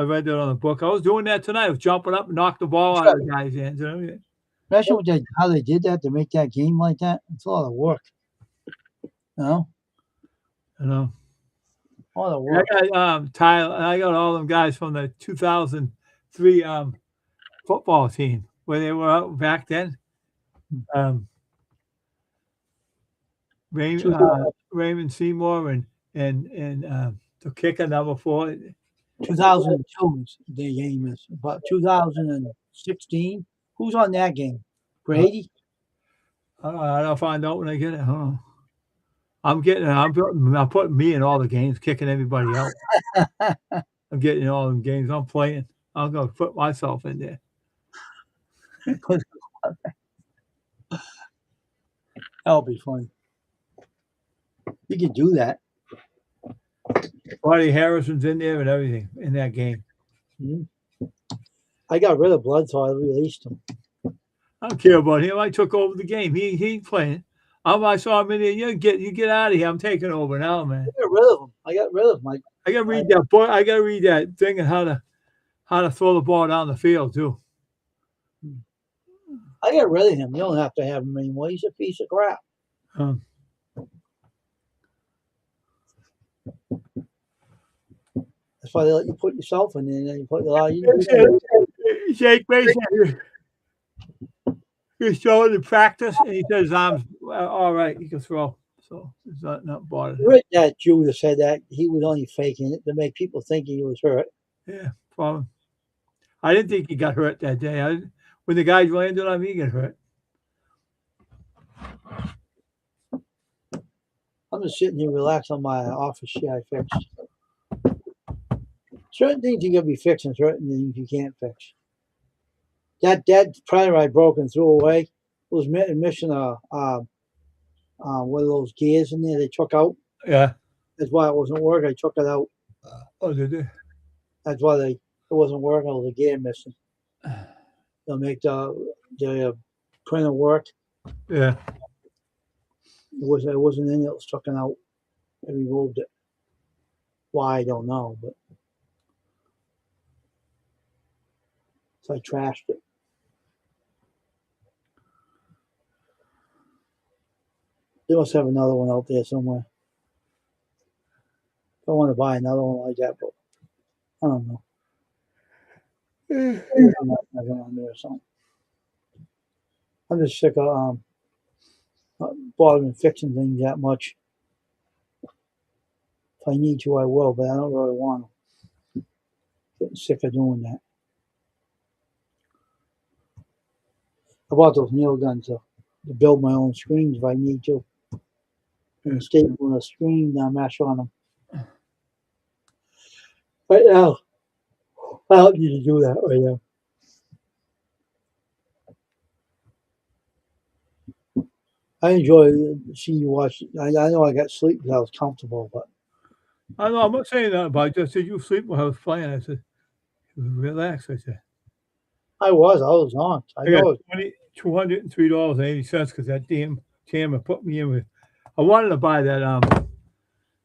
read that on the book. I was doing that tonight. I was jumping up and knocked the ball out of the guy's hands and everything. Especially how they did that to make that game like that. It's a lot of work. You know? I know. A lot of work. I got Tyler. I got all them guys from the 2003 football team where they were out back then. Raymond Seymour and the kicker number 4. 2002 the game is, but 2016. Who's on that game? Brady. I'll find out when I get it. Hold on. I'm putting me in all the games, kicking everybody out. I'm getting in all the games I'm playing. I'm gonna put myself in there. That'll be fun. You can do that. Buddy Harrison's in there and everything in that game. I got rid of Blood, so I released him. I don't care about him. I took over the game. He ain't playing. I saw him in there. You get out of here. I'm taking over now, man. I got rid of him. I gotta read that book. I gotta read that thing and how to throw the ball down the field too. I got rid of him. You don't have to have him anymore. He's a piece of crap. That's why they let you put yourself in there, and then allow you to do that. Jake Mason, he's showing in practice, and he says, "I'm all right. He can throw." So it's not bothering. I read that Judah said that he was only faking it to make people think he was hurt. Yeah, probably. I didn't think he got hurt that day. When the guys landed on me, he got hurt. I'm just sitting here relaxed on my office chair I fixed. certain things you gotta be fixing, certain things you can't fix. That printer I broke and threw away was missing one of those gears in there they took out. Yeah. That's why it wasn't working. I took it out. Oh, did they? That's why it wasn't working. It was a gear missing. They'll make the printer work. Yeah. It wasn't in it. It was taken out. I removed it. Why I don't know, but so I trashed it. They must have another one out there somewhere. I want to buy another one like that, but I don't know. Maybe I might have it on there or something. I'm just sick of not bothering fixing things that much. If I need to, I will, but I don't really want to. Getting sick of doing that. I bought those nail guns to build my own screens if I need to. And stapling a screen, now mash on them. Right now, I don't need to do that right now. I enjoy seeing you watch. I know I got sleep because I was comfortable, but I know. I'm not saying that, but I just said you sleep while I was playing. I said, relax. I said, I was on. I I got know. $203.80 because that damn Tamma put me in with. I wanted to buy that. I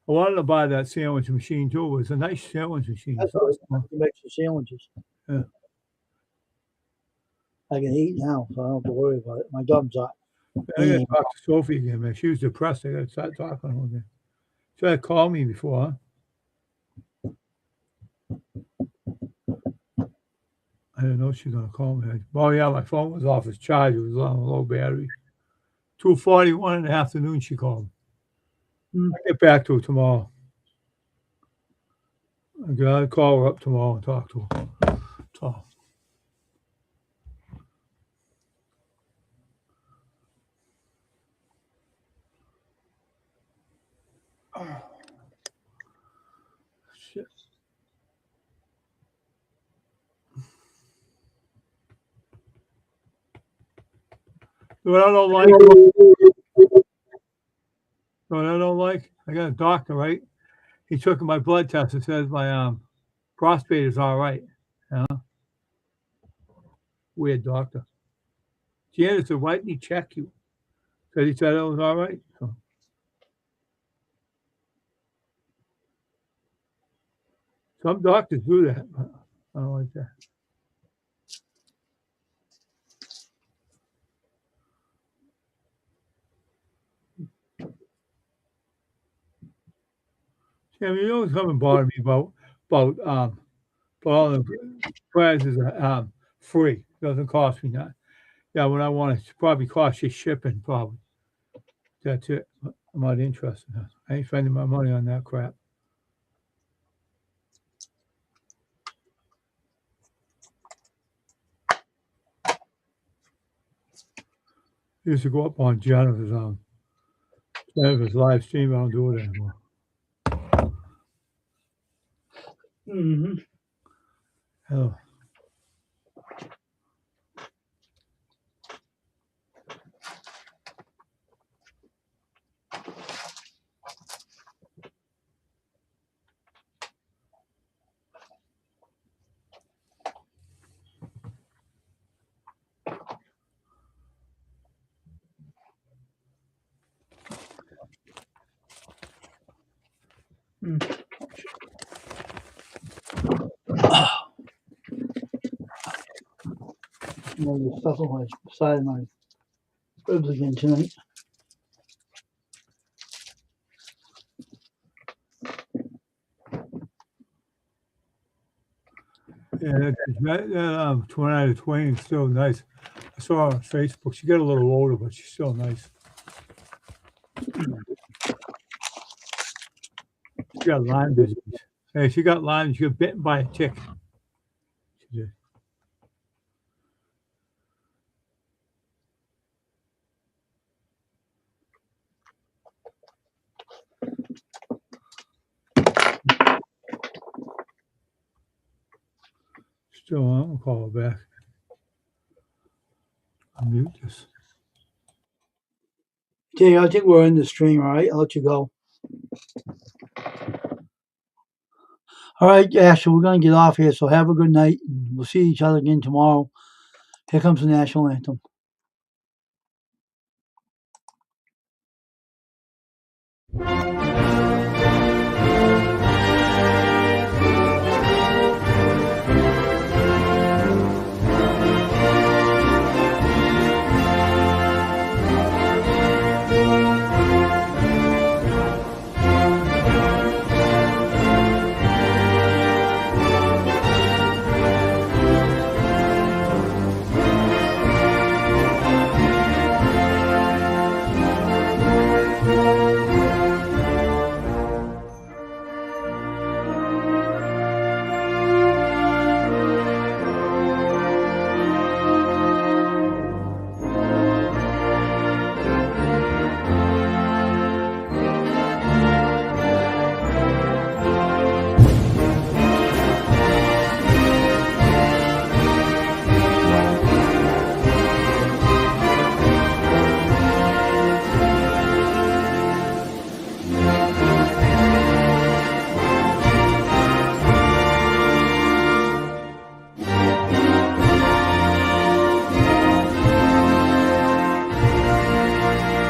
wanted to buy that sandwich machine too. It was a nice sandwich machine. That's what it makes the sandwiches. Yeah. I can eat now, so I don't have to worry about it. My gums are. I got to talk to Sophie again, man. She was depressed. I got to start talking to her again. She had called me before, huh? I didn't know she was going to call me. Oh, yeah, my phone was off its charge. It was on a low battery. 2:41 in the afternoon, she called me. I'll get back to her tomorrow. I'll call her up tomorrow and talk to her. So, shit. What I don't like, I got a doctor, right? He took my blood test. It says my prostate is all right. You know? Weird doctor. Janice said, why didn't he check you? Said he said it was all right. So. Some doctors do that, but I don't like that. Tim, you know what's coming bother me about all the prizes are free. Doesn't cost me nothing. Yeah, what I want is probably cost you shipping, probably. That's it. I'm not interested. I ain't spending my money on that crap. Used to go up on Jennifer's live stream. I don't do it anymore. Mm-hmm. Oh. The stuff on my side of my ribs again tonight. Yeah, that Tornado Twain is still nice. I saw her on Facebook. She got a little older, but she's still nice. She got Lyme disease. Hey, she got Lyme. She got bitten by a tick. She did. Still on. We'll call it back. I'll mute this. Okay, I think we're in the stream, all right? I'll let you go. All right, Ashley, we're going to get off here, so have a good night. And we'll see each other again tomorrow. Here comes the national anthem.